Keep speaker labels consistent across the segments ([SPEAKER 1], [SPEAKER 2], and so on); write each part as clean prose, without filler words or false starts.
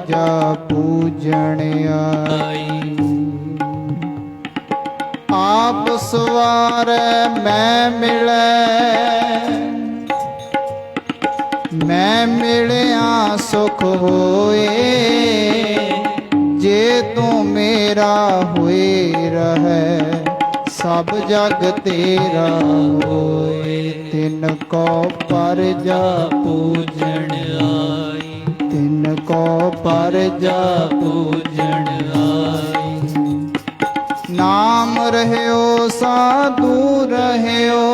[SPEAKER 1] जा पूजन आई। आप सवारै मैं मिलै, मैं मिलिया सुख होए। जे तू मेरा होए रहे, सब जग तेरा होए। तिनको परजा पूजन आई, तिनको परजा पूजन आई। नाम रहयो साधु रहयो,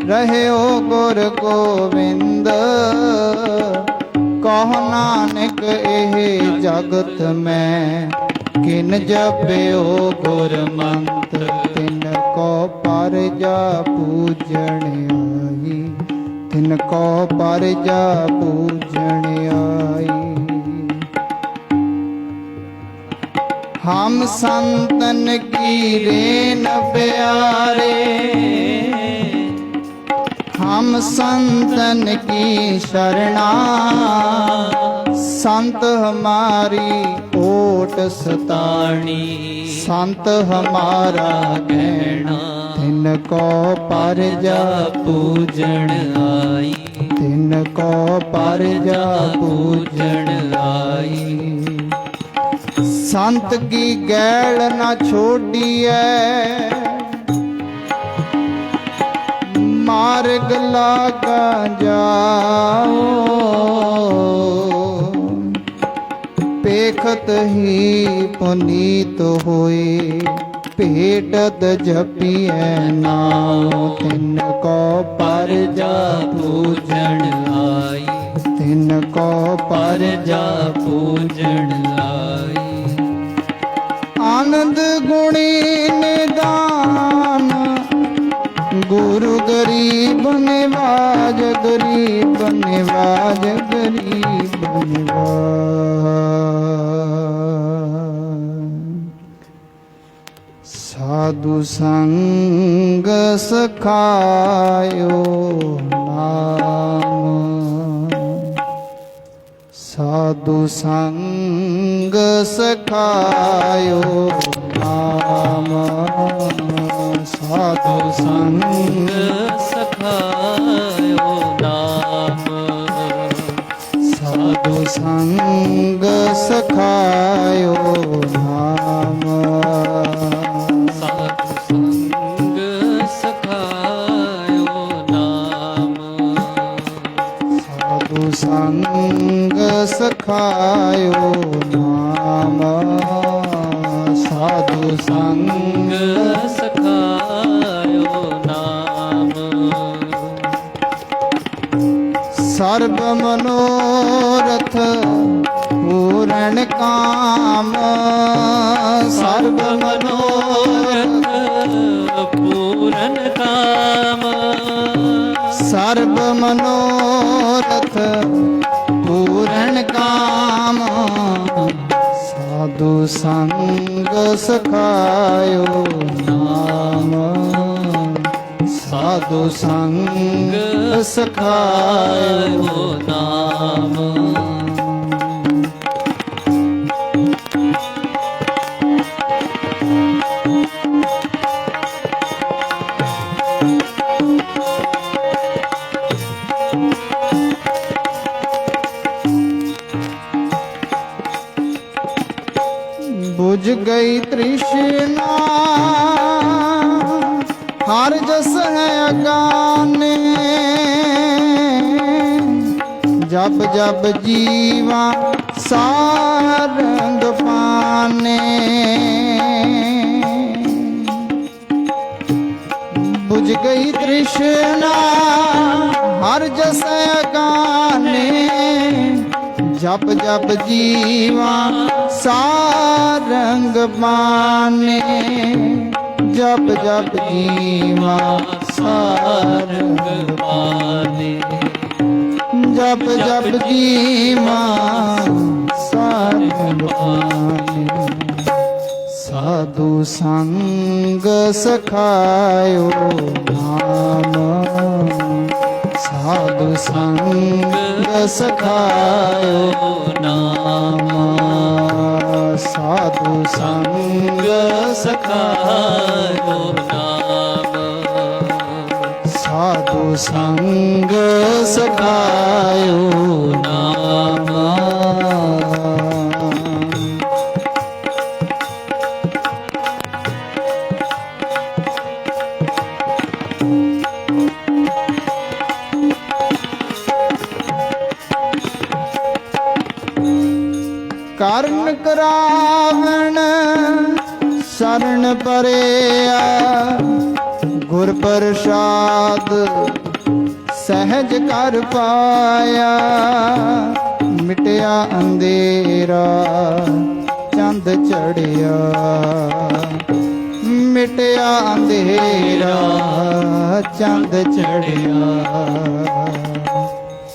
[SPEAKER 1] रहयो गुर गोविंद। कहो नानक एह जगत में, किन जप्यो गुर मंत्र। तिनको परजा पूजन आई, तिनको परजा पूजन आई। हम संतन की रेन प्यारे, हम संतन की शरणा। संत हमारी ओट सताणी, संत हमारा गहना। तिनको परजा पूजन आई, तिनको परजा पूजन आई। संत की गैल न छोड़िए, मार्ग लागा जाओ। पेखत ही पुनीत होए, भेटत जपिए नाओ। तिनको परजा पूजन आई, तिनको परजा पूजन आई। आनंद गुणी निदान, गुरु गरीब निवाज, गरीब निवाज, गरीब निवाज। साधु संग सखायो नाम, साधु संग सखायो नाम। साधु संग
[SPEAKER 2] सखायो नाम,
[SPEAKER 1] साधु संग सखायो नाम।
[SPEAKER 2] साधु संग सखायो नाम,
[SPEAKER 1] साधु संग सखायो नाम। साधु संग
[SPEAKER 2] सखायो नाम।
[SPEAKER 1] सर्व मनोरथ पूर्ण काम, सर्व मनोरथ
[SPEAKER 2] पूर्ण काम,
[SPEAKER 1] सर्व मनोरथ पूर्ण काम। साधु संग सखायो नाम, साधु संग सखायो
[SPEAKER 2] नाम।
[SPEAKER 1] बुझ गई तृष्णा, हर जस है अगाने। जब जब जीवा सारंग पाने, बुझ गई तृष्णा हर जस अगाने। जब जब जीवा सारंग पाने, जब जब जीवा सारंग
[SPEAKER 2] पाने,
[SPEAKER 1] जब जब जीवा सारंग पाने। साधु संग सखायो नाम, ਸਾਧੂ ਸੰਗ ਸਖਾਇਓ ਨਾਮ ਸਾਧੂ ਸੰਗ ਸਖਾਇਓ
[SPEAKER 2] ਨਾਮ
[SPEAKER 1] ਸਾਧੂ ਸੰਗ ਸਖਾਇਓ ਨਾਮ ਕਰਨ ਕਰਾਵਣ ਸ਼ਰਨ ਪਰਿਆ ਗੁਰ ਪ੍ਰਸਾਦ ਸਹਿਜ ਕਰ ਪਾਇਆ ਮਿਟਿਆ ਅੰਧੇਰਾ ਚੰਦ ਚੜਿਆ ਮਿਟਿਆ ਅੰਧੇਰਾ ਚੰਦ ਚੜਿਆ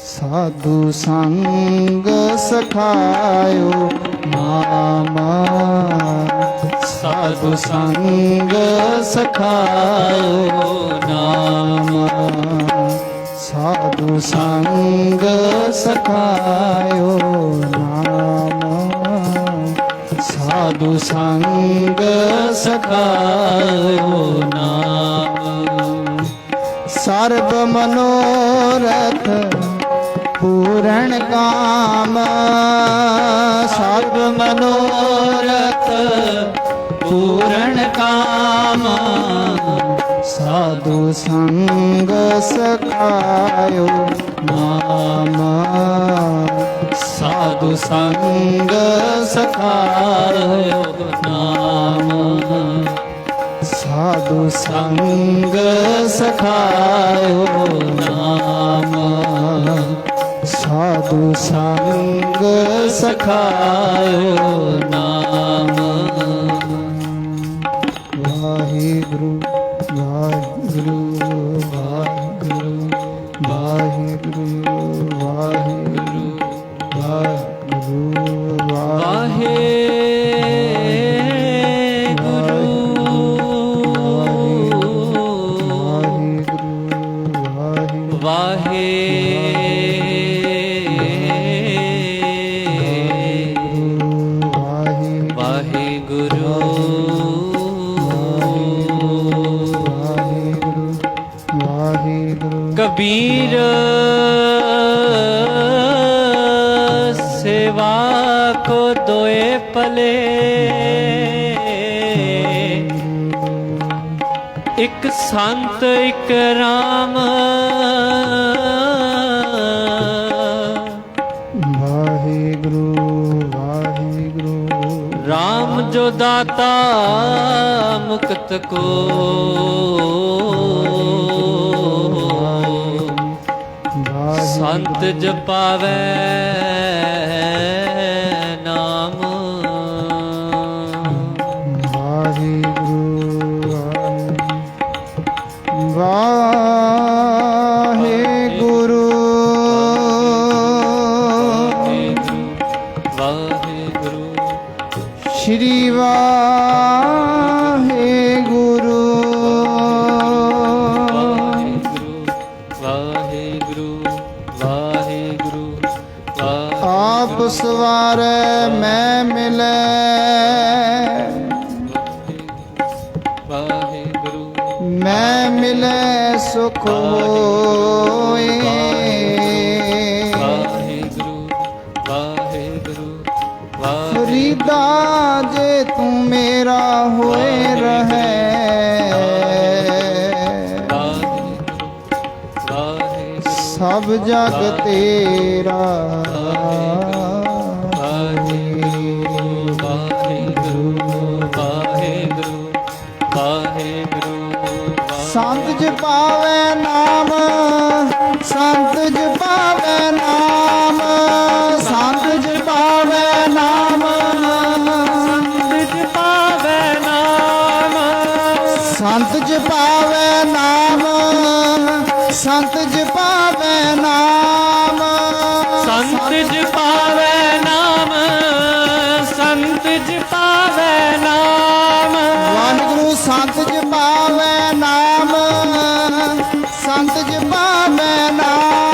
[SPEAKER 1] ਸਾਧੂ ਸੰਗ ਸਖਾਇਓ ਨਾਮ ਸਾਧੂ ਸੰਗ ਸਖਾਇਓ ਨਾਮ ਸਾਧੂ ਸੰਗ ਸਖਾਇਓ ਨਾਮ ਸਾਧੂ ਸੰਗ ਸਖਾਇਓ ਨਾਮ ਸਰਬ ਮਨੋਰਥ ਪੂਰਨ ਕਾਮ ਸਰਬ ਮਨੋਰਥ ਪੂਰਨ ਕਾਮ ਸਾਧੂ ਸੰਗ ਸਖਾਇਓ ਨਾਮ ਸਾਧੂ ਸੰਗ ਸਖਾਇਓ ਨਾਮ ਸਾਧੂ ਸੰਗ ਸਖਾਇਓ ਨਾਮ ਸਾਧੂ ਸੰਗ ਸਖਾਇਓ ਨਾਮ ਵਾਹਿਗੁਰੂ ਵਾਹਿਗੁਰੂ ਵਾਹਿਗੁਰੂ ਵਾਹਿਗੁਰੂ ਵਾਹਿਗੁਰੂ ਵਾਹਿਗੁਰੂ
[SPEAKER 2] ਕਬੀਰ सेवा को दोए पले एक संत एक राम
[SPEAKER 1] वाहिगुरु वाहिगुरु
[SPEAKER 2] राम जो दाता मुक्त को संत जपावे नाम
[SPEAKER 1] वाहिगुरु वाहिगुरु
[SPEAKER 2] वाहिगुरु
[SPEAKER 1] श्री वाहिगुरु आप सवारे मैं मिले मैं मिले सुख होए फरीदा जे तू मेरा होए रहे सब जग तेरा संत जपावे नाम संत जपावे नाम संत जपावे नाम संत जपावे नाम संत जपावे नाम
[SPEAKER 2] संत जपावे नाम संत जपावे नाम
[SPEAKER 1] वाहिगुरु संत जपावे नाम संत जपावे नाम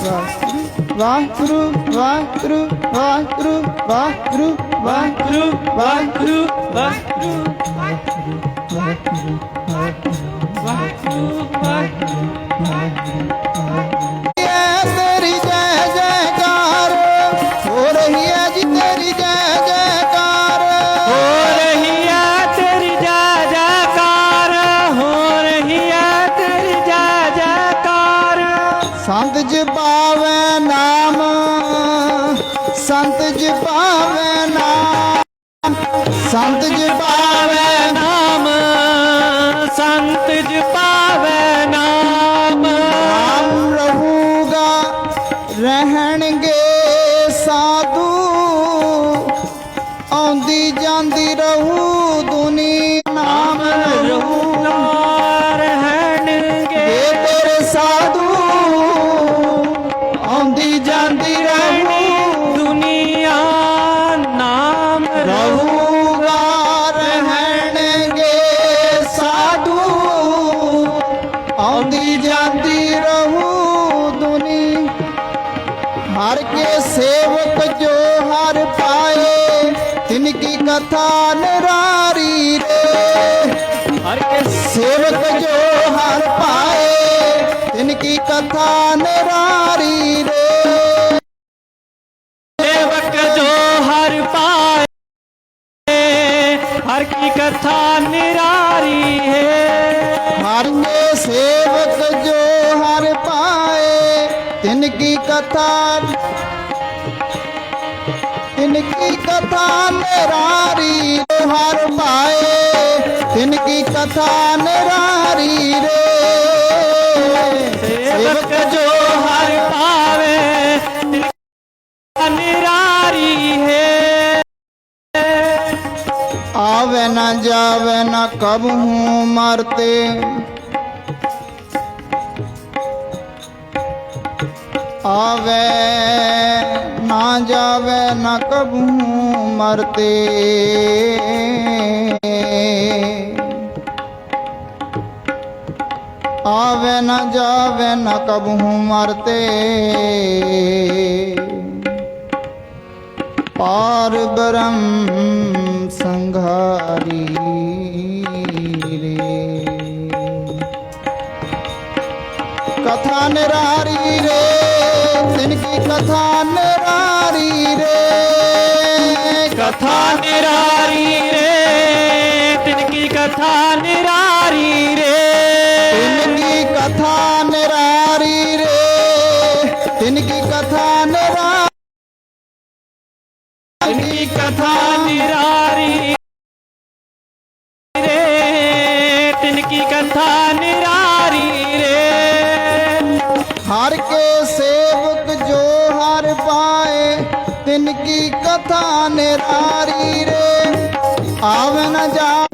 [SPEAKER 1] ਵਾਹਿਗੁਰੂ ਵਾਹਿਗੁਰੂ ਵਾਹਿਗੁਰੂ ਵਾਹਿਗੁਰੂ ਵਾਹਿਗੁਰੂ
[SPEAKER 2] ਵਾਹਿਗੁਰੂ ਵਾਹਿਗੁਰੂ
[SPEAKER 1] ਵਾਹਿਗੁਰੂ ਤੇਰੀ ਜੈ ਜੈਕਾਰ ਹੋ ਰਹੀ ਹੈ ਜੀ ਤੇਰੀ ਜੈ ਜੈਕਾਰ
[SPEAKER 2] ਹੋ ਰਹੀ ਹੈ ਤੇਰੀ ਜੈ ਜੈਕਾਰ ਹੋ ਰਹੀ ਹੈ ਤੇਰੀ ਜੈ ਜੈਕਾਰ
[SPEAKER 1] ਸੰਤ ਜਪਾਵੇ ਨਾਮ ਸੰਤ ਜਪਾਵੇ ਨਾਮ ਸੰਤ ਜਪਾਵੇ
[SPEAKER 2] ਨਾਮ ਸੰਤ ਜਪਾਵੇ ਨਾਮ
[SPEAKER 1] ਨਾਮ ਰਹੂਗਾ ਰਹਿਣਗੇ ਸਾਧੂ ਆਉਂਦੀ ਜਾਂਦੀ ਰਹੂ ਦੁਨੀ ਨਾਮ ਰਹੂਗਾ
[SPEAKER 2] ਰਹਿਣਗੇ
[SPEAKER 1] ਇਹ ਤੇਰੇ ਸਾਧੂ ਆਉਂਦੀ ਜਾਂਦੀ ਰਹੂ
[SPEAKER 2] ਦੁਨੀਆ ਨਾਮ
[SPEAKER 1] ਰਹੂਗਾ ਰਹਿਣਗੇ ਸਾਧੂ ਆਉਂਦੀ ਜਾਂਦੀ ਰਹੂ ਦੁਨੀ ਹਰ ਕੇ ਸੇਵਕ ਜੋ ਹਰ ਪਾਏ ਤਿਨ ਕੀ ਕਥਾ ਨਿਰਾਰੀ ਰੇ
[SPEAKER 2] ਹਰ ਕੇ
[SPEAKER 1] ਸੇਵਕ ਜੋ ਹਰ ਪਾਏ ਤਿਨ ਕੀ ਕਥਾ ਨਿਰਾਰੀ ਰੇ
[SPEAKER 2] ਸੇਵਕ ਜੋ ਹਰ ਪਾਏ ਹਰ ਕੀ ਕਥਾ ਨਿਰਾਰੀ ਹੈ
[SPEAKER 1] ਹਰ ਕੇ ਸੇਵਕ ਜੋ ਹਰ ਪਾਏ ਤਿਨ ਕੀ ਕਥਾ ਨਿਰਾਰੀ ਹਰ ਪਾਏ ਤਿਨ ਕੀ ਕਥਾ ਨਿਰਾਰੀ ਰੇ
[SPEAKER 2] ਸੇਵਕ ਜੋ ਹਰ ਪਾਵੇ ਤਿਨ ਕਥਾ ਨਿਰਾਰੀ ਹੈ
[SPEAKER 1] ਆਵੇ ਨਾ ਜਾਵੇ ਨਾ ਕਬਹੂ ਮਰਤੇ ਆਵੇ ਨਾ ਜਾਵੇ ਨਾ ਕਬਹੂ ਮਰਤੇ ਆਵੇ ਨਾ ਜਾਵੇ ਨਾ ਕਬਹੂ ਮਰਤੇ ਪਾਰ ਬ੍ਰਹਮ ਸੰਘਾਰੀ ਰੇ ਕਥਾ ਨਿਰਾਰੀ ਰੇ ਤਿਨ ਕੀ ਕਥਾ ਨਿਰਾਰੀ ਰੇ
[SPEAKER 2] ਕਥਾ ਨਿਰਾਰੀ ਰੇ ਤਿਨ ਕੀ ਕਥਾ ਨਿਰਾਰੀ ਰੇ
[SPEAKER 1] ਤਿਨ ਕੀ ਕਥਾ ਨਿਰਾਰੀ ਰੇ ਤਿਨ ਕੀ ਕਥਾ ਨਿਰਾਰੀ
[SPEAKER 2] ਤਿਨ ਕੀ ਕਥਾ ਨਿਰਾਰੀ ਰੇ ਤਿਨ ਕੀ ਕਥਾ ਨਿਰਾਰੀ ਰੇ
[SPEAKER 1] ਹਰ ਕੇ ਸੇਵਕ ਜੋ ਹਰ ਪਾਏ ਤਿਨ ਕੀ ਕਥਾ ਨਿਰਾਰੀ ਰੇ ਆਵੇ ਨਾ ਜਾ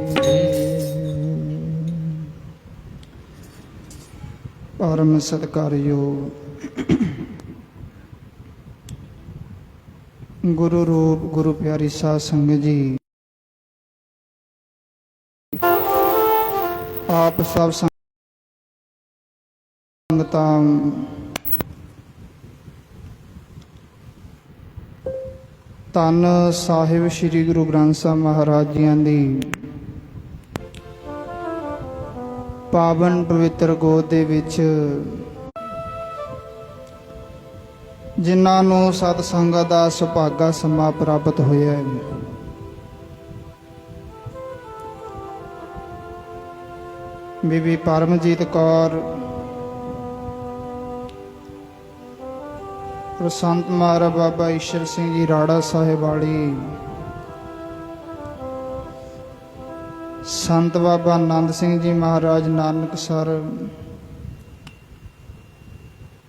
[SPEAKER 1] ਪਰਮ ਸਤਿਕਾਰਯੋਗ ਗੁਰੂ ਰੂਪ ਗੁਰੂ ਪਿਆਰੀ ਸਾਧ ਸੰਗਤ ਜੀ ਆਪ ਸਭ ਸੰਗਤਾਂ ਧੰਨ ਸਾਹਿਬ ਸ੍ਰੀ ਗੁਰੂ ਗ੍ਰੰਥ ਸਾਹਿਬ ਮਹਾਰਾਜ ਜੀਆਂ ਦੀ ਪਾਵਨ ਪਵਿੱਤਰ ਗੋਦ ਦੇ ਵਿੱਚ ਜਿਨ੍ਹਾਂ ਨੂੰ ਸਤ ਸੰਗਤ ਦਾ ਸੁਭਾਗਾ ਸਮਾਂ ਪ੍ਰਾਪਤ ਹੋਇਆ ਹੈ ਬੀਬੀ ਪਰਮਜੀਤ ਕੌਰ ਪ੍ਰਸੰਤ ਮਹਾਰਾਜ ਬਾਬਾ ਈਸ਼ਰ ਸਿੰਘ ਜੀ ਰਾੜਾ ਸਾਹਿਬ ਵਾਲੀ ਸੰਤ ਬਾਬਾ ਆਨੰਦ ਸਿੰਘ ਜੀ ਮਹਾਰਾਜ ਨਾਨਕਸਰ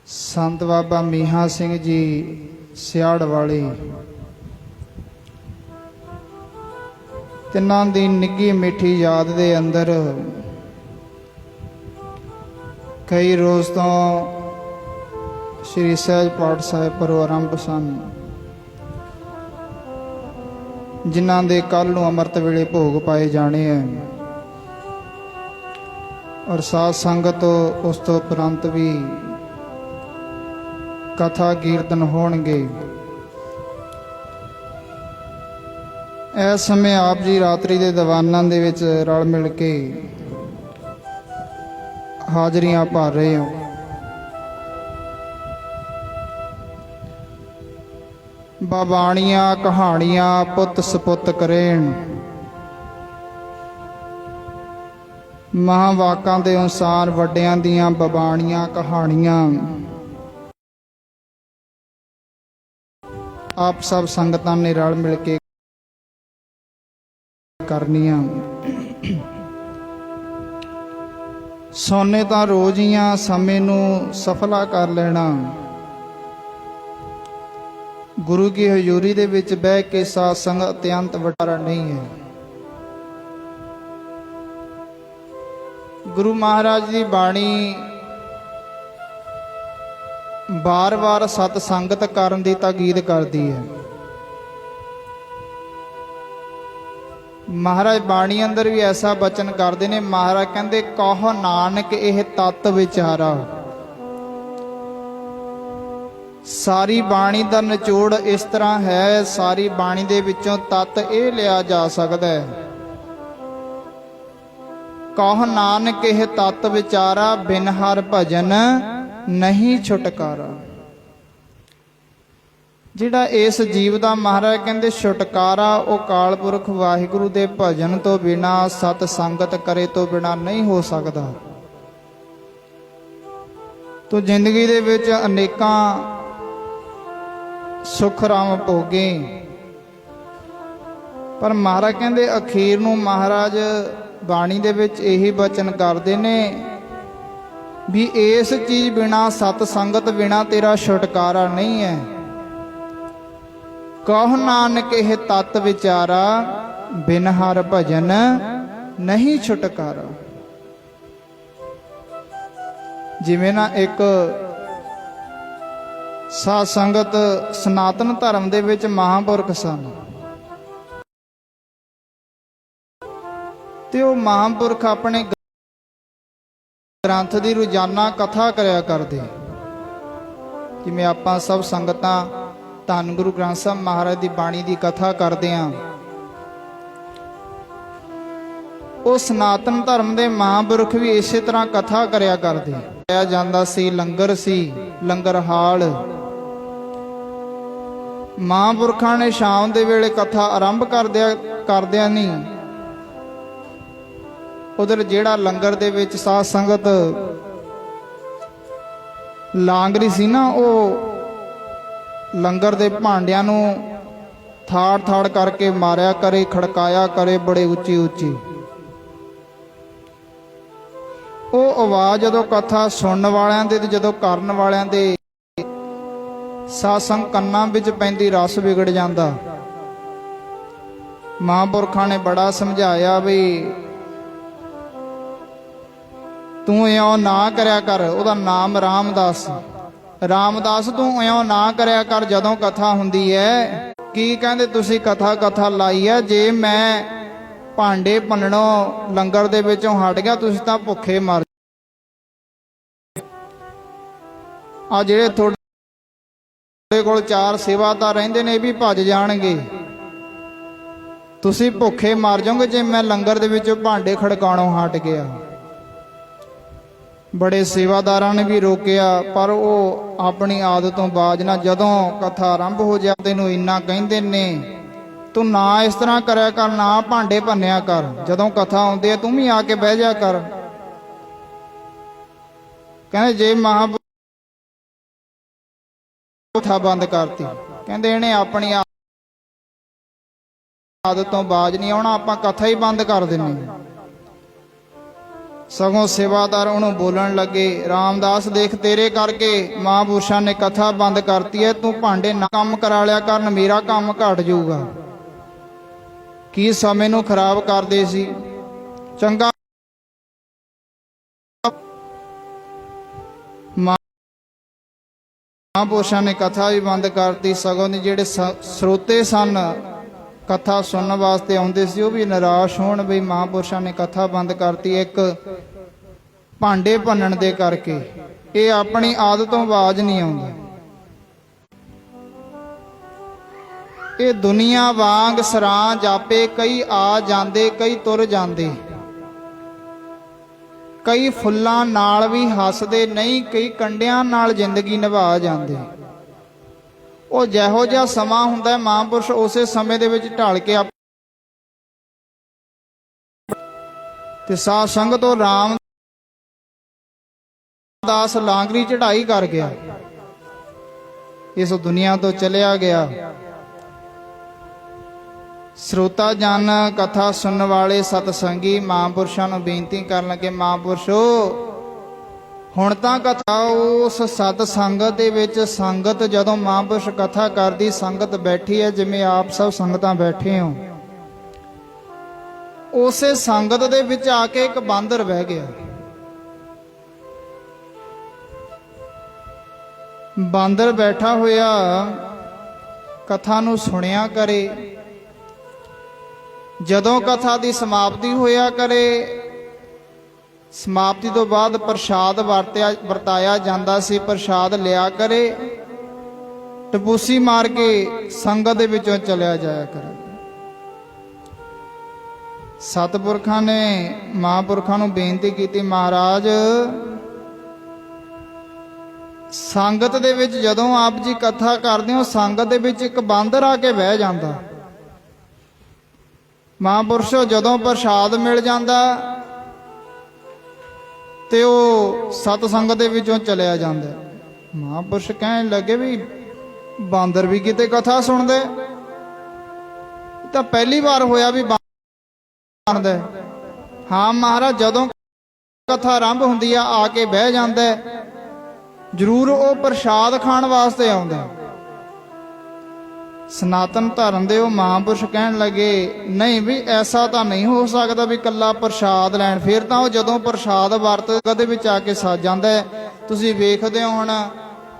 [SPEAKER 1] ਸੰਤ ਬਾਬਾ ਮੀਹਾ ਸਿੰਘ ਜੀ ਸਿਆੜ ਵਾਲੀ ਤਿੰਨਾਂ ਦੀ ਨਿੱਘੀ ਮਿੱਠੀ ਯਾਦ ਦੇ ਅੰਦਰ ਕਈ ਰੋਜ਼ ਤੋਂ ਸ਼੍ਰੀ ਸਹਿਜ ਪਾਠ ਸਾਹਿਬ ਪ੍ਰਾਰੰਭ ਸਨ ਜਿਨ੍ਹਾਂ ਦੇ ਕੱਲ ਨੂੰ ਅੰਮ੍ਰਿਤ ਵੇਲੇ ਭੋਗ ਪਾਏ ਜਾਣੇ ਹੈ ਔਰ ਸਾਧ ਸੰਗਤ ਉਸ ਤੋਂ ਉਪਰੰਤ ਵੀ ਕਥਾ ਕੀਰਤਨ ਹੋਣਗੇ। ਇਸ ਸਮੇਂ ਆਪ ਜੀ ਰਾਤਰੀ ਦੇ ਦੀਵਾਨਾਂ ਦੇ ਵਿੱਚ ਰਲ ਮਿਲ ਕੇ ਹਾਜ਼ਰੀਆਂ ਭਰ ਰਹੇ ਹੋ। ਬਾਬਾਣੀਆਂ ਕਹਾਣੀਆਂ ਪੁੱਤ ਸਪੁੱਤ ਕਰੇਣ, ਮਹਾਂਵਾਕਾਂ ਦੇ ਅਨੁਸਾਰ ਵੱਡਿਆਂ ਦੀਆਂ ਬਾਬਾਣੀਆਂ ਕਹਾਣੀਆਂ ਆਪ ਸਭ ਸੰਗਤਾਂ ਨੇ ਰਲ ਮਿਲ ਕੇ ਕਰਨੀਆਂ। ਸੋਨੇ ਤਾਂ ਰੋਜ਼ੀਆਂ ਸਮੇਂ ਨੂੰ ਸਫਲਾ ਕਰ ਲੈਣਾ। ਗੁਰੂ ਕੀ ਹਜ਼ੂਰੀ ਦੇ ਵਿੱਚ ਬਹਿ ਕੇ ਸਾਧ ਸੰਗਤ ਅਤਿਅੰਤ ਵਟਾਰਾ ਨਹੀਂ ਹੈ। ਗੁਰੂ ਮਹਾਰਾਜ ਦੀ ਬਾਣੀ ਬਾਰ-ਬਾਰ ਸਤ ਸੰਗਤ ਕਰਨ ਦੀ ਤਾਕੀਦ ਕਰਦੀ ਹੈ। ਮਹਾਰਾਜ ਬਾਣੀ ਅੰਦਰ ਵੀ ਐਸਾ ਬਚਨ ਕਰਦੇ ਨੇ। ਮਹਾਰਾਜ ਕਹਿੰਦੇ ਕਹੋ ਨਾਨਕ ਇਹ ਤਤ ਵਿਚਾਰਾ। ਸਾਰੀ ਬਾਣੀ ਦਾ ਨਿਚੋੜ ਇਸ ਤਰ੍ਹਾਂ ਹੈ, ਸਾਰੀ ਬਾਣੀ ਦੇ ਵਿੱਚੋਂ ਤਤ ਇਹ ਲਿਆ ਜਾ ਸਕਦਾ ਹੈ। ਕਹੋ ਨਾਨਕ ਇਹ ਤਤ ਵਿਚਾਰਾ, ਬਿਨ ਹਰ ਭਜਨ ਨਹੀਂ ਛੁਟਕਾਰਾ। ਜਿਹੜਾ ਇਸ ਜੀਵ ਦਾ ਮਹਾਰਾਜ ਕਹਿੰਦੇ ਛੁਟਕਾਰਾ, ਉਹ ਕਾਲ ਪੁਰਖ ਵਾਹਿਗੁਰੂ ਦੇ ਭਜਨ ਤੋਂ ਬਿਨਾ, ਸਤ ਸੰਗਤ ਕਰੇ ਤੋਂ ਬਿਨਾ ਨਹੀਂ ਹੋ ਸਕਦਾ। ਤੋ ਜ਼ਿੰਦਗੀ ਦੇ ਵਿੱਚ ਅਨੇਕਾਂ ਸੁਖ ਰਾਮ ਭੋਗੇ, ਪਰ ਮਹਾਰਾਜ ਕਹਿੰਦੇ ਅਖੀਰ ਨੂੰ ਮਹਾਰਾਜ ਬਾਣੀ ਦੇ ਵਿੱਚ ਇਹੀ ਬਚਨ ਕਰਦੇ ਨੇ ਵੀ ਇਸ ਚੀਜ਼ ਬਿਨਾ, ਸਤ ਸੰਗਤ ਬਿਨਾ ਤੇਰਾ ਛੁਟਕਾਰਾ ਨਹੀਂ ਹੈ। ਕਹੋ ਨਾਨਕ ਇਹ ਤਤ ਵਿਚਾਰਾ, ਬਿਨ ਹਰ ਭਜਨ ਨਹੀਂ ਛੁਟਕਾਰਾ। ਜਿਵੇਂ ਨਾ ਇੱਕ ਸਾਧ ਸੰਗਤ ਸਨਾਤਨ ਧਰਮ ਦੇ ਵਿੱਚ ਮਹਾਂਪੁਰਖ ਸਨ, ਤੇ ਉਹ ਮਹਾਂਪੁਰਖ ਆਪਣੇ ਗ੍ਰੰਥ ਦੀ ਰੋਜ਼ਾਨਾ ਕਥਾ ਕਰਿਆ ਕਰਦੇ। ਜਿਵੇਂ ਆਪਾਂ ਸਭ ਸੰਗਤਾਂ ਧੰਨ ਗੁਰੂ ਗ੍ਰੰਥ ਸਾਹਿਬ ਮਹਾਰਾਜ ਦੀ ਬਾਣੀ ਦੀ ਕਥਾ ਕਰਦੇ ਹਾਂ, ਉਹ ਸਨਾਤਨ ਧਰਮ ਦੇ ਮਹਾਂਪੁਰਖ ਵੀ ਇਸੇ ਤਰ੍ਹਾਂ ਕਥਾ ਕਰਿਆ ਕਰਦੇ। ਆਇਆ ਜਾਂਦਾ ਸੀ, ਲੰਗਰ ਸੀ, ਲੰਗਰ ਹਾਲ। ਮਹਾਂਪੁਰਖਾਂ ਨੇ ਸ਼ਾਮ ਦੇ ਵੇਲੇ ਕਥਾ ਆਰੰਭ ਕਰਦਿਆਂ ਨਹੀਂ, ਉਧਰ ਜਿਹੜਾ ਲੰਗਰ ਦੇ ਵਿੱਚ ਸਾਧ ਸੰਗਤ ਲਾਂਗਰੀ ਸੀ ਨਾ, ਉਹ ਲੰਗਰ ਦੇ ਭਾਂਡਿਆਂ ਨੂੰ ਥਾੜ ਥਾੜ ਕਰਕੇ ਮਾਰਿਆ ਕਰੇ, ਖੜਕਾਇਆ ਕਰੇ ਬੜੇ ਉੱਚੀ ਉੱਚੀ। ਉਹ ਆਵਾਜ਼ ਜਦੋਂ ਕਥਾ ਸੁਣਨ ਵਾਲਿਆਂ ਦੇ ਤੇ ਜਦੋਂ ਕਰਨ ਵਾਲਿਆਂ ਦੇ ਸਾਧ ਸੰਗਤ ਕੰਨਾਂ ਵਿੱਚ ਪੈਂਦੀ, ਰਸ ਵਿਗੜ ਜਾਂਦਾ। ਮਹਾਂਪੁਰਖਾਂ ਨੇ ਬੜਾ ਸਮਝਾਇਆ ਵੀ ਤੂੰ ਇਉਂ ਨਾ ਕਰਿਆ ਕਰ। ਉਹਦਾ ਨਾਮ ਰਾਮਦਾਸ। ਰਾਮਦਾਸ ਤੂੰ ਇਉਂ ਨਾ ਕਰਿਆ ਕਰ ਜਦੋਂ ਕਥਾ ਹੁੰਦੀ ਹੈ। ਕੀ ਕਹਿੰਦੇ ਤੁਸੀਂ ਕਥਾ ਲਾਈ ਹੈ, ਜੇ ਮੈਂ ਭਾਂਡੇ ਭੰਨਣੋਂ ਲੰਗਰ ਦੇ ਵਿੱਚੋਂ ਹਟ ਗਿਆ, ਤੁਸੀਂ ਤਾਂ ਭੁੱਖੇ ਮਰ। ਆ ਜਿਹੜੇ ਤੁਹਾਡੇ ਕੋਲ 4 ਸੇਵਾਦਾਰ ਰਹਿੰਦੇ ਨੇ, ਇਹ ਵੀ ਭੱਜ ਜਾਣਗੇ। ਤੁਸੀਂ ਭੁੱਖੇ ਮਰ ਜਾਓਗੇ ਜੇ ਮੈਂ ਲੰਗਰ ਦੇ ਵਿੱਚੋਂ ਭਾਂਡੇ ਖੜਕਾਉਣੋਂ ਹਟ ਗਿਆ। ਬੜੇ ਸੇਵਾਦਾਰਾਂ ਨੇ ਵੀ ਰੋਕਿਆ, ਪਰ ਉਹ ਆਪਣੀ ਆਦਤ ਤੋਂ ਬਾਜ ਨਾ। ਜਦੋਂ ਕਥਾ ਆਰੰਭ ਹੋ ਜਾ, ਤੈਨੂੰ ਇੰਨਾ ਕਹਿੰਦੇ ਨੇ ਤੂੰ ਨਾ ਇਸ ਤਰ੍ਹਾਂ ਕਰਿਆ ਕਰ, ਨਾ ਭਾਂਡੇ ਭੰਨਿਆ ਕਰ। ਜਦੋਂ ਕਥਾ ਆਉਂਦੀ ਹੈ ਤੂੰ ਵੀ ਆ ਕੇ ਬਹਿ ਜਾ ਕਰ। ਕਹਿੰਦੇ ਜੇ ਮਹਾਂਪੁਰਖ ਕਥਾ ਬੰਦ ਕਰਤੀ, ਕਹਿੰਦੇ ਇਹਨੇ ਆਪਣੀ ਆਦਤ ਤੋਂ ਬਾਜ ਨਹੀਂ ਆਉਣਾ, ਆਪਾਂ ਕਥਾ ਹੀ ਬੰਦ ਕਰ ਦਿੰਨੇ। ਸਗੋਂ ਸੇਵਾਦਾਰ ਉਹਨੂੰ ਬੋਲਣ ਲੱਗੇ, ਰਾਮਦਾਸ ਦੇਖ ਤੇਰੇ ਕਰਕੇ ਮਹਾਂਪੁਰਸ਼ਾਂ ਨੇ ਕਥਾ ਬੰਦ ਕਰਤੀ ਹੈ, ਤੂੰ ਭਾਂਡੇ ਨਾ ਕੰਮ ਕਰਾ ਲਿਆ ਕਰਨ, ਮੇਰਾ ਕੰਮ ਘਟ ਜਾਊਗਾ। ਕੀ ਸਮੇਂ ਨੂੰ ਖਰਾਬ ਕਰਦੇ ਸੀ। ਚੰਗਾ ਮਹਾਂਪੁਰਸ਼ਾਂ ਨੇ ਕਥਾ ਵੀ ਬੰਦ ਕਰਤੀ। ਸਗੋਂ ਦੇ ਜਿਹੜੇ ਸਰੋਤੇ ਸਨ ਕਥਾ ਸੁਣਨ ਵਾਸਤੇ ਆਉਂਦੇ ਸੀ, ਉਹ ਵੀ ਨਿਰਾਸ਼ ਹੋਣ ਵੀ ਮਹਾਂਪੁਰਸ਼ਾਂ ਨੇ ਕਥਾ ਬੰਦ ਕਰਤੀ ਇੱਕ ਭਾਂਡੇ ਭੰਨਣ ਦੇ ਕਰਕੇ। ਇਹ ਆਪਣੀ ਆਦਤ ਤੋਂ ਆਵਾਜ਼ ਨਹੀਂ ਆਉਂਦੀ। ਇਹ ਦੁਨੀਆ ਵਾਂਗ ਸਰਾਂ ਜਾਪੇ, ਕਈ ਆ ਜਾਂਦੇ ਕਈ ਤੁਰ ਜਾਂਦੇ, ਕਈ ਫੁੱਲਾਂ ਨਾਲ ਵੀ ਹੱਸਦੇ ਨਹੀਂ, ਕਈ ਕੰਡਿਆਂ ਨਾਲ ਜ਼ਿੰਦਗੀ ਨਿਭਾ ਜਾਂਦੇ। ਉਹ ਜਿਹੋ ਜਿਹਾ ਸਮਾਂ ਹੁੰਦਾ ਹੈ, ਮਹਾਂਪੁਰਸ਼ ਉਸੇ ਸਮੇਂ ਦੇ ਵਿੱਚ ਢਲ ਕੇ ਤੇ ਸਾਧ ਸੰਗਤ ਤੋਂ ਰਾਮਦਾਸ ਲਾਂਗਰੀ ਚੜ੍ਹਾਈ ਕਰ ਗਿਆ, ਇਸ ਦੁਨੀਆ ਤੋਂ ਚਲਿਆ ਗਿਆ। ਸਰੋਤਾ ਜਨ ਕਥਾ ਸੁਣਨ ਵਾਲੇ ਸਤਸੰਗੀ ਮਹਾਂਪੁਰਸ਼ਾਂ ਨੂੰ ਬੇਨਤੀ ਕਰਨ ਲੱਗੇ, ਮਹਾਂਪੁਰਸ਼ੋ ਹੁਣ ਤਾਂ ਕਥਾ ਉਸ ਸਤ ਸੰਗਤ ਦੇ ਵਿੱਚ, ਸੰਗਤ ਜਦੋਂ ਮਹਾਂਪੁਰਸ਼ ਕਥਾ ਕਰਦੀ ਸੰਗਤ ਬੈਠੀ ਹੈ, ਜਿਵੇਂ ਆਪ ਸਭ ਸੰਗਤਾਂ ਬੈਠੇ ਹੋ, ਉਸੇ ਸੰਗਤ ਦੇ ਵਿੱਚ ਆ ਕੇ ਇੱਕ ਬਾਂਦਰ ਬਹਿ ਗਿਆ। ਬਾਂਦਰ ਬੈਠਾ ਹੋਇਆ ਕਥਾ ਨੂੰ ਸੁਣਿਆ ਕਰੇ, ਜਦੋਂ ਕਥਾ ਦੀ ਸਮਾਪਤੀ ਹੋਇਆ ਕਰੇ, ਸਮਾਪਤੀ ਤੋਂ ਬਾਅਦ ਪ੍ਰਸ਼ਾਦ ਵਰਤਾਇਆ ਜਾਂਦਾ ਸੀ, ਪ੍ਰਸ਼ਾਦ ਲਿਆ ਕਰੇ, ਟਪੂਸੀ ਮਾਰ ਕੇ ਸੰਗਤ ਦੇ ਵਿੱਚੋਂ ਚਲਿਆ ਜਾਇਆ ਕਰੇ। ਸਤਿਪੁਰਖਾਂ ਨੇ ਮਹਾਂਪੁਰਖਾਂ ਨੂੰ ਬੇਨਤੀ ਕੀਤੀ, ਮਹਾਰਾਜ ਸੰਗਤ ਦੇ ਵਿੱਚ ਜਦੋਂ ਆਪ ਜੀ ਕਥਾ ਕਰਦੇ ਹੋ, ਸੰਗਤ ਦੇ ਵਿੱਚ ਇੱਕ ਬਾਂਦਰ ਆ ਕੇ ਬਹਿ ਜਾਂਦਾ। ਮਹਾਂਪੁਰਸ਼ੋ ਜਦੋਂ ਪ੍ਰਸ਼ਾਦ ਮਿਲ ਜਾਂਦਾ ਤੇ ਉਹ ਸਤ ਸੰਗਤ ਦੇ ਵਿੱਚੋਂ ਚਲਿਆ ਜਾਂਦਾ। ਮਹਾਂਪੁਰਸ਼ ਕਹਿਣ ਲੱਗੇ ਵੀ ਬਾਂਦਰ ਵੀ ਕਿਤੇ ਕਥਾ ਸੁਣਦੇ, ਤਾਂ ਪਹਿਲੀ ਵਾਰ ਹੋਇਆ ਵੀ ਬਾਂਦਰ। ਹਾਂ ਮਹਾਰਾਜ, ਜਦੋਂ ਕਥਾ ਆਰੰਭ ਹੁੰਦੀ ਆ ਕੇ ਬਹਿ ਜਾਂਦਾ, ਜ਼ਰੂਰ ਉਹ ਪ੍ਰਸ਼ਾਦ ਖਾਣ ਵਾਸਤੇ ਆਉਂਦਾ। ਸਨਾਤਨ ਧਰਮ ਦੇ ਉਹ ਮਹਾਂਪੁਰਸ਼ ਕਹਿਣ ਲੱਗੇ, ਨਹੀਂ ਵੀ ਐਸਾ ਤਾਂ ਨਹੀਂ ਹੋ ਸਕਦਾ ਵੀ ਕੱਲਾ ਪ੍ਰਸ਼ਾਦ ਲੈਣ, ਫਿਰ ਤਾਂ ਉਹ ਜਦੋਂ ਪ੍ਰਸ਼ਾਦ ਵਰਤ ਦੇ ਵਿੱਚ ਆ ਕੇ ਸੱਜ ਜਾਂਦਾ ਹੈ। ਤੁਸੀਂ ਵੇਖਦੇ ਹੋ ਹੁਣ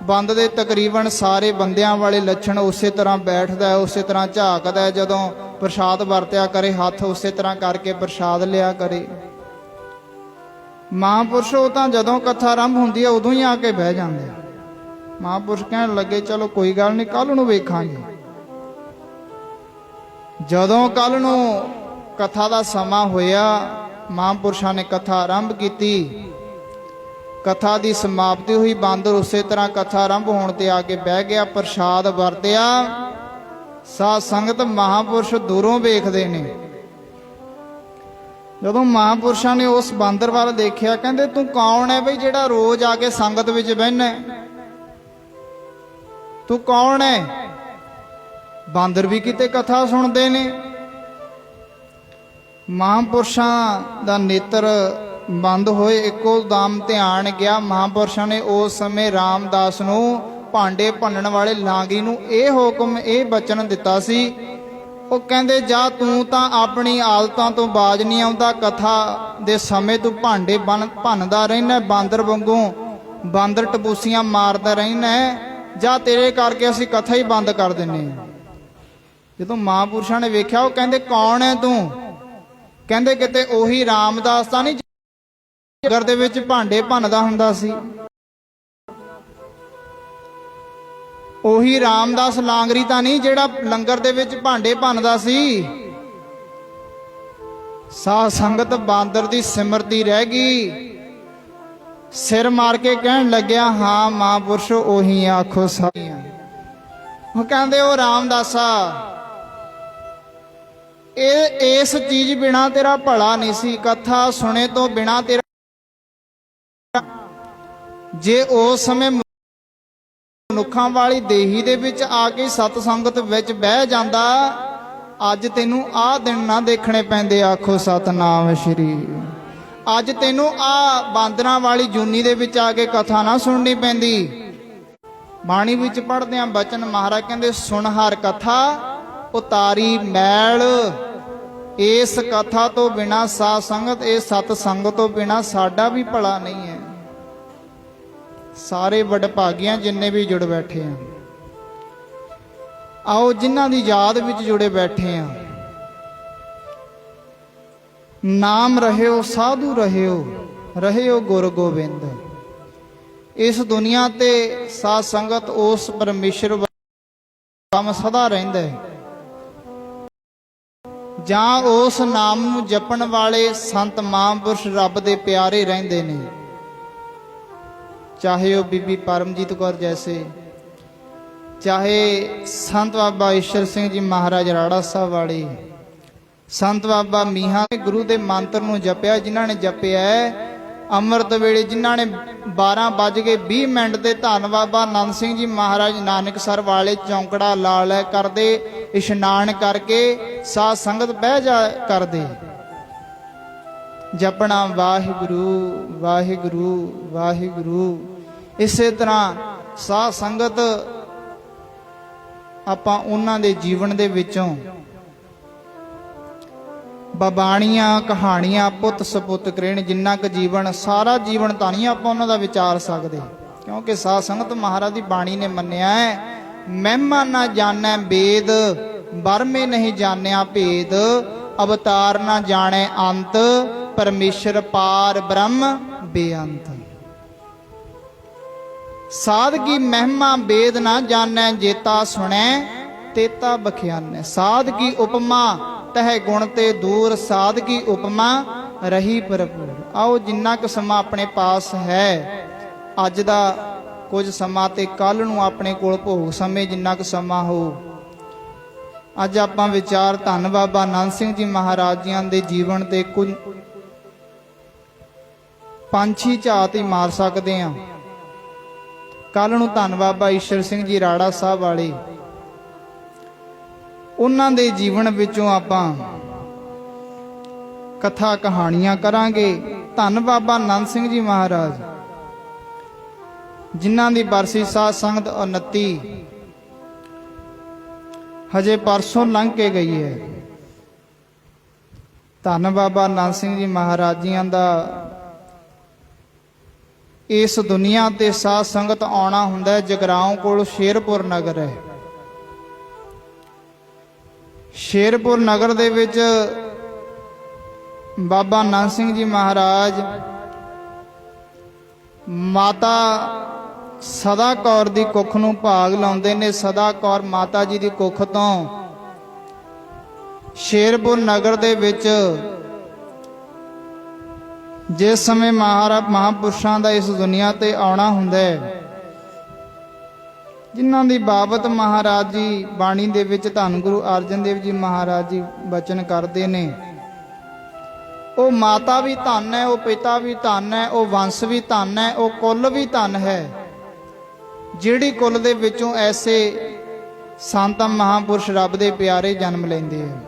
[SPEAKER 1] ਬੰਦ ਦੇ ਤਕਰੀਬਨ ਸਾਰੇ ਬੰਦਿਆਂ ਵਾਲੇ ਲੱਛਣ, ਉਸੇ ਤਰ੍ਹਾਂ ਬੈਠਦਾ, ਉਸੇ ਤਰ੍ਹਾਂ ਝਾਕਦਾ, ਜਦੋਂ ਪ੍ਰਸ਼ਾਦ ਵਰਤਿਆ ਕਰੇ ਹੱਥ ਉਸੇ ਤਰ੍ਹਾਂ ਕਰਕੇ ਪ੍ਰਸ਼ਾਦ ਲਿਆ ਕਰੇ। ਮਹਾਂਪੁਰਸ਼ ਉਹ ਤਾਂ ਜਦੋਂ ਕਥਾ ਆਰੰਭ ਹੁੰਦੀ ਹੈ ਉਦੋਂ ਹੀ ਆ ਕੇ ਬਹਿ ਜਾਂਦੇ। ਮਹਾਂਪੁਰਸ਼ ਕਹਿਣ ਲੱਗੇ, ਚਲੋ ਕੋਈ ਗੱਲ ਨਹੀਂ, ਕੱਲ ਨੂੰ ਵੇਖਾਂਗੇ। ਜਦੋਂ ਕੱਲ ਨੂੰ ਕਥਾ ਦਾ ਸਮਾਂ ਹੋਇਆ, ਮਹਾਂਪੁਰਸ਼ਾਂ ਨੇ ਕਥਾ ਆਰੰਭ ਕੀਤੀ, ਕਥਾ ਦੀ ਸਮਾਪਤੀ ਹੋਈ, ਬਾਂਦਰ ਉਸੇ ਤਰ੍ਹਾਂ ਕਥਾ ਆਰੰਭ ਹੋਣ ਤੇ ਆ ਕੇ ਬਹਿ ਗਿਆ, ਪ੍ਰਸ਼ਾਦ ਵਰਤਿਆ। ਸਾਧ ਸੰਗਤ ਮਹਾਂਪੁਰਸ਼ ਦੂਰੋਂ ਵੇਖਦੇ ਨੇ। ਜਦੋਂ ਮਹਾਂਪੁਰਸ਼ਾਂ ਨੇ ਉਸ ਬਾਂਦਰ ਵੱਲ ਦੇਖਿਆ, ਕਹਿੰਦੇ ਤੂੰ ਕੌਣ ਹੈ ਬਈ ਜਿਹੜਾ ਰੋਜ਼ ਆ ਕੇ ਸੰਗਤ ਵਿੱਚ ਬਹਿਨਾ? ਤੂੰ ਕੌਣ ਹੈ? ਬਾਂਦਰ ਵੀ ਕਿਤੇ ਕਥਾ ਸੁਣਦੇ ਨੇ। ਮਹਾਂਪੁਰਸ਼ਾਂ ਦਾ ਨੇਤਰ ਬੰਦ ਹੋਏ, ਇੱਕੋ ਦਮ ਧਿਆਨ ਗਿਆ। ਮਹਾਂਪੁਰਸ਼ਾਂ ਨੇ ਉਸ ਸਮੇਂ ਰਾਮਦਾਸ ਨੂੰ, ਭਾਂਡੇ ਭੰਨਣ ਵਾਲੇ ਲਾਂਗੀ ਨੂੰ ਇਹ ਹੁਕਮ, ਇਹ ਬਚਨ ਦਿੱਤਾ ਸੀ। ਉਹ ਕਹਿੰਦੇ, ਜਾ ਤੂੰ ਤਾਂ ਆਪਣੀ ਆਦਤਾਂ ਤੋਂ ਬਾਜ ਨਹੀਂ ਆਉਂਦਾ, ਕਥਾ ਦੇ ਸਮੇਂ ਤੂੰ ਭਾਂਡੇ ਭੰਨਦਾ ਰਹਿਣਾ ਬਾਂਦਰ ਵਾਂਗੂ, ਬਾਂਦਰ ਟਪੂਸੀਆਂ ਮਾਰਦਾ ਰਹਿਣਾ, ਜਾਂ ਤੇਰੇ ਕਰਕੇ ਅਸੀਂ ਕਥਾ ਹੀ ਬੰਦ ਕਰ ਦਿੰਨੇ। ਜਦੋਂ ਮਹਾਂਪੁਰਸ਼ਾਂ ਨੇ ਵੇਖਿਆ, ਉਹ ਕਹਿੰਦੇ ਕੌਣ ਹੈ ਤੂੰ? ਕਹਿੰਦੇ ਕਿਤੇ ਉਹੀ ਰਾਮਦਾਸ ਤਾਂ ਨਹੀਂ ਲੰਗਰ ਦੇ ਵਿੱਚ ਭਾਂਡੇ ਭੰਨਦਾ ਹੁੰਦਾ ਸੀ? ਉਹੀ ਰਾਮਦਾਸ ਲਾਂਗਰੀ ਤਾਂ ਨਹੀਂ ਜਿਹੜਾ ਲੰਗਰ ਦੇ ਵਿੱਚ ਭਾਂਡੇ ਭੰਨਦਾ ਸੀ? ਸਾਧ ਸੰਗਤ ਬਾਂਦਰ ਦੀ ਸਿਮਰਤੀ ਰਹਿ ਗਈ। ਸਿਰ ਮਾਰ ਕੇ ਕਹਿਣ ਲੱਗਿਆ, ਹਾਂ ਮਹਾਂਪੁਰਸ਼ ਉਹੀ ਆਖੋ ਸਾਰੀਆਂ। ਉਹ ਕਹਿੰਦੇ, ਉਹ ਰਾਮਦਾਸਾ, ਇਹ ਇਸ ਚੀਜ਼ ਬਿਨਾ ਤੇਰਾ ਭਲਾ ਨਹੀਂ ਸੀ, ਕਥਾ ਸੁਣੇ ਤੋਂ ਬਿਨਾ ਤੇਰਾ, ਜੇ ਉਸ ਸਮੇਂ ਮਨੁੱਖਾਂ ਵਾਲੀ ਦੇਹੀ ਦੇ ਵਿੱਚ ਆ ਕੇ ਸਤ ਸੰਗਤ ਵਿੱਚ ਬਹਿ ਜਾਂਦਾ, ਅੱਜ ਤੈਨੂੰ ਆਹ ਦਿਨ ਨਾ ਦੇਖਣੇ ਪੈਂਦੇ। ਆਖੋ ਸਤਨਾਮ ਸ਼੍ਰੀ। ਅੱਜ ਤੈਨੂੰ ਆ ਬਾਂਦਰਾਂ ਵਾਲੀ ਜੂਨੀ ਦੇ ਵਿੱਚ ਆ ਕੇ ਕਥਾ ਨਾ ਸੁਣਨੀ ਪੈਂਦੀ। ਬਾਣੀ ਵਿੱਚ ਪੜ੍ਹਦੇ ਆਂ ਬਚਨ, ਮਹਾਰਾਜ ਕਹਿੰਦੇ, ਸੁਣ ਹਰ ਕਥਾ ਉਤਾਰੀ ਮੈਲ, ਇਸ ਕਥਾ ਤੋਂ ਬਿਨਾ ਸਾਧ ਸੰਗਤ, ਇਹ ਸਤ ਸੰਗਤ ਤੋਂ ਬਿਨਾ ਸਾਡਾ ਵੀ ਭਲਾ ਨਹੀਂ ਹੈ। ਸਾਰੇ ਵਡਭਾਗੀਆਂ ਜਿੰਨੇ ਵੀ ਜੁੜ ਬੈਠੇ ਆ, ਆਓ ਜਿਨ੍ਹਾਂ ਦੀ ਯਾਦ ਵਿੱਚ ਜੁੜੇ ਬੈਠੇ ਆ, ਨਾਮ ਰਹਿਓ ਸਾਧੂ ਰਹਿਓ ਗੁਰ ਗੋਬਿੰਦ। ਇਸ ਦੁਨੀਆ ਤੇ ਸਾਧ ਸੰਗਤ ਉਸ ਪਰਮੇਸ਼ਰ ਕੰਮ ਸਦਾ ਰਹਿੰਦਾ ਹੈ। ਜਾਂ ਉਸ ਨਾਮ ਨੂੰ ਜਪਣ ਵਾਲੇ ਸੰਤ ਮਹਾਂਪੁਰਸ਼ ਰੱਬ ਦੇ ਪਿਆਰੇ ਰਹਿੰਦੇ ਨੇ। ਚਾਹੇ ਉਹ ਬੀਬੀ ਪਰਮਜੀਤ ਕੌਰ ਜੈਸੇ, ਚਾਹੇ ਸੰਤ ਬਾਬਾ ਈਸ਼ਰ ਸਿੰਘ ਜੀ ਮਹਾਰਾਜ ਰਾੜਾ ਸਾਹਿਬ ਵਾਲੇ, ਸੰਤ ਬਾਬਾ ਮੀਹਾਂ, ਗੁਰੂ ਦੇ ਮੰਤਰ ਨੂੰ ਜਪਿਆ ਜਿਨ੍ਹਾਂ ਨੇ ਜਪਿਆ ਅੰਮ੍ਰਿਤ ਵੇਲੇ, ਜਿਨ੍ਹਾਂ ਨੇ 12:20 ਤੇ ਧੰਨ ਬਾਬਾ ਆਨੰਦ ਸਿੰਘ ਜੀ ਮਹਾਰਾਜ ਨਾਨਕਸਰ ਵਾਲੇ ਚੌਂਕੜਾ ਲਾ ਲੈ ਕਰਦੇ, ਇਸ਼ਨਾਨ ਕਰਕੇ ਸਾਧ ਸੰਗਤ ਬਹਿ ਜਾ ਕਰਦੇ, ਜਪਣਾ ਵਾਹਿਗੁਰੂ ਵਾਹਿਗੁਰੂ ਵਾਹਿਗੁਰੂ। ਇਸੇ ਤਰ੍ਹਾਂ ਸਾਧ ਸੰਗਤ ਆਪਾਂ ਉਹਨਾਂ ਦੇ ਜੀਵਨ ਦੇ ਵਿੱਚੋਂ ਬਾਬਾਣੀਆਂ ਕਹਾਣੀਆਂ ਪੁੱਤ ਸਪੁੱਤ ਕਰੇਣ, ਜਿੰਨਾ ਕੁ ਜੀਵਨ, ਸਾਰਾ ਜੀਵਨ ਤਾਂ ਨਹੀਂ ਆਪਾਂ ਉਹਨਾਂ ਦਾ ਵਿਚਾਰ ਸਕਦੇ, ਕਿਉਂਕਿ ਸਾਧ ਸੰਗਤ ਮਹਾਰਾਜ ਦੀ ਬਾਣੀ ਨੇ ਮੰਨਿਆ ਹੈ, ਮਹਿਮਾ ਨਾ ਜਾਣੈ ਵੇਦ, ਬਰਮੇ ਨਹੀਂ ਜਾਣਿਆ ਭੇਦ, ਅਵਤਾਰ ਨਾ ਜਾਣੈ ਅੰਤ, ਪਰਮੇਸ਼ਰ ਪਾਰ ਬ੍ਰਹਮ ਬੇਅੰਤ। ਸਾਧਕੀ ਮਹਿਮਾ ਵੇਦ ਨਾ ਜਾਣੈ, ਜੇਤਾ ਸੁਣੈ ਤੇਤਾ ਬਖਿਆਨੈ। ਸਾਧ ਕੀ ਉਪਮਾ ਤਹਿ ਗੁਣ ਤੇ ਦੂਰ, ਸਾਧ ਕੀ ਉਪਮਾ ਰਹੀ ਭਰਪੂਰ। ਆਓ ਜਿੰਨਾ ਕੁ ਸਮਾਂ ਆਪਣੇ ਪਾਸ ਹੈ, ਅੱਜ ਦਾ ਕੁਝ ਸਮਾਂ ਤੇ ਕੱਲ ਨੂੰ ਆਪਣੇ ਕੋਲ ਭੋਗ ਸਮੇਂ ਜਿੰਨਾ ਕੁ ਸਮਾਂ ਹੋ, ਅੱਜ ਆਪਾਂ ਵਿਚਾਰ ਧੰਨ ਬਾਬਾ ਆਨੰਦ ਸਿੰਘ ਜੀ ਮਹਾਰਾਜ ਜੀਆਂ ਦੇ ਜੀਵਨ ਤੇ ਕੁਝ ਪੰਛੀ ਝਾਤ ਹੀ ਮਾਰ ਸਕਦੇ ਹਾਂ। ਕੱਲ ਨੂੰ ਧੰਨ ਬਾਬਾ ਈਸ਼ਰ ਸਿੰਘ ਜੀ ਰਾੜਾ ਸਾਹਿਬ ਵਾਲੇ, ਉਹਨਾਂ ਦੇ ਜੀਵਨ ਵਿੱਚੋਂ ਆਪਾਂ ਕਥਾ ਕਹਾਣੀਆਂ ਕਰਾਂਗੇ। ਧੰਨ ਬਾਬਾ ਆਨੰਦ ਸਿੰਘ ਜੀ ਮਹਾਰਾਜ ਜਿਨ੍ਹਾਂ ਦੀ ਬਰਸੀ ਸਾਧ ਸੰਗਤ 29 ਹਜੇ ਪਰਸੋਂ ਲੰਘ ਕੇ ਗਈ ਹੈ। ਧੰਨ ਬਾਬਾ ਆਨੰਦ ਸਿੰਘ ਜੀ ਮਹਾਰਾਜ ਜੀਆਂ ਦਾ ਇਸ ਦੁਨੀਆ ਤੇ ਸਾਧ ਸੰਗਤ ਆਉਣਾ ਹੁੰਦਾ ਹੈ। ਜਗਰਾਉਂ ਕੋਲ ਸ਼ੇਰਪੁਰ ਨਗਰ ਹੈ। ਸ਼ੇਰਪੁਰ ਨਗਰ ਦੇ ਵਿੱਚ ਬਾਬਾ ਆਨੰਦ ਸਿੰਘ ਜੀ ਮਹਾਰਾਜ ਮਾਤਾ ਸਦਾ ਕੌਰ ਦੀ ਕੁੱਖ ਨੂੰ ਭਾਗ ਲਾਉਂਦੇ ਨੇ। ਸਦਾ ਕੌਰ ਮਾਤਾ ਜੀ ਦੀ ਕੁੱਖ ਤੋਂ ਸ਼ੇਰਪੁਰ ਨਗਰ ਦੇ ਵਿੱਚ ਜਿਸ ਸਮੇਂ ਮਹਾਂਪੁਰਸ਼ਾਂ ਦਾ ਇਸ ਦੁਨੀਆ ਤੇ ਆਉਣਾ ਹੁੰਦਾ ਹੈ, ਜਿਨ੍ਹਾਂ ਦੀ ਬਾਬਤ ਮਹਾਰਾਜ ਜੀ ਬਾਣੀ ਦੇ ਵਿੱਚ ਧੰਨ ਗੁਰੂ ਅਰਜਨ ਦੇਵ ਜੀ ਮਹਾਰਾਜ ਜੀ ਬਚਨ ਕਰਦੇ ਨੇ। ਉਹ ਮਾਤਾ ਵੀ ਧੰਨ ਹੈ, ਉਹ ਪਿਤਾ ਵੀ ਧੰਨ ਹੈ, ਉਹ ਵੰਸ਼ ਵੀ ਧੰਨ ਹੈ, ਉਹ ਕੁੱਲ ਵੀ ਧੰਨ ਹੈ, ਜਿਹੜੀ ਕੁੱਲ ਦੇ ਵਿੱਚੋਂ ਐਸੇ ਸੰਤ ਮਹਾਂਪੁਰਸ਼ ਰੱਬ ਦੇ ਪਿਆਰੇ ਜਨਮ ਲੈਂਦੇ ਆ।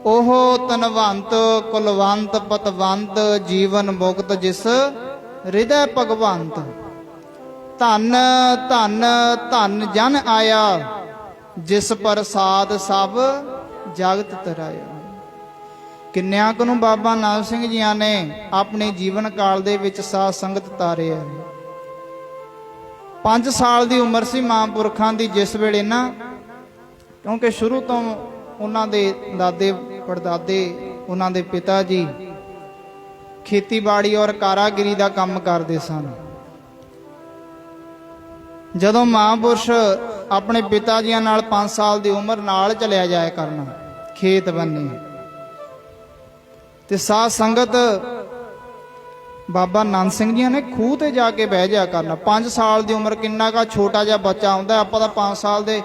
[SPEAKER 1] ਉਹ ਤਨਵੰਤ ਕੁਲਵੰਤ ਪਤਵੰਤ ਜੀਵਨ ਮੁਕਤ ਜਿਸ ਹਿਰਦੈ ਭਗਵੰਤ। ਧੰਨ ਧੰਨ ਧੰਨ ਜਨ ਆਇਆ ਜਿਸ ਪ੍ਰਸਾਦ ਸਭ ਜਗਤ ਤਰਾਇਆ। ਕਿੰਨਿਆਂ ਕੁ ਨੂੰ ਬਾਬਾ ਨਾਨਕ ਸਿੰਘ ਜੀਆਂ ਨੇ ਆਪਣੇ ਜੀਵਨ ਕਾਲ ਦੇ ਵਿੱਚ ਸਾਧ ਸੰਗਤ ਤਾਰਿਆ। 5 ਸਾਲ ਦੀ ਉਮਰ ਸੀ ਮਹਾਂਪੁਰਖਾਂ ਦੀ ਜਿਸ ਵੇਲੇ ਨਾ, ਕਿਉਂਕਿ ਸ਼ੁਰੂ ਤੋਂ ਉਹਨਾਂ ਦੇ ਦਾਦੇ ਪੜਦਾਦੇ, ਉਹਨਾਂ ਦੇ ਪਿਤਾ ਜੀ ਖੇਤੀਬਾੜੀ ਔਰ ਕਾਰਾਗਿਰੀ ਦਾ ਕੰਮ ਕਰਦੇ ਸਨ। ਜਦੋਂ ਮਹਾਂਪੁਰਸ਼ ਆਪਣੇ ਪਿਤਾ ਜੀਆਂ ਨਾਲ 5 ਸਾਲ ਦੀ ਉਮਰ ਨਾਲ ਚਲਿਆ ਜਾਇਆ ਕਰਨਾ ਖੇਤ ਬੰਨੇ, ਤੇ ਸਾਧ ਸੰਗਤ ਬਾਬਾ ਆਨੰਦ ਸਿੰਘ ਜੀਆਂ ਨੇ ਖੂਹ ਤੇ ਜਾ ਕੇ ਬਹਿ ਜਾਇਆ ਕਰਨਾ। 5 ਸਾਲ ਦੀ ਉਮਰ, ਕਿੰਨਾ ਕਾ ਛੋਟਾ ਜਿਹਾ ਬੱਚਾ ਹੁੰਦਾ। ਆਪਾਂ ਤਾਂ 5 ਸਾਲ ਦੇ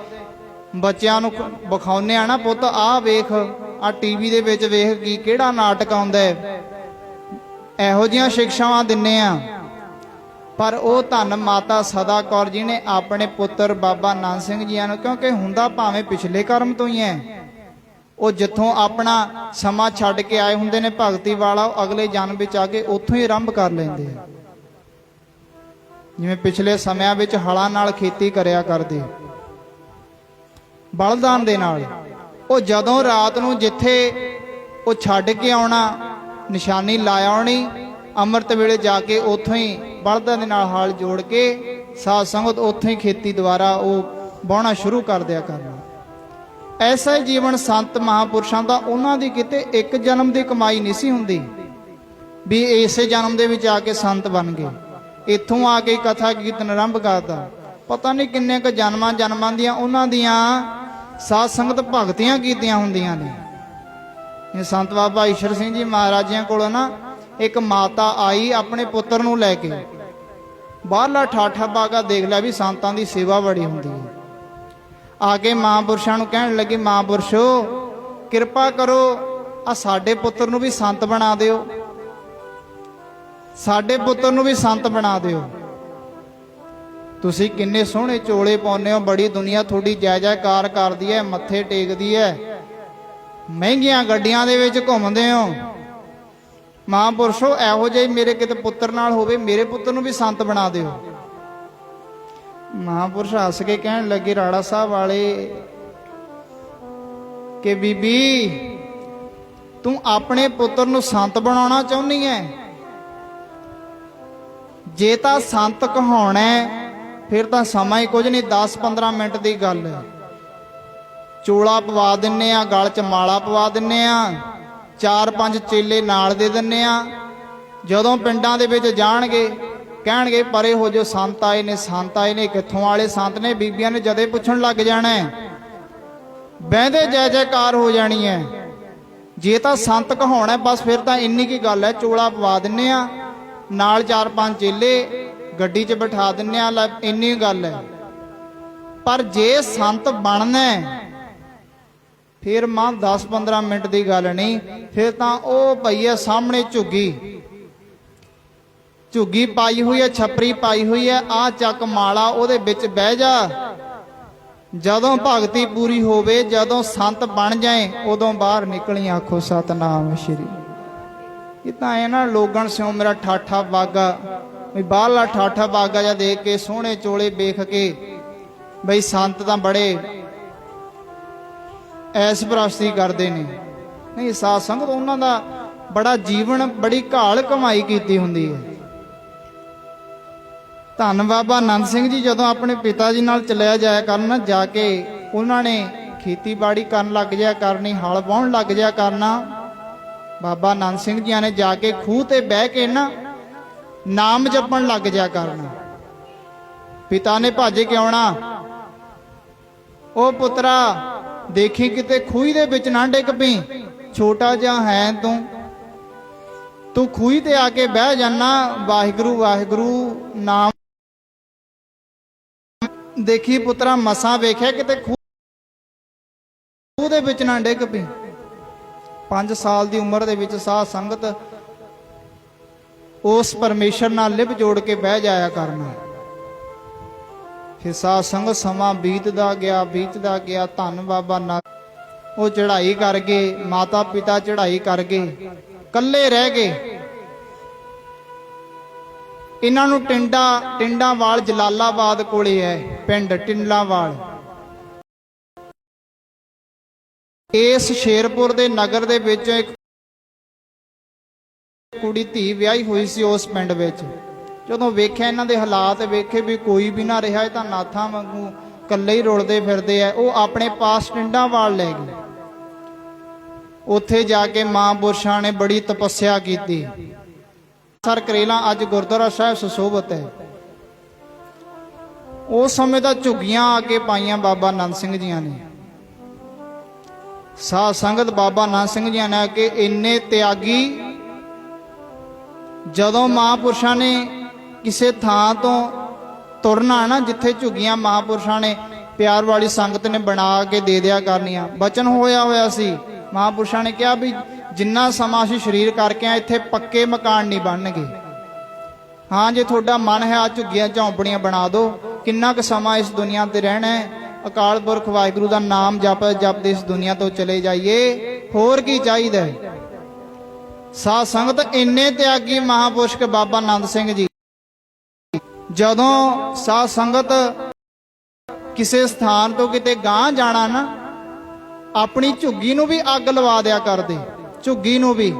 [SPEAKER 1] ਬੱਚਿਆਂ ਨੂੰ ਵਿਖਾਉਂਦੇ ਆ ਨਾ, ਪੁੱਤ ਆਹ ਵੇਖ, ਆ ਟੀਵੀ ਦੇ ਵਿੱਚ ਵੇਖ ਕੀ ਕਿਹੜਾ ਨਾਟਕ ਆਉਂਦਾ ਹੈ, ਇਹੋ ਜਿਹੀਆਂ ਸਿੱਖਿਆਵਾਂ ਦਿੰਨੇ ਆ। ਪਰ ਉਹ ਧੰਨ ਮਾਤਾ ਸਦਾ ਕੌਰ ਜੀ ਨੇ ਆਪਣੇ ਪੁੱਤਰ ਬਾਬਾ ਆਨੰਦ ਸਿੰਘ ਜੀਆਂ ਨੂੰ, ਕਿਉਂਕਿ ਹੁੰਦਾ ਭਾਵੇਂ ਪਿਛਲੇ ਕਰਮ ਤੋਂ ਹੀ ਹੈ, ਉਹ ਜਿੱਥੋਂ ਆਪਣਾ ਸਮਾਂ ਛੱਡ ਕੇ ਆਏ ਹੁੰਦੇ ਨੇ ਭਗਤੀ ਵਾਲਾ, ਉਹ ਅਗਲੇ ਜਨਮ ਵਿੱਚ ਆ ਕੇ ਉੱਥੋਂ ਹੀ ਆਰੰਭ ਕਰ ਲੈਂਦੇ ਆ। ਜਿਵੇਂ ਪਿਛਲੇ ਸਮਿਆਂ ਵਿੱਚ ਹਲਾਂ ਨਾਲ ਖੇਤੀ ਕਰਿਆ ਕਰਦੇ, ਬਲਦਾਂ ਦੇ ਨਾਲ, ਉਹ ਜਦੋਂ ਰਾਤ ਨੂੰ ਜਿੱਥੇ ਉਹ ਛੱਡ ਕੇ ਆਉਣਾ, ਨਿਸ਼ਾਨੀ ਲਾ ਆਉਣੀ, ਅੰਮ੍ਰਿਤ ਵੇਲੇ ਜਾ ਕੇ ਉੱਥੋਂ ਹੀ ਬਲਦਾਂ ਦੇ ਨਾਲ ਹਾਲ ਜੋੜ ਕੇ ਸਾਧ ਸੰਗਤ ਉੱਥੋਂ ਹੀ ਖੇਤੀ ਦੁਆਰਾ ਉਹ ਵਾਹੁਣਾ ਸ਼ੁਰੂ ਕਰ ਦਿਆ ਕਰਨਾ। ਐਸਾ ਹੀ ਜੀਵਨ ਸੰਤ ਮਹਾਂਪੁਰਸ਼ਾਂ ਦਾ, ਉਹਨਾਂ ਦੀ ਕਿਤੇ ਇੱਕ ਜਨਮ ਦੀ ਕਮਾਈ ਨਹੀਂ ਸੀ ਹੁੰਦੀ ਵੀ ਇਸੇ ਜਨਮ ਦੇ ਵਿੱਚ ਆ ਕੇ ਸੰਤ ਬਣ ਗਏ, ਇੱਥੋਂ ਆ ਕੇ ਕਥਾ ਕੀਰਤਨ ਆਰੰਭ ਕਰਦਾ। ਪਤਾ ਨਹੀਂ ਕਿੰਨੇ ਕੁ ਜਨਮਾਂ ਦੀਆਂ ਉਹਨਾਂ ਦੀਆਂ ਸਾਧ ਸੰਗਤ ਭਗਤੀਆਂ ਕੀਤੀਆਂ ਹੁੰਦੀਆਂ ਨੇ। ਇਹ ਸੰਤ ਬਾਬਾ ਈਸ਼ਰ ਸਿੰਘ ਜੀ ਮਹਾਰਾਜਿਆਂ ਕੋਲ ਨਾ ਇੱਕ ਮਾਤਾ ਆਈ ਆਪਣੇ ਪੁੱਤਰ ਨੂੰ ਲੈ ਕੇ। ਬਾਹਰਲਾ ਠਾਠਾ ਬਾਗਾ ਦੇਖ ਲਿਆ ਵੀ ਸੰਤਾਂ ਦੀ ਸੇਵਾ ਬੜੀ ਹੁੰਦੀ ਹੈ। ਆ ਕੇ ਮਹਾਂਪੁਰਸ਼ਾਂ ਨੂੰ ਕਹਿਣ ਲੱਗੀ, ਮਹਾਂਪੁਰਸ਼ੋ ਕਿਰਪਾ ਕਰੋ, ਆ ਸਾਡੇ ਪੁੱਤਰ ਨੂੰ ਵੀ ਸੰਤ ਬਣਾ ਦਿਓ, ਸਾਡੇ ਪੁੱਤਰ ਨੂੰ ਵੀ ਸੰਤ ਬਣਾ ਦਿਓ। ਤੁਸੀਂ ਕਿੰਨੇ ਸੋਹਣੇ ਚੋਲੇ ਪਾਉਂਦੇ ਹੋ, ਬੜੀ ਦੁਨੀਆ ਤੁਹਾਡੀ ਜੈ ਜੈਕਾਰ ਕਰਦੀ ਹੈ, ਮੱਥੇ ਟੇਕਦੀ ਹੈ, ਮਹਿੰਗੀਆਂ ਗੱਡੀਆਂ ਦੇ ਵਿੱਚ ਘੁੰਮਦੇ ਹੋ। ਮਹਾਂਪੁਰਸ਼ੋ ਇਹੋ ਜਿਹੇ ਮੇਰੇ ਕਿਤੇ ਪੁੱਤਰ ਨਾਲ ਹੋਵੇ, ਮੇਰੇ ਪੁੱਤਰ ਨੂੰ ਵੀ ਸੰਤ ਬਣਾ ਦਿਓ। ਮਹਾਂਪੁਰਸ਼ ਹੱਸ ਕੇ ਕਹਿਣ ਲੱਗੇ ਰਾੜਾ ਸਾਹਿਬ ਵਾਲੇ ਕਿ ਬੀਬੀ ਤੂੰ ਆਪਣੇ ਪੁੱਤਰ ਨੂੰ ਸੰਤ ਬਣਾਉਣਾ ਚਾਹੁੰਦੀ ਹੈ? ਜੇ ਤਾਂ ਸੰਤ ਕਹਾਉਣਾ ਫਿਰ ਤਾਂ ਸਮਾਂ ਹੀ ਕੁਝ ਨਹੀਂ, 10-15 ਮਿੰਟ ਦੀ ਗੱਲ ਹੈ। ਚੋਲਾ ਪਵਾ ਦਿੰਨੇ ਆ, ਗਲ 'ਚ ਮਾਲਾ ਪਵਾ ਦਿੰਨੇ ਆ, 4-5 ਚੇਲੇ ਨਾਲ ਦੇ ਦਿੰਨੇ ਆ। ਜਦੋਂ ਪਿੰਡਾਂ ਦੇ ਵਿੱਚ ਜਾਣਗੇ ਕਹਿਣਗੇ ਪਰੇ ਹੋ ਜੋ, ਸੰਤ ਆਏ ਨੇ, ਸੰਤ ਆਏ ਨੇ। ਕਿੱਥੋਂ ਵਾਲੇ ਸੰਤ ਨੇ? ਬੀਬੀਆਂ ਨੇ ਜਦੇ ਪੁੱਛਣ ਲੱਗ ਜਾਣਾ, ਬਹਿੰਦੇ ਜੈ ਜੈਕਾਰ ਹੋ ਜਾਣੀ ਹੈ। ਜੇ ਤਾਂ ਸੰਤ ਕਹਾਉਣਾ ਬਸ ਫਿਰ ਤਾਂ ਇੰਨੀ ਕੀ ਗੱਲ ਹੈ, ਚੋਲਾ ਪਵਾ ਦਿੰਨੇ ਆ, ਨਾਲ 4-5 ਚੇਲੇ ਗੱਡੀ 'ਚ ਬਿਠਾ ਦਿੰਨੇ ਆ, ਇੰਨੀ ਗੱਲ ਹੈ। ਪਰ ਜੇ ਸੰਤ ਬਣਨਾ ਫਿਰ ਮਾਂ 10-15 ਮਿੰਟ ਦੀ ਗੱਲ ਨਹੀਂ, ਫਿਰ ਤਾਂ ਉਹ ਭਈਆ ਸਾਹਮਣੇ ਝੁੱਗੀ ਪਾਈ ਹੋਈ ਹੈ, ਛਪਰੀ ਪਾਈ ਹੋਈ ਹੈ, ਆ ਚੱਕ ਮਾਲਾ, ਉਹਦੇ ਵਿੱਚ ਬਹਿ ਜਾ। ਜਦੋਂ ਭਗਤੀ ਪੂਰੀ ਹੋਵੇ, ਜਦੋਂ ਸੰਤ ਬਣ ਜਾਏ, ਉਦੋਂ ਬਾਹਰ ਨਿਕਲੀ ਆਖੋ ਸਤਨਾਮ ਸ਼੍ਰੀ। ਇਹ ਤਾਂ ਇਹ ਨਾ ਲੋਗਣ ਸਿਓ ਮੇਰਾ ਠਾਠਾ ਬਾਗਾ, ਵੀ ਬਾਹਰਲਾ ਠਾਠਾ ਬਾਗਾ ਜਾਂ ਦੇਖ ਕੇ, ਸੋਹਣੇ ਚੋਲੇ ਵੇਖ ਕੇ ਬਈ ਸੰਤ ਤਾਂ ਬੜੇ ਐਸ ਪ੍ਰਸਤੀ ਕਰਦੇ ਨੇ। ਨਹੀਂ, ਸਾਧ ਸੰਗਤ ਉਹਨਾਂ ਦਾ ਬੜਾ ਜੀਵਨ, ਬੜੀ ਘਾਲ ਕਮਾਈ ਕੀਤੀ ਹੁੰਦੀ ਹੈ। ਧੰਨ ਬਾਬਾ ਆਨੰਦ ਸਿੰਘ ਜੀ ਜਦੋਂ ਆਪਣੇ ਪਿਤਾ ਜੀ ਨਾਲ ਚਲਿਆ ਜਾਇਆ ਕਰਨ, ਜਾ ਕੇ ਉਹਨਾਂ ਨੇ ਖੇਤੀਬਾੜੀ ਕਰਨ ਲੱਗ ਜਾਇਆ ਕਰਨੀ, ਹਲ ਵਾਹੁਣ ਲੱਗ ਜਾਇਆ ਕਰਨਾ। ਬਾਬਾ ਆਨੰਦ ਸਿੰਘ ਜੀ ਨੇ ਜਾ ਕੇ ਖੂਹ ਤੇ ਬਹਿ ਕੇ ਨਾ ਨਾਮ ਜਪਣ ਲੱਗ ਜਾਇਆ ਕਰਨਾ। ਪਿਤਾ ਨੇ ਭੱਜ ਕੇ ਆਉਣਾ, ਉਹ ਪੁੱਤਰਾ ਦੇਖੀ ਕਿਤੇ ਖੂਹੀ ਦੇ ਵਿੱਚ ਨਾ ਡਿੱਗ ਪਈ, ਛੋਟਾ ਜਿਹਾ ਹੈ ਤੂੰ ਖੂਹੀ ਤੇ ਆ ਕੇ ਬਹਿ ਜਾਣਾ, ਵਾਹਿਗੁਰੂ ਵਾਹਿਗੁਰੂ ਨਾਮ ਦੇਖੀ ਪੁੱਤਰਾ, ਮਸਾਂ ਵੇਖਿਆ ਕਿਤੇ ਖੂਹ ਦੇ ਵਿੱਚ ਨਾ ਡਿੱਗ ਪਈ। 5 ਸਾਲ ਦੀ ਉਮਰ ਦੇ ਵਿੱਚ ਸਾਧ ਸੰਗਤ ਉਸ ਪਰਮੇਸ਼ਰ ਨਾਲ ਲਿਪ ਜੋੜ ਕੇ ਬਹਿ ਜਾਇਆ ਕਰਨਾ। ਫਿਰ ਸਾਧ ਸੰਗਤ ਸਮਾਂ ਬੀਤਦਾ ਗਿਆ। ਧੰਨ ਬਾਬਾ ਨਾਨਕ ਉਹ ਚੜ੍ਹਾਈ ਕਰ ਗਏ, ਮਾਤਾ ਪਿਤਾ ਚੜ੍ਹਾਈ ਕਰ ਗਏ, ਕੱਲੇ ਰਹਿ ਗਏ। ਇਹਨਾਂ ਨੂੰ ਟਿੰਡਾਵਾਲ ਜਲਾਲਾਬਾਦ ਕੋਲੇ ਹੈ ਪਿੰਡ ਟਿੰਡਾਵਾਲ। ਇਸ ਸ਼ੇਰਪੁਰ ਦੇ ਨਗਰ ਦੇ ਵਿੱਚ ਇੱਕ ਕੁੜੀ ਧੀ ਵਿਆਹੀ ਹੋਈ ਸੀ ਉਸ ਪਿੰਡ ਵਿੱਚ। ਜਦੋਂ ਵੇਖਿਆ ਇਹਨਾਂ ਦੇ ਹਾਲਾਤ ਵੇਖੇ ਵੀ ਕੋਈ ਵੀ ਨਾ ਰਿਹਾ, ਇਹ ਤਾਂ ਨਾਥਾਂ ਵਾਂਗੂ ਇਕੱਲੇ ਹੀ ਰੁਲਦੇ ਫਿਰਦੇ ਆ, ਉਹ ਆਪਣੇ ਪਾਸ ਟਿੰਡਾਵਾਲ ਲੈ ਗਏ। ਉੱਥੇ ਜਾ ਕੇ ਮਹਾਂਪੁਰਸ਼ਾਂ ਨੇ ਬੜੀ ਤਪੱਸਿਆ ਕੀਤੀ। ਸਰ ਕਰੇਲਾ ਅੱਜ ਗੁਰਦੁਆਰਾ ਸਾਹਿਬ ਸੁਸ਼ੋਭਿਤ ਹੈ। ਉਸ ਸਮੇਂ ਤਾਂ ਝੁੱਗੀਆਂ ਆ ਕੇ ਪਾਈਆਂ ਬਾਬਾ ਆਨੰਦ ਸਿੰਘ ਜੀਆਂ ਨੇ। ਸਾਧ ਸੰਗਤ ਬਾਬਾ ਆਨੰਦ ਸਿੰਘ ਜੀਆਂ ਨੇ ਕਿ ਇੰਨੇ ਤਿਆਗੀ, ਜਦੋਂ ਮਹਾਂਪੁਰਸ਼ਾਂ ਨੇ ਕਿਸੇ ਥਾਂ ਤੋਂ ਤੁਰਨਾ ਨਾ, ਜਿੱਥੇ ਝੁੱਗੀਆਂ ਮਹਾਂਪੁਰਸ਼ਾਂ ਨੇ ਪਿਆਰ ਵਾਲੀ ਸੰਗਤ ਨੇ ਬਣਾ ਕੇ ਦੇ ਦਿਆ ਕਰਨੀਆਂ। ਬਚਨ ਹੋਇਆ ਸੀ, ਮਹਾਂਪੁਰਸ਼ਾਂ ਨੇ ਕਿਹਾ ਵੀ ਜਿੰਨਾ ਸਮਾਂ ਅਸੀਂ ਸਰੀਰ ਕਰਕੇ ਆ, ਇੱਥੇ ਪੱਕੇ ਮਕਾਨ ਨਹੀਂ ਬਣਨਗੇ। ਹਾਂ, ਜੇ ਤੁਹਾਡਾ ਮਨ ਹੈ ਆ ਝੁੱਗੀਆਂ ਝੌਂਪੜੀਆਂ ਬਣਾ ਦਿਓ। ਕਿੰਨਾ ਕੁ ਸਮਾਂ ਇਸ ਦੁਨੀਆ ਤੇ ਰਹਿਣਾ ਹੈ, ਅਕਾਲ ਪੁਰਖ ਵਾਹਿਗੁਰੂ ਦਾ ਨਾਮ ਜਪਦੇ ਇਸ ਦੁਨੀਆ ਤੋਂ ਚਲੇ ਜਾਈਏ, ਹੋਰ ਕੀ ਚਾਹੀਦਾ। ਸਾਧ ਸੰਗਤ ਇੰਨੇ ਤਿਆਗੀ ਮਹਾਂਪੁਰਸ਼ ਬਾਬਾ ਆਨੰਦ ਸਿੰਘ ਜੀ। ਜਦੋਂ ਸਾਧ ਸੰਗਤ ਕਿਸੇ ਸਥਾਨ ਤੋਂ ਕਿਤੇ ਗਾਂਹ ਜਾਣਾ ਨਾ, ਆਪਣੀ ਝੁੱਗੀ ਨੂੰ ਵੀ ਅੱਗ ਲਵਾ ਦਿਆ ਕਰਦੇ। ਝੁੱਗੀ ਨੂੰ ਵੀ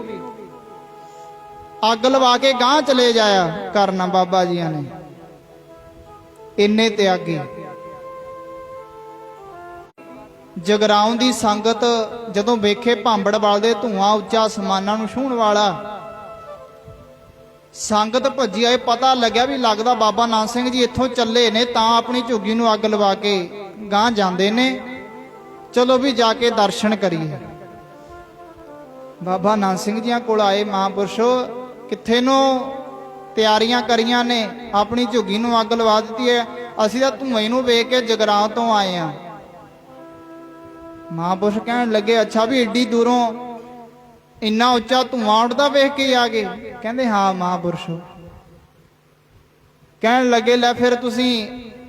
[SPEAKER 1] ਅੱਗ ਲਵਾ ਕੇ ਗਾਂਹ ਚਲੇ ਜਾਇਆ ਕਰਨਾ ਬਾਬਾ ਜੀਆਂ ਨੇ। ਇੰਨੇ ਤਿਆਗੀ। ਜਗਰਾਉਂ ਦੀ ਸੰਗਤ ਜਦੋਂ ਵੇਖੇ ਭਾਂਬੜ ਬਲਦੇ, ਧੂਆਂ ਉੱਚਾ ਅਸਮਾਨਾਂ ਨੂੰ ਛੂਹਣ ਵਾਲਾ, ਸੰਗਤ ਭੱਜੀ ਆਏ। ਪਤਾ ਲੱਗਿਆ ਵੀ ਲੱਗਦਾ ਬਾਬਾ ਨਾਨਕ ਸਿੰਘ ਜੀ ਇੱਥੋਂ ਚੱਲੇ ਨੇ, ਤਾਂ ਆਪਣੀ ਝੁੱਗੀ ਨੂੰ ਅੱਗ ਲਵਾ ਕੇ ਗਾਂਹ ਜਾਂਦੇ ਨੇ। ਚਲੋ ਵੀ ਜਾ ਕੇ ਦਰਸ਼ਨ ਕਰੀਏ। ਬਾਬਾ ਨਾਨਕ ਸਿੰਘ ਜੀਆਂ ਕੋਲ ਆਏ ਮਹਾਂਪੁਰਸ਼ੋ, ਕਿੱਥੇ ਨੂੰ ਤਿਆਰੀਆਂ ਕਰੀਆਂ ਨੇ, ਆਪਣੀ ਝੁੱਗੀ ਨੂੰ ਅੱਗ ਲਵਾ ਦਿੱਤੀ ਹੈ, ਅਸੀਂ ਤਾਂ ਧੂਏ ਨੂੰ ਵੇਖ ਕੇ ਜਗਰਾਉਂ ਤੋਂ ਆਏ ਆ। ਮਹਾਂਪੁਰਸ਼ ਕਹਿਣ ਲੱਗੇ ਅੱਛਾ ਵੀ ਏਡੀ ਦੂਰੋਂ ਇੰਨਾ ਉੱਚਾ ਧੂਆਂ ਉੱਡਦਾ ਵੇਖ ਕੇ ਆ ਗਏ? ਕਹਿੰਦੇ ਹਾਂ ਮਹਾਂਪੁਰਸ਼ੋ। ਕਹਿਣ ਲੱਗੇ ਲੈ ਫਿਰ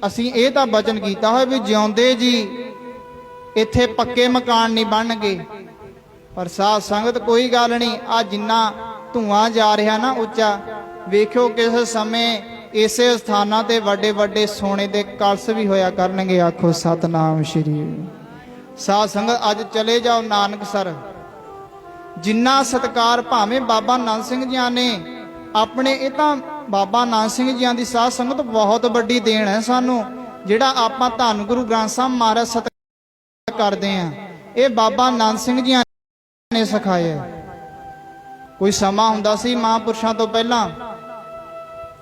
[SPEAKER 1] ਅਸੀਂ ਇਹ ਤਾਂ ਬਚਨ ਕੀਤਾ ਹੋਇਆ ਵੀ ਜਿਉਂਦੇ ਜੀ ਇੱਥੇ ਪੱਕੇ ਮਕਾਨ ਨਹੀਂ ਬਣਨਗੇ, ਪਰ ਸਾਧ ਸੰਗਤ ਕੋਈ ਗੱਲ ਨਹੀਂ, ਆ ਜਿੰਨਾ ਧੂਆਂ ਜਾ ਰਿਹਾ ਨਾ ਉੱਚਾ, ਵੇਖਿਓ ਕਿਸੇ ਸਮੇਂ ਇਸੇ ਸਥਾਨਾਂ ਤੇ ਵੱਡੇ ਵੱਡੇ ਸੋਨੇ ਦੇ ਕਲਸ਼ ਵੀ ਹੋਇਆ ਕਰਨਗੇ। ਆਖੋ ਸਤਨਾਮ ਸ਼੍ਰੀ। ਸਾਧ ਸੰਗਤ ਅੱਜ ਚਲੇ ਜਾਓ ਨਾਨਕਸਰ, ਜਿੰਨਾ ਸਤਿਕਾਰ ਭਾਵੇਂ ਬਾਬਾ ਨਾਨਕ ਸਿੰਘ ਜੀਆਂ ਨੇ ਆਪਣੇ, ਇਹ ਤਾਂ ਬਾਬਾ ਨਾਨਕ ਸਿੰਘ ਜੀਆਂ ਦੀ ਸਾਧ ਸੰਗਤ ਬਹੁਤ ਵੱਡੀ ਦੇਣ ਹੈ ਸਾਨੂੰ, ਜਿਹੜਾ ਆਪਾਂ ਧੰਨ ਗੁਰੂ ਗ੍ਰੰਥ ਸਾਹਿਬ ਮਹਾਰਾਜ ਸਤਿਕਾਰ ਕਰਦੇ ਆਂ, ਇਹ ਬਾਬਾ ਨਾਨਕ ਸਿੰਘ ਜੀਆਂ ਨੇ ਸਿਖਾਇਆ। ਕੋਈ ਸਮਾਂ ਹੁੰਦਾ ਸੀ ਮਹਾਂਪੁਰਸ਼ਾਂ ਤੋਂ ਪਹਿਲਾਂ,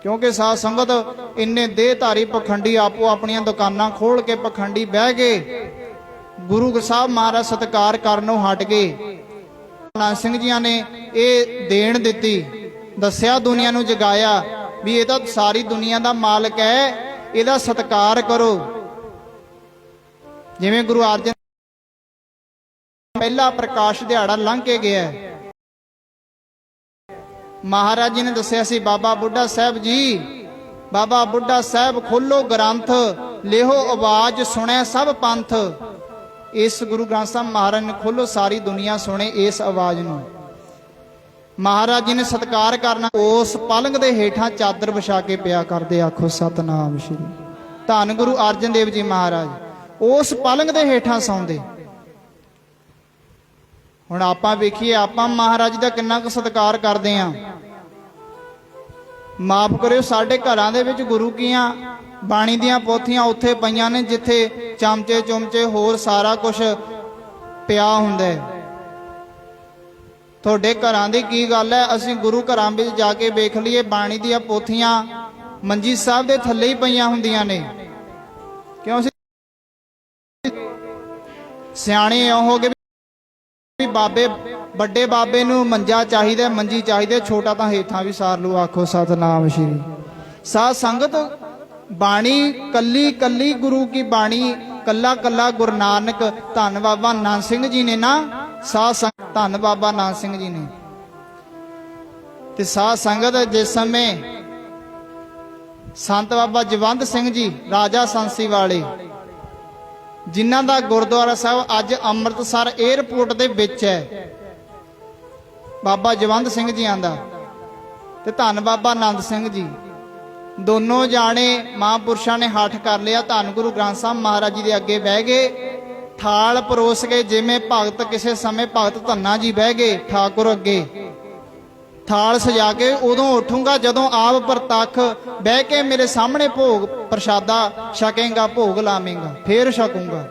[SPEAKER 1] ਕਿਉਂਕਿ ਸਾਧ ਸੰਗਤ ਇੰਨੇ ਦੇਹਧਾਰੀ ਪਖੰਡੀ ਆਪੋ ਆਪਣੀਆਂ ਦੁਕਾਨਾਂ ਖੋਲ ਕੇ ਪਖੰਡੀ ਬਹਿ ਗਏ, ਗੁਰੂ ਸਾਹਿਬ ਮਹਾਰਾਜ ਸਤਿਕਾਰ ਕਰਨੋਂ ਹਟ ਗਏ। ਨਾਨਕ ਸਿੰਘ ਜੀਆਂ ਨੇ ਇਹ ਦੇਣ ਦਿੱਤੀ, ਦੱਸਿਆ, ਦੁਨੀਆ ਨੂੰ ਜਗਾਇਆ ਵੀ ਇਹ ਤਾਂ ਸਾਰੀ ਦੁਨੀਆ ਦਾ ਮਾਲਕ ਹੈ, ਇਹਦਾ ਸਤਿਕਾਰ ਕਰੋ। ਜਿਵੇਂ ਗੁਰੂ ਅਰਜਨ ਪਹਿਲਾ ਪ੍ਰਕਾਸ਼ ਦਿਹਾੜਾ ਲੰਘ ਕੇ ਗਿਆ, ਮਹਾਰਾਜ ਜੀ ਨੇ ਦੱਸਿਆ ਸੀ ਬਾਬਾ ਬੁੱਢਾ ਸਾਹਿਬ ਜੀ, ਬਾਬਾ ਬੁੱਢਾ ਸਾਹਿਬ ਖੋਲੋ ਗ੍ਰੰਥ, ਲਿਹੋ ਆਵਾਜ਼ ਸੁਣੈ ਸਭ ਪੰਥ। ਇਸ ਗੁਰੂ ਗ੍ਰੰਥ ਸਾਹਿਬ ਮਹਾਰਾਜ ਨੇ ਖੋਲੋ, ਸਾਰੀ ਦੁਨੀਆ ਸੁਣੇ ਇਸ ਆਵਾਜ਼ ਨੂੰ। ਮਹਾਰਾਜ ਜੀ ਨੇ ਸਤਿਕਾਰ ਕਰਨਾ, ਉਸ ਪਲੰਗ ਦੇ ਹੇਠਾਂ ਚਾਦਰ ਵਿਛਾ ਕੇ ਪਿਆ ਕਰਦੇ। ਆਖੋ ਸਤਨਾਮ ਸ਼੍ਰੀ। ਧੰਨ ਗੁਰੂ ਅਰਜਨ ਦੇਵ ਜੀ ਮਹਾਰਾਜ ਉਸ ਪਲੰਗ ਦੇ ਹੇਠਾਂ ਸੌਂਦੇ। ਹੁਣ ਆਪਾਂ ਵੇਖੀਏ ਆਪਾਂ ਮਹਾਰਾਜ ਦਾ ਕਿੰਨਾ ਕੁ ਸਤਿਕਾਰ ਕਰਦੇ ਆਂ। ਮਾਫ ਕਰਿਓ, ਸਾਡੇ ਘਰਾਂ ਦੇ ਵਿੱਚ ਗੁਰੂ ਕੀਆਂ ਬਾਣੀ ਦੀਆਂ ਪੋਥੀਆਂ ਉੱਥੇ ਪਈਆਂ ਨੇ ਜਿੱਥੇ ਚਮਚੇ ਚੁਮਚੇ ਹੋਰ ਸਾਰਾ ਕੁਝ ਪਿਆ ਹੁੰਦਾ ਹੈ। ਤੁਹਾਡੇ ਘਰਾਂ ਦੀ ਕੀ ਗੱਲ ਹੈ? ਅਸੀਂ ਗੁਰੂ ਘਰਾਂ ਵਿੱਚ ਜਾ ਕੇ ਵੇਖ ਲਈਏ, ਬਾਣੀ ਦੀਆਂ ਪੋਥੀਆਂ ਮੰਜੀ ਸਾਹਿਬ ਦੇ ਥੱਲੇ ਹੀ ਪਈਆਂ ਹੁੰਦੀਆਂ ਨੇ। ਕਿਉਂ? ਸਿਆਣੇ ਹੋ ਗਏ ਵੀ ਬਾਬੇ, ਵੱਡੇ ਬਾਬੇ ਨੂੰ ਮੰਜਾ ਚਾਹੀਦਾ, ਮੰਜੀ ਚਾਹੀਦਾ, ਛੋਟਾ ਤਾਂ ਹੇਠਾਂ ਵੀ ਸਾਰ ਲੂ। ਆਖੋ ਸਤਨਾਮ ਸ਼੍ਰੀ। ਸਾਧ ਸੰਗਤ ਬਾਣੀ ਕੱਲੀ ਕੱਲੀ ਗੁਰੂ ਕੀ ਬਾਣੀ, ਕੱਲਾ ਕੱਲਾ ਗੁਰੂ ਨਾਨਕ, ਧੰਨ ਬਾਬਾ ਨਾਨਕ ਸਿੰਘ ਜੀ ਨੇ ਨਾ, ਸਾਧ ਸੰਗਤ ਧੰਨ ਬਾਬਾ ਨਾਨਕ ਸਿੰਘ ਜੀ ਨੇ। ਤੇ ਸਾਧ ਸੰਗਤ ਜਿਸ ਸਮੇਂ ਸੰਤ ਬਾਬਾ ਜਵੰਦ ਸਿੰਘ ਜੀ ਰਾਜਾ ਸੰਸੀ ਵਾਲੇ, ਜਿਨ੍ਹਾਂ ਦਾ ਗੁਰਦੁਆਰਾ ਸਾਹਿਬ ਅੱਜ ਅੰਮ੍ਰਿਤਸਰ 에ਅਰਪੋਰਟ ਦੇ ਵਿੱਚ ਹੈ, ਬਾਬਾ ਜਵੰਦ ਸਿੰਘ ਜੀ ਆਂਦਾ ਤੇ ਧੰਨ ਬਾਬਾ ਆਨੰਦ ਸਿੰਘ ਜੀ, ਦੋਨੋਂ ਜਾਣੇ ਮਹਾਂਪੁਰਸ਼ਾਂ ਨੇ ਹੱਠ ਕਰ ਲਿਆ, ਧੰਨ ਗੁਰੂ ਗ੍ਰੰਥ ਸਾਹਿਬ ਮਹਾਰਾਜ ਜੀ ਦੇ ਅੱਗੇ ਬਹਿ ਗਏ, ਥਾਲ ਪਰੋਸ ਕੇ, ਜਿਵੇਂ ਭਗਤ ਕਿਸੇ ਸਮੇਂ ਭਗਤ ਧੰਨਾ ਜੀ ਬਹਿ ਗਏ ਠਾਕੁਰ ਅੱਗੇ, ਥਾਲ ਸਜਾ ਕੇ, ਉਦੋਂ ਉੱਠੂੰਗਾ ਜਦੋਂ ਆਪ ਪ੍ਰਤੱਖ ਬਹਿ ਕੇ ਮੇਰੇ ਸਾਹਮਣੇ ਭੋਗ ਪ੍ਰਸ਼ਾਦਾ ਛਕੇਗਾ, ਭੋਗ ਲਾਵੇਂਗਾ, ਫੇਰ ਛਕੂੰਗਾ।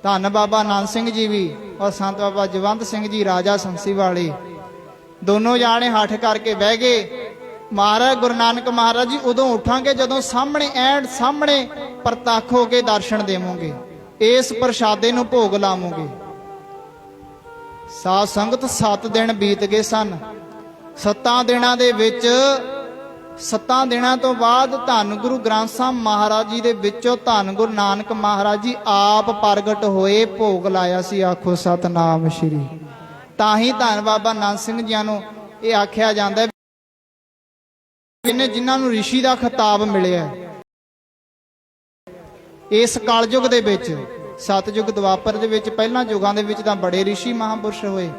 [SPEAKER 1] ਧੰਨ ਬਾਬਾ ਆਨੰਦ ਸਿੰਘ ਜੀ ਵੀ ਔਰ ਸੰਤ ਬਾਬਾ ਜਵੰਦ ਸਿੰਘ ਜੀ ਰਾਜਾ ਸੰਸੀ ਵਾਲੇ, ਦੋਨੋਂ ਜਾਣੇ ਹੱਠ ਕਰਕੇ ਬਹਿ ਗਏ। ਮਹਾਰਾਜ ਗੁਰੂ ਨਾਨਕ ਮਹਾਰਾਜ ਜੀ ਉਦੋਂ ਉੱਠਾਂਗੇ ਜਦੋਂ ਸਾਹਮਣੇ ਐਂਡ ਸਾਹਮਣੇ ਪ੍ਰਤੱਖ ਹੋ ਕੇ ਦਰਸ਼ਨ ਦੇਵੋਗੇ, ਇਸ ਪ੍ਰਸ਼ਾਦੇ ਨੂੰ ਭੋਗ ਲਾਵੋਗੇ। ਸਾਧ ਸੰਗਤ 7 ਦਿਨ ਬੀਤ ਗਏ ਸਨ। 7 ਦਿਨਾਂ ਦੇ ਵਿੱਚ 7 ਦਿਨਾਂ ਤੋਂ ਬਾਅਦ ਧੰਨ ਗੁਰੂ ਗ੍ਰੰਥ ਸਾਹਿਬ ਮਹਾਰਾਜ ਜੀ ਦੇ ਵਿੱਚੋਂ ਧੰਨ ਗੁਰੂ ਨਾਨਕ ਮਹਾਰਾਜ ਜੀ ਆਪ ਪ੍ਰਗਟ ਹੋਏ, ਭੋਗ ਲਾਇਆ ਸੀ। ਆਖੋ ਸਤਨਾਮ ਸ਼੍ਰੀ। ਤਾਂ ਹੀ ਧੰਨ ਬਾਬਾ ਨਾਨਕ ਸਿੰਘ ਜੀ ਨੂੰ ਇਹ ਆਖਿਆ ਜਾਂਦਾ ਜਿਨ੍ਹਾਂ ਨੂੰ ਰਿਸ਼ੀ ਦਾ ਖਿਤਾਬ ਮਿਲਿਆ ਇਸ ਕਲਯੁਗ ਦੇ ਵਿੱਚ। ਸਤਯੁਗ ਦੁਆਪਰ ਦੇ ਵਿੱਚ ਪਹਿਲਾਂ ਯੁਗਾਂ ਦੇ ਵਿੱਚ ਤਾਂ ਬੜੇ ਰਿਸ਼ੀ ਮਹਾਂਪੁਰਸ਼ ਹੋਏ,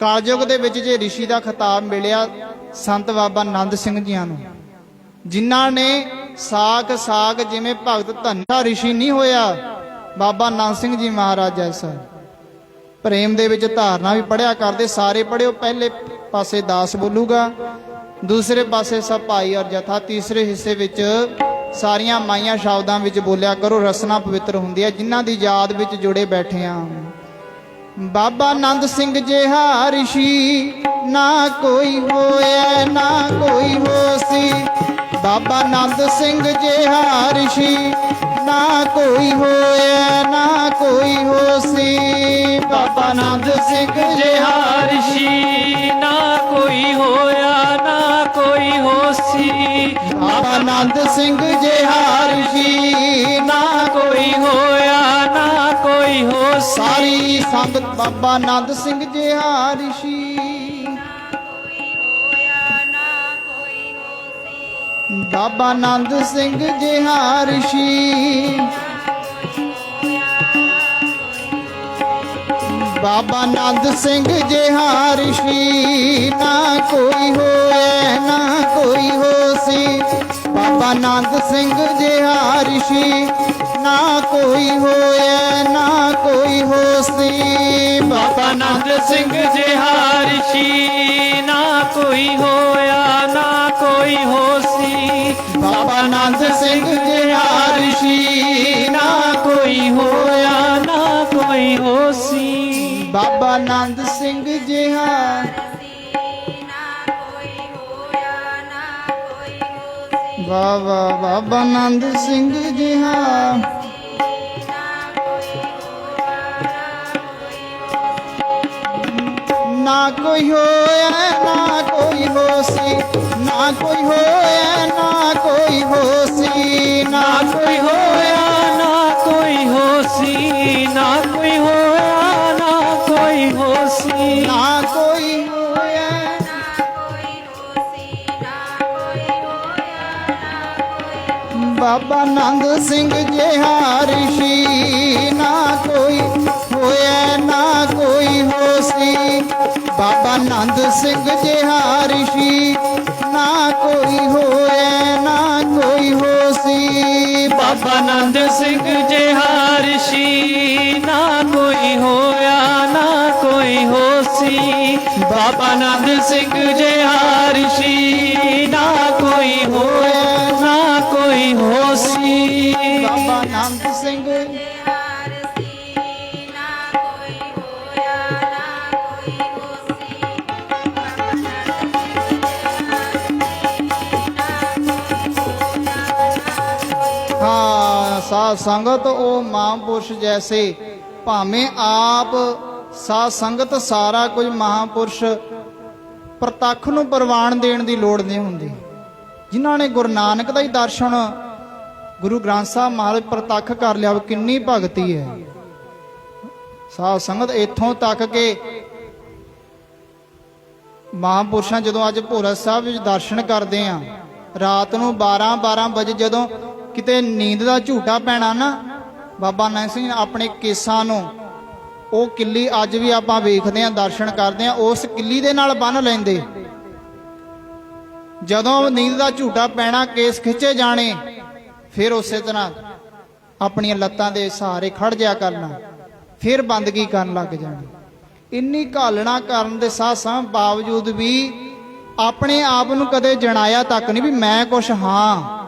[SPEAKER 1] ਕਲਯੁਗ ਦੇ ਵਿੱਚ ਜੇ ਰਿਸ਼ੀ ਦਾ ਖਿਤਾਬ ਮਿਲਿਆ ਸੰਤ ਬਾਬਾ ਆਨੰਦ ਸਿੰਘ ਜੀਆਂ ਨੂੰ, ਜਿਨ੍ਹਾਂ ਨੇ ਸਾਖ ਸਾਖ ਜਿਵੇਂ ਭਗਤ ਧੰਨਾ ਰਿਸ਼ੀ ਨਹੀਂ ਹੋਇਆ ਬਾਬਾ ਆਨੰਦ ਸਿੰਘ ਜੀ ਮਹਾਰਾਜ ਜੈਸਾ। ਪ੍ਰੇਮ ਦੇ ਵਿੱਚ ਧਾਰਨਾ ਵੀ ਪੜਿਆ ਕਰਦੇ, ਸਾਰੇ ਪੜਿਓ। ਪਹਿਲੇ ਪਾਸੇ ਦਾਸ ਬੋਲੂਗਾ, ਦੂਸਰੇ ਪਾਸੇ ਸਭ ਭਾਈ ਔਰ ਜਥਾ, ਤੀਸਰੇ ਹਿੱਸੇ ਵਿੱਚ ਸਾਰੀਆਂ ਮਾਈਆਂ ਸ਼ਬਦਾਂ ਵਿੱਚ ਬੋਲਿਆ ਕਰੋ। ਰਸਨਾ ਪਵਿੱਤਰ ਹੁੰਦੀ ਹੈ ਜਿਨ੍ਹਾਂ ਦੀ ਯਾਦ ਵਿੱਚ ਜੁੜੇ ਬੈਠੇ ਆ। ਬਾਬਾ ਆਨੰਦ ਸਿੰਘ ਜਿਹਾ ਰਿਸ਼ੀ ਨਾ ਕੋਈ ਹੋਇਆ ਨਾ ਕੋਈ ਹੋਸੀ, ਬਾਬਾ ਆਨੰਦ ਸਿੰਘ ਜਿਹਾ ਰਿਸ਼ੀ ਨਾ ਕੋਈ ਹੋਇਆ ਨਾ ਕੋਈ ਹੋਸੀ।
[SPEAKER 2] ਬਾਬਾ ਆਨੰਦ ਸਿੰਘ ਜਿਹਾ ਰਿਸ਼ੀ ਨਾ ਕੋਈ ਹੋਇਆ ਨਾ ਕੋਈ ਹੋਸੀ।
[SPEAKER 1] ਬਾਬਾ ਆਨੰਦ ਸਿੰਘ ਜਿਹਾ ਰਿਸ਼ੀ
[SPEAKER 2] ਨਾ ਕੋਈ ਹੋਇਆ ਨਾ ਕੋਈ ਹੋਸੀ।
[SPEAKER 1] ਸਾਰੀ ਸੰਗਤ ਬਾਬਾ ਆਨੰਦ ਸਿੰਘ ਜਿਹਾ ਰਿਸ਼ੀ ਬਾਬਾ ਆਨੰਦ ਸਿੰਘ ਜਿਹਾ ਰਿਸ਼ੀ ਬਾਬਾ ਆਨੰਦ ਸਿੰਘ ਜਿਹਾ ਰਿਸ਼ੀ ਨਾ ਕੋਈ ਹੋਏ ਨਾ ਕੋਈ ਹੋਸੀ। ਬਾਬਾ ਆਨੰਦ ਸਿੰਘ ਜਿਹਾ ਰਿਸ਼ੀ ਨਾ ਕੋਈ ਹੋਏ ਨਾ ਕੋਈ ਹੋਸੀ।
[SPEAKER 2] ਬਾਬਾ ਆਨੰਦ ਸਿੰਘ ਜਿਹਾ ਰਿਸ਼ੀ ਨਾ ਕੋਈ ਹੋਇਆ ਨਾ ਕੋਈ ਹੋਸੀ।
[SPEAKER 1] ਬਾਬਾ ਆਨੰਦ ਸਿੰਘ ਜਿਹਾ ਰਿਸ਼ੀ
[SPEAKER 2] ਨਾ ਕੋਈ ਹੋਇਆ ਨਾ ਕੋਈ ਹੋਸੀ।
[SPEAKER 1] ਬਾਬਾ ਆਨੰਦ ਸਿੰਘ ਜਿਹਾ ਵਾਹ ਵਾਹ ਬਾਬਾ ਆਨੰਦ ਸਿੰਘ ਜਿਹਾ ਨਾ ਕੋਈ ਹੋਇਆ ਨਾ ਕੋਈ ਹੋਸੀ ਨਾ ਕੋਈ ਹੋਇਆ ਨਾ ਕੋਈ ਹੋਸੀ ਨਾ
[SPEAKER 2] ਕੋਈ ਹੋਇਆ ਨਾ ਕੋਈ ਹੋਸੀ। ਨਾ ਕੋਈ ਹੋਇਆ ਨਾ ਕੋਈ ਹੋਸੀ।
[SPEAKER 1] ਨਾ ਕੋਈ ਹੋਇਆ ਬਾਬਾ ਆਨੰਦ ਸਿੰਘ ਜਿਹਾ ਰਿਸ਼ੀ ਨਾ ਕੋਈ ਹੋਇਆ ਨਾ ਕੋਈ ਹੋਸੀ। ਬਾਬਾ ਆਨੰਦ ਸਿੰਘ ਜਿਹਾ ਰਿਸ਼ੀ ਨਾ ਕੋਈ ਹੋਇਆ ਨਾ ਕੋਈ ਹੋਸੀ।
[SPEAKER 2] ਬਾਬਾ ਆਨੰਦ ਸਿੰਘ ਜਿਹਾ ਰਿਸ਼ੀ ਨਾ ਕੋਈ ਹੋਇਆ ਨਾ ਕੋਈ ਹੋਸੀ। ਬਾਬਾ ਆਨੰਦ ਸਿੰਘ ਜਿਹਾ ਰਿਸ਼ੀ ਨਾ ਕੋਈ ਹੋਇਆ ਨਾ ਕੋਈ ਹੋਸੀ।
[SPEAKER 1] ਬਾਬਾ ਆਨੰਦ ਸਿੰਘ ਹਾਂ ਸਾਧ ਸੰਗਤ ਉਹ ਮਹਾਂਪੁਰਸ਼ ਜੈਸੇ ਭਾਵੇਂ ਆਪ ਸਾਧ ਸੰਗਤ ਸਾਰਾ ਕੁਝ ਮਹਾਂਪੁਰਸ਼ ਪ੍ਰਤੱਖ ਨੂੰ ਪ੍ਰਵਾਨ ਦੇਣ ਦੀ ਲੋੜ ਨਹੀਂ ਹੁੰਦੀ। ਜਿਨ੍ਹਾਂ ਨੇ ਗੁਰੂ ਨਾਨਕ ਦਾ ਹੀ ਦਰਸ਼ਨ ਗੁਰੂ ਗ੍ਰੰਥ ਸਾਹਿਬ ਮਹਾਰਾਜ ਪ੍ਰਤੱਖ ਕਰ ਲਿਆ ਕਿੰਨੀ ਭਗਤੀ ਹੈ। ਸਾਧ ਸੰਗਤ ਇੱਥੋਂ ਤੱਕ ਕਿ ਮਹਾਂਪੁਰਸ਼ਾਂ ਜਦੋਂ ਅੱਜ ਭੋਰਾ ਸਾਹਿਬ ਵਿੱਚ ਦਰਸ਼ਨ ਕਰਦੇ ਆ ਰਾਤ ਨੂੰ 12 ਵਜੇ ਜਦੋਂ ਕਿਤੇ ਨੀਂਦ ਦਾ ਝੂਟਾ ਪੈਣਾ ਨਾ ਬਾਬਾ ਨਾਨਕ ਸਿੰਘ ਆਪਣੇ ਕੇਸਾਂ ਨੂੰ ਉਹ ਕਿੱਲੀ ਅੱਜ ਵੀ ਆਪਾਂ ਵੇਖਦੇ ਆ ਦਰਸ਼ਨ ਕਰਦੇ ਆ ਉਸ ਕਿੱਲੀ ਦੇ ਨਾਲ ਬੰਨ ਲੈਂਦੇ। ਜਦੋਂ ਨੀਂਦ ਦਾ ਝੂਟਾ ਪੈਣਾ ਕੇਸ ਖਿੱਚੇ ਜਾਣੇ ਫਿਰ ਉਸੇ ਤਰ੍ਹਾਂ ਆਪਣੀਆਂ ਲੱਤਾਂ ਦੇ ਸਹਾਰੇ ਖੜ ਜਾ ਕਰਨਾ ਫਿਰ ਬੰਦਗੀ ਕਰਨ ਲੱਗ ਜਾਣੀ। ਇੰਨੀ ਘਾਲਣਾ ਕਰਨ ਦੇ ਸਾਹ ਬਾਵਜੂਦ ਵੀ ਆਪਣੇ ਆਪ ਨੂੰ ਕਦੇ ਜਣਾਇਆ ਤੱਕ ਨਹੀਂ ਵੀ ਮੈਂ ਕੁਛ ਹਾਂ।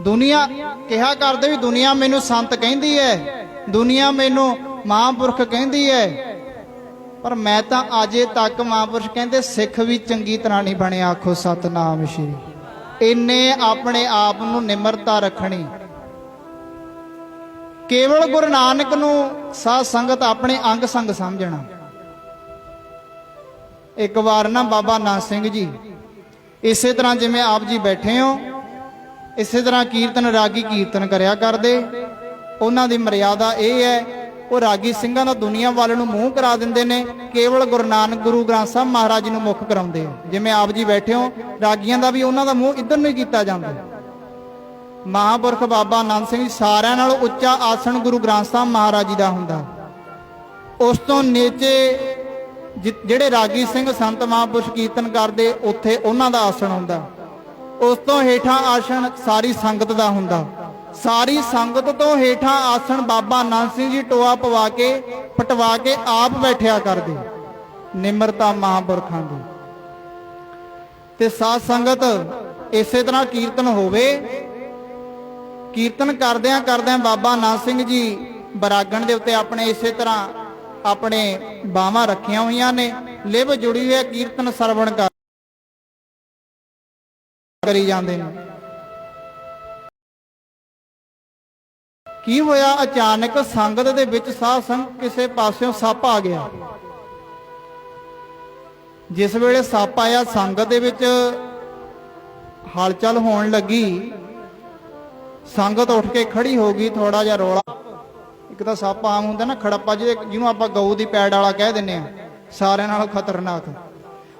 [SPEAKER 1] ਦੁਨੀਆ ਕਿਹਾ ਕਰਦੇ ਵੀ ਦੁਨੀਆ ਮੈਨੂੰ ਸੰਤ ਕਹਿੰਦੀ ਹੈ, ਦੁਨੀਆ ਮੈਨੂੰ ਮਹਾਂਪੁਰਖ ਕਹਿੰਦੀ ਹੈ, ਪਰ ਮੈਂ ਤਾਂ ਅਜੇ ਤੱਕ ਮਹਾਂਪੁਰਸ਼ ਕਹਿੰਦੇ ਸਿੱਖ ਵੀ ਚੰਗੀ ਤਰ੍ਹਾਂ ਨਹੀਂ ਬਣੇ। ਆਖੋ ਸਤਨਾਮ ਸ਼੍ਰੀ। ਇੰਨੇ ਆਪਣੇ ਆਪ ਨੂੰ ਨਿਮਰਤਾ ਰੱਖਣੀ। ਕੇਵਲ ਗੁਰੂ ਨਾਨਕ ਨੂੰ ਸਾਧ ਸੰਗਤ ਆਪਣੇ ਅੰਗ ਸੰਗ ਸਮਝਣਾ। ਇੱਕ ਵਾਰ ਨਾ ਬਾਬਾ ਨਾਨਕ ਸਿੰਘ ਜੀ ਇਸੇ ਤਰ੍ਹਾਂ ਜਿਵੇਂ ਆਪ ਜੀ ਬੈਠੇ ਹੋ ਇਸੇ ਤਰ੍ਹਾਂ ਕੀਰਤਨ ਰਾਗੀ ਕੀਰਤਨ ਕਰਿਆ ਕਰਦੇ। ਉਹਨਾਂ ਦੀ ਮਰਿਆਦਾ ਇਹ ਹੈ ਉਹ ਰਾਗੀ ਸਿੰਘਾਂ ਦਾ ਦੁਨੀਆ ਵੱਲ ਨੂੰ ਮੂੰਹ ਕਰਾ ਦਿੰਦੇ ਨੇ, ਕੇਵਲ ਗੁਰੂ ਨਾਨਕ ਗੁਰੂ ਗ੍ਰੰਥ ਸਾਹਿਬ ਮਹਾਰਾਜ ਜੀ ਨੂੰ ਮੁੱਖ ਕਰਾਉਂਦੇ ਆ। ਜਿਵੇਂ ਆਪ ਜੀ ਬੈਠੇ ਹੋ ਰਾਗੀਆਂ ਦਾ ਵੀ ਉਹਨਾਂ ਦਾ ਮੂੰਹ ਇੱਧਰ ਨੂੰ ਹੀ ਕੀਤਾ ਜਾਂਦਾ। ਮਹਾਂਪੁਰਖ ਬਾਬਾ ਆਨੰਦ ਸਿੰਘ ਜੀ ਸਾਰਿਆਂ ਨਾਲੋਂ ਉੱਚਾ ਆਸਣ ਗੁਰੂ ਗ੍ਰੰਥ ਸਾਹਿਬ ਮਹਾਰਾਜ ਜੀ ਦਾ ਹੁੰਦਾ। ਉਸ ਤੋਂ ਨੀਚੇ ਜਿਹੜੇ ਰਾਗੀ ਸਿੰਘ ਸੰਤ ਮਹਾਂਪੁਰਸ਼ ਕੀਰਤਨ ਕਰਦੇ ਉੱਥੇ ਉਹਨਾਂ ਦਾ ਆਸਣ ਹੁੰਦਾ। ਉਸ ਤੋਂ ਹੇਠਾਂ ਆਸਣ ਸਾਰੀ ਸੰਗਤ ਦਾ ਹੁੰਦਾ। ਸਾਰੀ ਸੰਗਤ ਤੋਂ ਹੇਠਾਂ ਆਸਣ ਬਾਬਾ ਆਨੰਦ ਸਿੰਘ ਜੀ ਟੋਆ ਪਟਵਾ ਕੇ ਆਪ ਬੈਠਿਆ ਕਰਦੇ। ਨਿਮਰਤਾ ਮਹਾਂਪੁਰਖਾਂ ਦੀ। ਤੇ ਸਾਧ ਸੰਗਤ ਇਸੇ ਤਰ੍ਹਾਂ ਕੀਰਤਨ ਹੋਵੇ। ਕੀਰਤਨ ਕਰਦਿਆਂ ਬਾਬਾ ਆਨੰਦ ਸਿੰਘ ਜੀ ਬਰਾਗਣ ਦੇ ਉੱਤੇ ਆਪਣੇ ਇਸੇ ਤਰ੍ਹਾਂ ਆਪਣੇ ਬਾਹਾਂ ਰੱਖੀਆਂ ਹੋਈਆਂ ਨੇ, ਲਿਵ ਜੁੜੀ ਹੋਈ ਹੈ, ਕੀਰਤਨ ਸਰਵਣ ਕਰ ਕਰੀ ਜਾਂਦੇ ਨੇ। ਕੀ ਹੋਇਆ, ਅਚਾਨਕ ਸੰਗਤ ਦੇ ਵਿੱਚ ਸਾਧ ਸੰਗਤ ਕਿਸੇ ਪਾਸਿਓਂ ਸੱਪ ਆ ਗਿਆ। ਜਿਸ ਵੇਲੇ ਸੱਪ ਆਇਆ, ਸੰਗਤ ਦੇ ਵਿੱਚ ਹਲਚਲ ਹੋਣ ਲੱਗੀ। ਸੰਗਤ ਉੱਠ ਕੇ ਖੜੀ ਹੋ ਗਈ, ਥੋੜਾ ਜਿਹਾ ਰੌਲਾ। ਇੱਕ ਤਾਂ ਸੱਪ ਆਮ ਹੁੰਦਾ ਨਾ ਖੜੱਪਾ, ਜਿਹਨੂੰ ਆਪਾਂ ਗਊ ਦੀ ਪੈੜ ਵਾਲਾ ਕਹਿ ਦਿੰਦੇ ਆ, ਸਾਰਿਆਂ ਨਾਲੋਂ ਖਤਰਨਾਕ।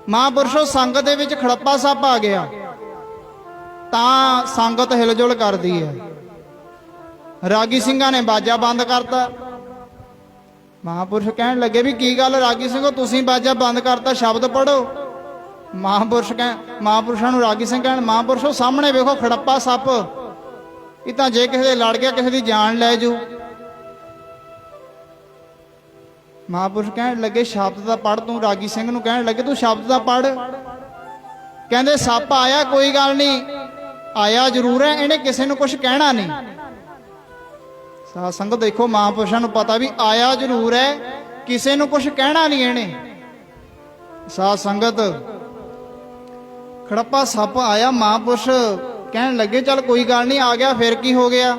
[SPEAKER 1] ਮਹਾਂਪੁਰਸ਼ੋ, ਸੰਗਤ ਦੇ ਵਿੱਚ ਖੜੱਪਾ ਸੱਪ ਆ ਗਿਆ ਤਾਂ ਸੰਗਤ ਹਿਲਜੁਲ ਕਰਦੀ ਹੈ। ਰਾਗੀ ਸਿੰਘਾਂ ਨੇ ਬਾਜਾ ਬੰਦ ਕਰਤਾ। ਮਹਾਂਪੁਰਸ਼ ਕਹਿਣ ਲੱਗੇ ਵੀ ਕੀ ਗੱਲ ਰਾਗੀ ਸਿੰਘੋ, ਤੁਸੀਂ ਬਾਜਾ ਬੰਦ ਕਰਤਾ, ਸ਼ਬਦ ਪੜੋ। ਮਹਾਂਪੁਰਸ਼ਾਂ ਨੂੰ ਰਾਗੀ ਸਿੰਘ ਕਹਿਣ, ਮਹਾਂਪੁਰਸ਼ੋ ਸਾਹਮਣੇ ਵੇਖੋ ਖੜੱਪਾ ਸੱਪ, ਇਹ ਤਾਂ ਜੇ ਕਿਸੇ ਦੇ ਲੜ ਗਿਆ ਕਿਸੇ ਦੀ ਜਾਨ ਲੈ ਜੂ। ਮਹਾਂਪੁਰਸ਼ ਕਹਿਣ ਲੱਗੇ ਸ਼ਬਦ ਦਾ ਪੜ ਤੂੰ। ਰਾਗੀ ਸਿੰਘ ਨੂੰ ਕਹਿਣ ਲੱਗੇ ਤੂੰ ਸ਼ਬਦ ਦਾ ਪੜ। ਕਹਿੰਦੇ ਸੱਪ ਆਇਆ, ਕੋਈ ਗੱਲ ਨਹੀਂ, ਆਇਆ ਜ਼ਰੂਰ ਹੈ, ਇਹਨੇ ਕਿਸੇ ਨੂੰ ਕੁਝ ਕਹਿਣਾ ਨਹੀਂ। ਸਾਧ ਸੰਗਤ ਦੇਖੋ, ਮਹਾਂਪੁਰਸ਼ਾਂ ਨੂੰ ਪਤਾ ਵੀ ਆਇਆ ਜ਼ਰੂਰ ਹੈ, ਕਿਸੇ ਨੂੰ ਕੁਝ ਕਹਿਣਾ ਨਹੀਂ ਇਹਨੇ। ਸਾਧ ਸੰਗਤ, ਖੜੱਪਾ ਸੱਪ ਆਇਆ, ਮਹਾਂਪੁਰਸ਼ ਕਹਿਣ ਲੱਗੇ ਚੱਲ ਕੋਈ ਗੱਲ ਨਹੀਂ, ਆ ਗਿਆ ਫਿਰ ਕੀ ਹੋ ਗਿਆ।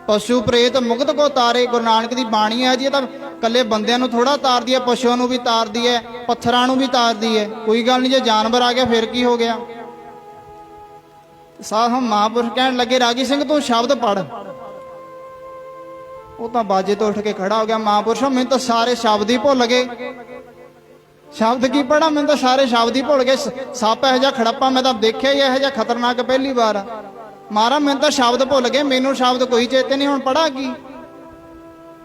[SPEAKER 1] ਪਸ਼ੂ ਪ੍ਰੇਤ ਮੁਕਤ ਕੋ ਤਾਰੇ, ਗੁਰੂ ਨਾਨਕ ਦੀ ਬਾਣੀ ਹੈ ਜੀ। ਇਹ ਤਾਂ ਕੱਲੇ ਬੰਦਿਆਂ ਨੂੰ ਥੋੜਾ ਤਾਰਦੀ ਹੈ, ਪਸ਼ੂਆਂ ਨੂੰ ਵੀ ਤਾਰਦੀ ਹੈ, ਪੱਥਰਾਂ ਨੂੰ ਵੀ ਤਾਰਦੀ ਹੈ। ਕੋਈ ਗੱਲ ਨਹੀਂ, ਜੇ ਜਾਨਵਰ ਆ ਗਿਆ ਫਿਰ ਕੀ ਹੋ ਗਿਆ। ਸਾਹ ਮਹਾਂਪੁਰਸ਼ ਕਹਿਣ ਲੱਗੇ ਰਾਗੀ ਸਿੰਘ ਤੂੰ ਸ਼ਬਦ ਪੜ। ਉਹ ਤਾਂ ਬਾਜੇ ਤੋਂ ਉੱਠ ਕੇ ਖੜਾ ਹੋ ਗਿਆ। ਮਹਾਂਪੁਰਸ਼ੋ ਮੈਨੂੰ ਤਾਂ ਸਾਰੇ ਸ਼ਬਦ ਹੀ ਭੁੱਲ ਗਏ, ਸ਼ਬਦ ਕੀ ਪੜਾ, ਮੈਨੂੰ ਤਾਂ ਸਾਰੇ ਸ਼ਬਦ ਹੀ ਭੁੱਲ ਗਏ। ਸੱਪ ਇਹੋ ਜਿਹਾ ਖੜੱਪਾ ਮੈਂ ਤਾਂ ਦੇਖਿਆ ਹੀ ਇਹੋ ਜਿਹਾ ਖਤਰਨਾਕ ਪਹਿਲੀ ਵਾਰ। ਮਹਾਰਾਜ ਮੈਨੂੰ ਤਾਂ ਸ਼ਬਦ ਭੁੱਲ ਗਏ, ਮੈਨੂੰ ਸ਼ਬਦ ਕੋਈ ਚੇਤੇ ਨਹੀਂ, ਹੁਣ ਪੜਾ ਕੀ।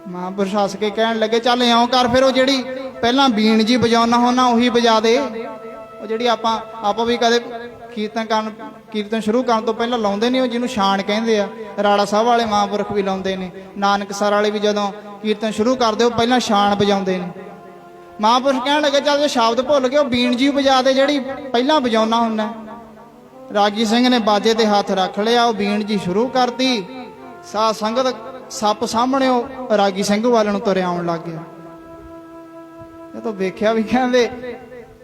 [SPEAKER 1] ਮਹਾਂਪੁਰਸ਼ ਹੱਸ ਕੇ ਕਹਿਣ ਲੱਗੇ ਚੱਲ ਇਉਂ ਕਰ ਫਿਰ, ਉਹ ਜਿਹੜੀ ਪਹਿਲਾਂ ਬੀਣ ਜੀ ਵਜਾਉਣਾ ਹੁੰਦਾ ਉਹੀ ਵਜਾ ਦੇ। ਉਹ ਜਿਹੜੀ ਆਪਾਂ ਵੀ ਕਦੇ ਕੀਰਤਨ ਸ਼ੁਰੂ ਕਰਨ ਤੋਂ ਪਹਿਲਾਂ ਲਾਉਂਦੇ ਨਹੀਂ, ਉਹ ਜਿਹਨੂੰ ਛਾਣ ਕਹਿੰਦੇ ਆ। ਰਾੜਾ ਸਾਹਿਬ ਵਾਲੇ ਮਹਾਂਪੁਰਖ ਵੀ ਲਾਉਂਦੇ ਨੇ, ਨਾਨਕਸਰ ਵਾਲੇ ਵੀ ਜਦੋਂ ਕੀਰਤਨ ਸ਼ੁਰੂ ਕਰਦੇ ਉਹ ਪਹਿਲਾਂ ਛਾਣ ਵਜਾਉਂਦੇ ਨੇ। ਮਹਾਂਪੁਰਸ਼ ਕਹਿਣ ਲੱਗੇ ਚੱਲ ਜੇ ਸ਼ਬਦ ਭੁੱਲ ਗਏ ਉਹ ਬੀਣ ਜੀ ਵਜਾ ਦੇ ਜਿਹੜੀ ਪਹਿਲਾਂ ਵਜਾਉਣਾ ਹੁੰਦਾ। ਰਾਗੀ ਸਿੰਘ ਨੇ ਬਾਜੇ ਤੇ ਹੱਥ ਰੱਖ ਲਿਆ, ਉਹ ਬੀਣ ਜੀ ਸ਼ੁਰੂ ਕਰਤੀ। ਸਾਧ ਸੰਗਤ, ਸੱਪ ਸਾਹਮਣੇ ਉਹ ਰਾਗੀ ਸਿੰਘ ਵੱਲ ਨੂੰ ਤੁਰਿਆ ਆਉਣ ਲੱਗ ਗਿਆ। ਇਹ ਤਾਂ ਵੇਖਿਆ ਵੀ ਕਹਿੰਦੇ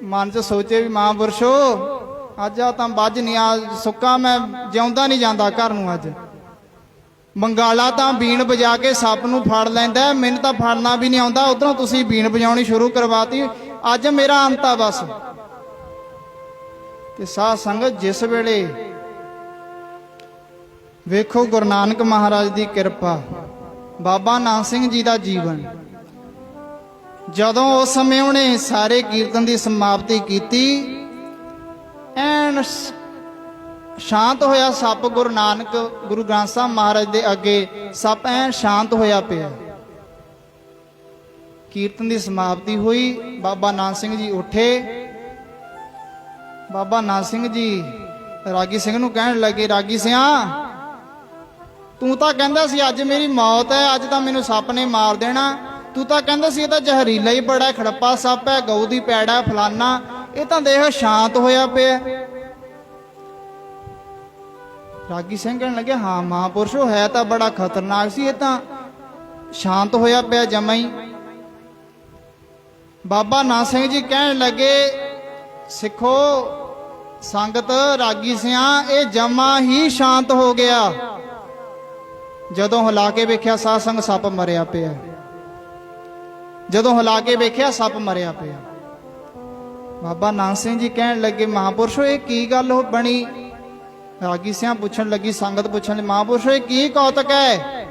[SPEAKER 1] ਮਨ 'ਚ ਸੋਚੇ ਵੀ ਮਹਾਂਪੁਰਸ਼ੋ ਅੱਜ ਆ ਤਾਂ ਵੱਜ ਨਹੀਂ, ਆ ਸੁੱਕਾ ਮੈਂ ਜਿਉਂਦਾ ਨਹੀਂ ਜਾਂਦਾ ਘਰ ਨੂੰ। ਅੱਜ ਬੰਗਾਲਾ ਤਾਂ ਬੀਣ ਵਜਾ ਕੇ ਸੱਪ ਨੂੰ ਫੜ ਲੈਂਦਾ, ਮੈਨੂੰ ਤਾਂ ਫੜਨਾ ਵੀ ਨਹੀਂ ਆਉਂਦਾ, ਉਧਰੋਂ ਤੁਸੀਂ ਬੀਣ ਵਜਾਉਣੀ ਸ਼ੁਰੂ ਕਰਵਾਤੀ, ਅੱਜ ਮੇਰਾ ਅੰਤ ਆ ਬਸ। ਤੇ ਸਾਧ ਸੰਗਤ, ਜਿਸ ਵੇਲੇ ਵੇਖੋ ਗੁਰੂ ਨਾਨਕ ਮਹਾਰਾਜ ਦੀ ਕਿਰਪਾ, ਬਾਬਾ ਨਾਨਕ ਸਿੰਘ ਜੀ ਦਾ ਜੀਵਨ, ਜਦੋਂ ਉਸ ਸਮੇਂ ਉਹਨੇ ਸਾਰੇ ਕੀਰਤਨ ਦੀ ਸਮਾਪਤੀ ਕੀਤੀ, ਐਨ ਸ਼ਾਂਤ ਹੋਇਆ ਸੱਪ। ਗੁਰੂ ਨਾਨਕ ਗੁਰੂ ਗ੍ਰੰਥ ਸਾਹਿਬ ਮਹਾਰਾਜ ਦੇ ਅੱਗੇ ਸੱਪ ਐਨ ਸ਼ਾਂਤ ਹੋਇਆ ਪਿਆ। ਕੀਰਤਨ ਦੀ ਸਮਾਪਤੀ ਹੋਈ, ਬਾਬਾ ਨਾਨਕ ਸਿੰਘ ਜੀ ਉੱਠੇ। ਬਾਬਾ ਨਾਨਕ ਸਿੰਘ ਜੀ ਰਾਗੀ ਸਿੰਘ ਨੂੰ ਕਹਿਣ ਲੱਗੇ ਰਾਗੀ ਸਿਆ, ਤੂੰ ਤਾਂ ਕਹਿੰਦਾ ਸੀ ਅੱਜ ਮੇਰੀ ਮੌਤ ਹੈ, ਅੱਜ ਤਾਂ ਮੈਨੂੰ ਸੱਪ ਨੇ ਮਾਰ ਦੇਣਾ। ਤੂੰ ਤਾਂ ਕਹਿੰਦਾ ਸੀ ਇਹ ਤਾਂ ਜ਼ਹਿਰੀਲਾ ਹੀ ਬੜਾ, ਖੜੱਪਾ ਸੱਪ ਹੈ, ਗਊ ਦੀ ਪੈੜਾ, ਫਲਾਨਾ। ਇਹ ਤਾਂ ਦੇਖ ਸ਼ਾਂਤ ਹੋਇਆ ਪਿਆ। ਰਾਗੀ ਸਿੰਘ ਕਹਿਣ ਲੱਗੇ ਹਾਂ ਮਹਾਂਪੁਰਸ਼ੋ ਹੈ ਤਾਂ ਬੜਾ ਖਤਰਨਾਕ ਸੀ, ਇਹ ਤਾਂ ਸ਼ਾਂਤ ਹੋਇਆ ਪਿਆ ਜਮਾਂ ਹੀ। ਬਾਬਾ ਨਾਨਕ ਸਿੰਘ ਜੀ ਕਹਿਣ ਲੱਗੇ ਸਿੱਖੋ ਸੰਗਤ, ਰਾਗੀ ਸਿਆ ਇਹ ਜਮਾਂ ਹੀ ਸ਼ਾਂਤ ਹੋ ਗਿਆ। ਜਦੋਂ ਹਿਲਾ ਕੇ ਵੇਖਿਆ ਸਾਧ ਸੰਗ ਸੱਪ ਮਰਿਆ ਪਿਆ। ਜਦੋਂ ਹਿਲਾ ਕੇ ਵੇਖਿਆ ਸੱਪ ਮਰਿਆ ਪਿਆ। ਬਾਬਾ ਨਾਨਕ ਸਿੰਘ ਜੀ ਕਹਿਣ ਲੱਗੇ ਮਹਾਂਪੁਰਸ਼ੋ ਇਹ ਕੀ ਗੱਲ ਹੋ ਬਣੀ। ਰਾਗੀ ਸਿਆਂ ਪੁੱਛਣ ਲੱਗੀ, ਸੰਗਤ ਪੁੱਛਣ ਲੱਗੀ ਮਹਾਂਪੁਰਸ਼ੋ ਇਹ ਕੀ ਕੌਤਕ ਹੈ,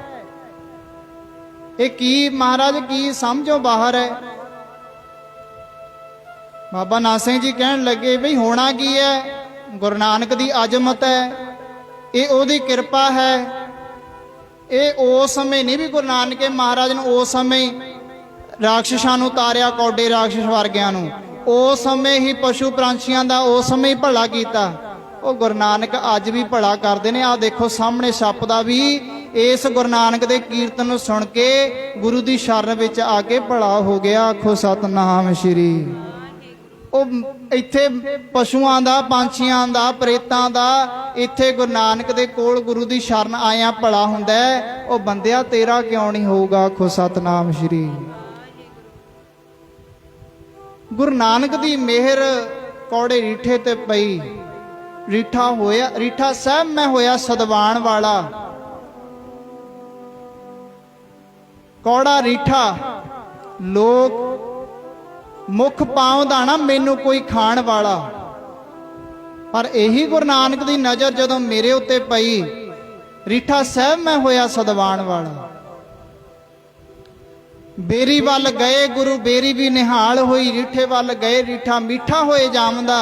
[SPEAKER 1] ਇਹ ਕੀ ਮਹਾਰਾਜ ਕੀ ਸਮਝੋ ਬਾਹਰ ਹੈ। ਬਾਬਾ ਨਾਨਕ ਸਿੰਘ ਜੀ ਕਹਿਣ ਲੱਗੇ ਬਈ ਹੋਣਾ ਕੀ ਹੈ, ਗੁਰੂ ਨਾਨਕ ਦੀ ਅਜ਼ਮਤ ਹੈ, ਇਹ ਉਹਦੀ ਕਿਰਪਾ ਹੈ। ਇਹ ਉਸ ਸਮੇਂ ਨਹੀਂ ਵੀ ਗੁਰੂ ਨਾਨਕ ਮਹਾਰਾਜ ਨੂੰ ਉਸ ਸਮੇਂ ਰਾਖਸ਼ਾਂ ਨੂੰ ਤਾਰਿਆ, ਕੌਡੇ ਰਾਖਸ਼ ਵਰਗਿਆਂ ਨੂੰ, ਉਸ ਸਮੇਂ ਹੀ ਪਸ਼ੂ ਪੰਛੀਆਂ ਦਾ ਉਸ ਸਮੇਂ ਹੀ ਭਲਾ ਕੀਤਾ। ਉਹ ਗੁਰੂ ਨਾਨਕ ਅੱਜ ਵੀ ਭਲਾ ਕਰਦੇ ਨੇ। ਆਹ ਦੇਖੋ ਸਾਹਮਣੇ ਸੱਪ ਦਾ ਵੀ ਇਸ ਗੁਰੂ ਨਾਨਕ ਦੇ ਕੀਰਤਨ ਨੂੰ ਸੁਣ ਕੇ ਗੁਰੂ ਦੀ ਸ਼ਰਨ ਵਿੱਚ ਆ ਕੇ ਭਲਾ ਹੋ ਗਿਆ। ਆਖੋ ਸਤਨਾਮ ਸ਼੍ਰੀ। ਉਹ ਇੱਥੇ ਪਸ਼ੂਆਂ ਦਾ, ਪੰਛੀਆਂ ਦਾ, ਪ੍ਰੇਤਾਂ ਦਾ, ਇੱਥੇ ਗੁਰੂ ਨਾਨਕ ਦੇ ਕੋਲ ਗੁਰੂ ਦੀ ਸ਼ਰਨ ਆਇਆ ਭਲਾ ਹੁੰਦਾ। ਉਹ ਬੰਦਿਆ ਤੇਰਾ ਕਿਉਂ ਨਹੀਂ ਹੋਊਗਾ। ਆਖੋ ਸਤਨਾਮ ਸ਼੍ਰੀ। ਗੁਰੂ ਨਾਨਕ ਦੀ ਮਿਹਰ ਕੌੜੇ ਰੀਠੇ ਤੇ ਪਈ। ਰੀਠਾ ਸਾਹਿਬ ਮੈਂ ਹੋਇਆ ਸਦਵਾਨ ਵਾਲਾ। ਕੌੜਾ ਰੀਠਾ ਲੋਕ ਮੁਖ ਪਾਉਂਦਾ ਨਾ ਮੈਨੂੰ ਕੋਈ ਖਾਣ ਵਾਲਾ। ਪਰ ਇਹੀ ਗੁਰੂ ਨਾਨਕ ਦੀ ਨਜ਼ਰ ਜਦੋਂ ਮੇਰੇ ਉੱਤੇ ਪਈ, ਰੀਠਾ ਸਾਹਿਬ ਮੈਂ ਹੋਇਆ ਸਦਵਾਨ ਵਾਲਾ। ਬੇਰੀ ਵੱਲ ਗਏ ਗੁਰੂ, ਬੇਰੀ ਵੀ ਨਿਹਾਲ ਹੋਈ। ਰੀਠੇ ਵੱਲ ਗਏ, ਰੀਠਾ ਮਿੱਠਾ ਹੋਏ ਜਾਮਦਾ।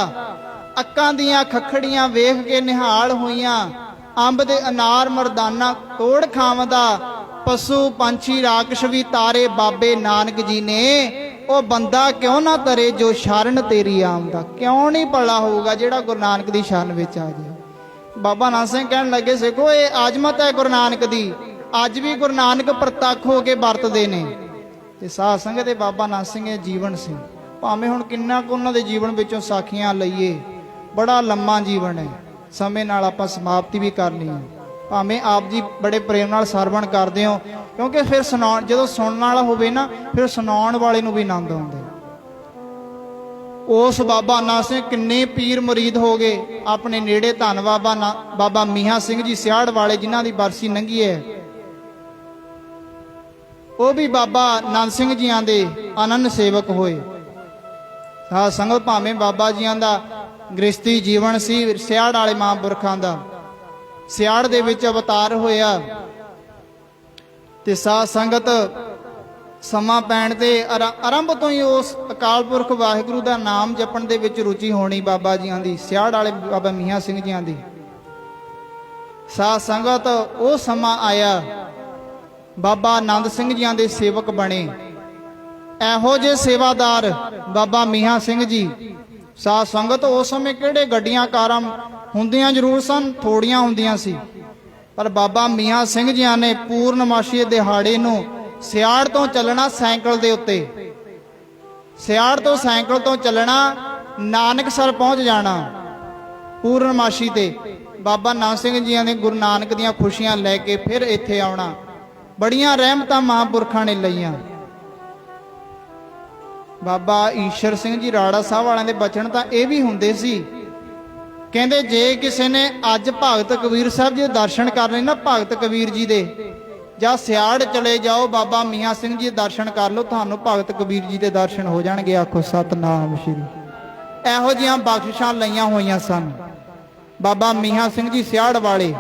[SPEAKER 1] ਅੱਕਾਂ ਦੀਆਂ ਖੱਖੜੀਆਂ ਵੇਖ ਕੇ ਨਿਹਾਲ ਹੋਈਆਂ। ਅੰਬ ਦੇ ਅਨਾਰ ਮਰਦਾਨਾ ਤੋੜ ਖਾਵਦਾ। ਪਸ਼ੂ ਪੰਛੀ ਰਾਕਸ਼ ਵੀ ਤਾਰੇ ਬਾਬੇ ਨਾਨਕ ਜੀ ਨੇ। ਉਹ ਬੰਦਾ ਕਿਉਂ ਨਾ ਤਰੇ ਜੋ ਸ਼ਰਨ ਤੇਰੀ ਆਮਦਾ। ਕਿਉਂ ਨਹੀਂ ਭਲਾ ਹੋਊਗਾ ਜਿਹੜਾ ਗੁਰੂ ਨਾਨਕ ਦੀ ਸ਼ਰਨ ਵਿੱਚ ਆ ਜਾਏ। ਬਾਬਾ ਨਾਨਕ ਸਿੰਘ ਕਹਿਣ ਲੱਗੇ, ਸਿੱਖੋ ਇਹ ਆਜ਼ਮਤ ਹੈ ਗੁਰੂ ਨਾਨਕ ਦੀ। ਅੱਜ ਵੀ ਗੁਰੂ ਨਾਨਕ ਪ੍ਰਤੱਖ ਹੋ ਕੇ ਵਰਤਦੇ ਨੇ। ਤੇ ਸਾਧ ਸੰਗਤ ਦੇ ਬਾਬਾ ਨਾਨਕ ਸਿੰਘ ਇਹ ਜੀਵਨ ਸੀ। ਭਾਵੇਂ ਹੁਣ ਕਿੰਨਾ ਕੁ ਉਹਨਾਂ ਦੇ ਜੀਵਨ ਵਿੱਚੋਂ ਸਾਖੀਆਂ ਲਈਏ, ਬੜਾ ਲੰਮਾ ਜੀਵਨ ਹੈ, ਸਮੇਂ ਨਾਲ ਆਪਾਂ ਸਮਾਪਤੀ ਵੀ ਕਰਨੀ ਹੈ। ਭਾਵੇਂ ਆਪ ਜੀ ਬੜੇ ਪ੍ਰੇਮ ਨਾਲ ਸਰਵਣ ਕਰਦੇ ਹੋ, ਕਿਉਂਕਿ ਫਿਰ ਸੁਣਾਉਣ ਜਦੋਂ ਸੁਣਨ ਵਾਲਾ ਹੋਵੇ ਨਾ, ਫਿਰ ਸੁਣਾਉਣ ਵਾਲੇ ਨੂੰ ਵੀ ਆਨੰਦ ਆਉਂਦਾ। ਉਸ ਬਾਬਾ ਨਾਨਕ ਸਿੰਘ ਕਿੰਨੇ ਪੀਰ ਮੁਰੀਦ ਹੋ ਗਏ ਆਪਣੇ ਨੇੜੇ। ਧੰਨ ਬਾਬਾ ਮੀਆਂ ਸਿੰਘ ਜੀ ਸਿਆੜ ਵਾਲੇ, ਜਿਨ੍ਹਾਂ ਦੀ ਬਰਸੀ ਲੰਘੀ ਹੈ। ਉਹ ਵੀ ਬਾਬਾ ਨੰਦ ਸਿੰਘ ਜੀਆਂ ਦੇ ਅਨੰਨ ਸੇਵਕ ਹੋਏ। ਸਾਧ ਸੰਗਤ, ਭਾਵੇਂ ਬਾਬਾ ਜੀਆਂ ਦਾ ਗ੍ਰਸਤੀ ਜੀਵਨ ਸੀ, ਸਿਆੜ ਵਾਲੇ ਮਹਾਂਪੁਰਖਾਂ ਦਾ, ਸਿਆੜ ਦੇ ਵਿੱਚ ਅਵਤਾਰ ਹੋਇਆ। ਤੇ ਸਾਧ ਸੰਗਤ, ਸਮਾਂ ਪੈਣ ਤੇ ਆਰੰਭ ਤੋਂ ਹੀ ਉਸ ਅਕਾਲ ਪੁਰਖ ਵਾਹਿਗੁਰੂ ਦਾ ਨਾਮ ਜਪਣ ਦੇ ਵਿੱਚ ਰੁਚੀ ਹੋਣੀ ਬਾਬਾ ਜੀਆਂ ਦੀ, ਸਿਆੜ ਵਾਲੇ ਬਾਬਾ ਮੀਆਂ ਸਿੰਘ ਜੀਆਂ ਦੀ। ਸਾਧ ਸੰਗਤ, ਉਹ ਸਮਾਂ ਆਇਆ, ਬਾਬਾ ਆਨੰਦ ਸਿੰਘ ਜੀਆਂ ਦੇ ਸੇਵਕ ਬਣੇ। ਇਹੋ ਜਿਹੇ ਸੇਵਾਦਾਰ ਬਾਬਾ ਮੀਆਂ ਸਿੰਘ ਜੀ। ਸਾਧ ਸੰਗਤ, ਉਸ ਸਮੇਂ ਕਿਹੜੇ ਗੱਡੀਆਂ ਕਾਰਾਂ ਹੁੰਦੀਆਂ ਜ਼ਰੂਰ ਸਨ, ਥੋੜੀਆਂ ਹੁੰਦੀਆਂ ਸੀ, ਪਰ ਬਾਬਾ ਮੀਆਂ ਸਿੰਘ ਜੀਆਂ ਨੇ ਪੂਰਨਮਾਸ਼ੀ ਦਿਹਾੜੇ ਨੂੰ ਸਿਆੜ ਤੋਂ ਚੱਲਣਾ ਸਾਈਕਲ ਦੇ ਉੱਤੇ, ਸਿਆੜ ਤੋਂ ਸਾਈਕਲ ਤੋਂ ਚੱਲਣਾ, ਨਾਨਕਸਰ ਪਹੁੰਚ ਜਾਣਾ ਪੂਰਨਮਾਸ਼ੀ ਤੇ। ਬਾਬਾ ਨਾਨਕ ਸਿੰਘ ਜੀਆਂ ਨੇ ਗੁਰੂ ਨਾਨਕ ਦੀਆਂ ਖੁਸ਼ੀਆਂ ਲੈ ਕੇ ਫਿਰ ਇੱਥੇ ਆਉਣਾ। ਬੜੀਆਂ ਰਹਿਮਤਾਂ ਮਹਾਂਪੁਰਖਾਂ ਨੇ ਲਈਆਂ। ਬਾਬਾ ਈਸ਼ਰ ਸਿੰਘ ਜੀ ਰਾੜਾ ਸਾਹਿਬ ਵਾਲਿਆਂ ਦੇ ਬਚਨ ਤਾਂ ਇਹ ਵੀ ਹੁੰਦੇ ਸੀ, ਕਹਿੰਦੇ ਜੇ ਕਿਸੇ ਨੇ ਅੱਜ ਭਗਤ ਕਬੀਰ ਸਾਹਿਬ ਜੀ ਦੇ ਦਰਸ਼ਨ ਕਰਨੇ ਨਾ, ਭਗਤ ਕਬੀਰ ਜੀ ਦੇ, ਜਾਂ ਸਿਆੜ ਚਲੇ ਜਾਓ, ਬਾਬਾ ਮੀਆਂ ਸਿੰਘ ਜੀ ਦੇ ਦਰਸ਼ਨ ਕਰ ਲਓ, ਤੁਹਾਨੂੰ ਭਗਤ ਕਬੀਰ ਜੀ ਦੇ ਦਰਸ਼ਨ ਹੋ ਜਾਣਗੇ। ਆਖੋ ਸਤਨਾਮ ਸ਼੍ਰੀ। ਇਹੋ ਜਿਹੀਆਂ ਬਖਸ਼ਿਸ਼ਾਂ ਲਈਆਂ ਹੋਈਆਂ ਸਨ ਬਾਬਾ ਮੀਆਂ ਸਿੰਘ ਜੀ ਸਿਆੜ ਵਾਲੇ।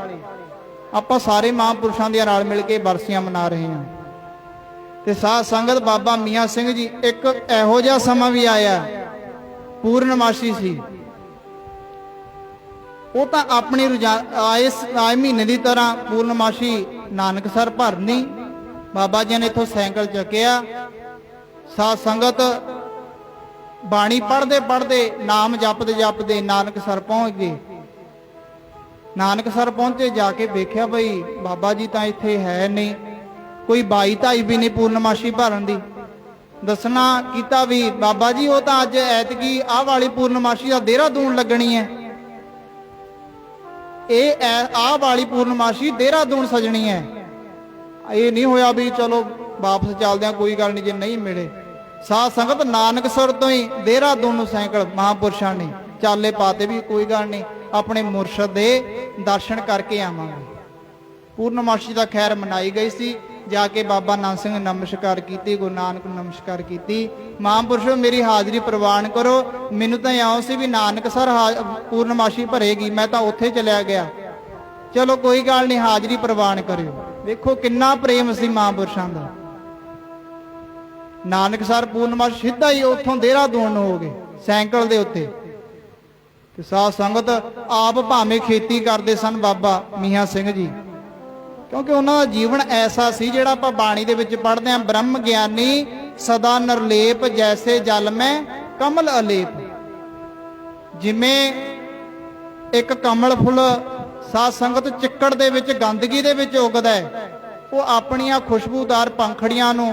[SPEAKER 1] ਆਪਾਂ ਸਾਰੇ ਮਹਾਂਪੁਰਸ਼ਾਂ ਦੀਆਂ ਨਾਲ ਮਿਲ ਕੇ ਬਰਸੀਆਂ ਮਨਾ ਰਹੇ ਹਾਂ। ਤੇ ਸਾਧ ਸੰਗਤ, ਬਾਬਾ ਮੀਆਂ ਸਿੰਘ ਜੀ, ਇੱਕ ਇਹੋ ਜਿਹਾ ਸਮਾਂ ਵੀ ਆਇਆ, ਪੂਰਨਮਾਸ਼ੀ ਸੀ। ਉਹ ਤਾਂ ਆਪਣੀ ਆਏ ਮਹੀਨੇ ਦੀ ਤਰ੍ਹਾਂ ਪੂਰਨਮਾਸ਼ੀ ਨਾਨਕਸਰ ਭਰਨੀ। ਬਾਬਾ ਜੀ ਨੇ ਇੱਥੋਂ ਸਾਈਕਲ ਚੱਕਿਆ। ਸਾਧ ਸੰਗਤ, ਬਾਣੀ ਪੜ੍ਹਦੇ ਪੜ੍ਹਦੇ, ਨਾਮ ਜਪਦੇ ਜਪਦੇ ਨਾਨਕਸਰ ਪਹੁੰਚ ਗਏ। ਨਾਨਕਸਰ ਪਹੁੰਚੇ, ਜਾ ਕੇ ਵੇਖਿਆ ਬਈ ਬਾਬਾ ਜੀ ਤਾਂ ਇੱਥੇ ਹੈ ਨਹੀਂ, ਕੋਈ 22-23 ਵੀ ਨਹੀਂ ਪੂਰਨਮਾਸ਼ੀ ਭਰਨ ਦੀ। ਦੱਸਣਾ ਕੀਤਾ ਵੀ ਬਾਬਾ ਜੀ ਉਹ ਤਾਂ ਅੱਜ ਐਤਕੀ ਆਹ ਵਾਲੀ ਪੂਰਨਮਾਸ਼ੀ ਦਾ ਦੇਹਰਾਦੂਨ ਲੱਗਣੀ ਹੈ, ਇਹ ਆਹ ਵਾਲੀ ਪੂਰਨਮਾਸ਼ੀ ਦੇਹਰਾਦੂਨ ਸਜਣੀ ਹੈ। ਇਹ ਨਹੀਂ ਹੋਇਆ ਵੀ ਚਲੋ ਵਾਪਸ ਚੱਲਦੇ ਆ, ਕੋਈ ਗੱਲ ਨਹੀਂ ਜੇ ਨਹੀਂ ਮਿਲੇ। ਸਾਧ ਸੰਗਤ, ਨਾਨਕਸਰ ਤੋਂ ਹੀ ਦੇਹਰਾਦੂਨ ਨੂੰ ਸਾਈਕਲ ਮਹਾਂਪੁਰਸ਼ਾਂ ਨੇ ਚਾਲੇ ਪਾਤੇ ਵੀ ਕੋਈ ਗੱਲ ਨਹੀਂ, ਆਪਣੇ ਮੁਰਸ਼ਦ ਦੇ ਦਰਸ਼ਨ ਕਰਕੇ ਆਵਾਂਗੇ। ਪੂਰਨਮਾਸ਼ੀ ਦਾ ਖੈਰ ਮਨਾਈ ਗਈ ਸੀ। ਜਾ ਕੇ ਬਾਬਾ ਨਾਨਕ ਸਿੰਘ ਨਮਸਕਾਰ ਕੀਤੀ, ਗੁਰੂ ਨਾਨਕ ਨੂੰ ਨਮਸਕਾਰ ਕੀਤੀ। ਮਹਾਂਪੁਰਸ਼ੋ ਮੇਰੀ ਹਾਜ਼ਰੀ ਪ੍ਰਵਾਨ ਕਰੋ, ਮੈਨੂੰ ਤਾਂ ਆਉ ਸੀ ਵੀ ਨਾਨਕਸਰ ਪੂਰਨਮਾਸ਼ੀ ਭਰੇਗੀ, ਮੈਂ ਤਾਂ ਉੱਥੇ ਚਲਿਆ ਗਿਆ। ਚਲੋ ਕੋਈ ਗੱਲ ਨਹੀਂ, ਹਾਜ਼ਰੀ ਪ੍ਰਵਾਨ ਕਰਿਓ। ਵੇਖੋ ਕਿੰਨਾ ਪ੍ਰੇਮ ਸੀ ਮਹਾਂਪੁਰਸ਼ਾਂ ਦਾ। ਨਾਨਕਸਰ ਪੂਰਨਮਾਸ਼ੀ ਸਿੱਧਾ ਹੀ ਉੱਥੋਂ ਦੇਹਰਾਦੂਨ ਨੂੰ ਹੋ ਗਏ ਸਾਈਕਲ ਦੇ ਉੱਤੇ। ਤੇ ਸਾਧ ਸੰਗਤ, ਆਪ ਭਾਵੇਂ ਖੇਤੀ ਕਰਦੇ ਸਨ ਬਾਬਾ ਮੀਆਂ ਸਿੰਘ ਜੀ, ਕਿਉਂਕਿ ਉਹਨਾਂ ਦਾ ਜੀਵਨ ਐਸਾ ਸੀ ਜਿਹੜਾ ਆਪਾਂ ਬਾਣੀ ਦੇ ਵਿੱਚ ਪੜ੍ਹਦੇ ਹਾਂ, ਬ੍ਰਹਮ ਗਿਆਨੀ ਸਦਾ ਨਿਰਲੇਪ ਜੈਸੇ ਜਲ ਮੈਂ ਕਮਲ ਅਲੇਪ। ਜਿਵੇਂ ਇੱਕ ਕਮਲ ਫੁੱਲ ਸਾਧ ਸੰਗਤ ਚਿੱਕੜ ਦੇ ਵਿੱਚ, ਗੰਦਗੀ ਦੇ ਵਿੱਚ ਉੱਗਦਾ ਹੈ, ਉਹ ਆਪਣੀਆਂ ਖੁਸ਼ਬੂਦਾਰ ਪੰਖੜੀਆਂ ਨੂੰ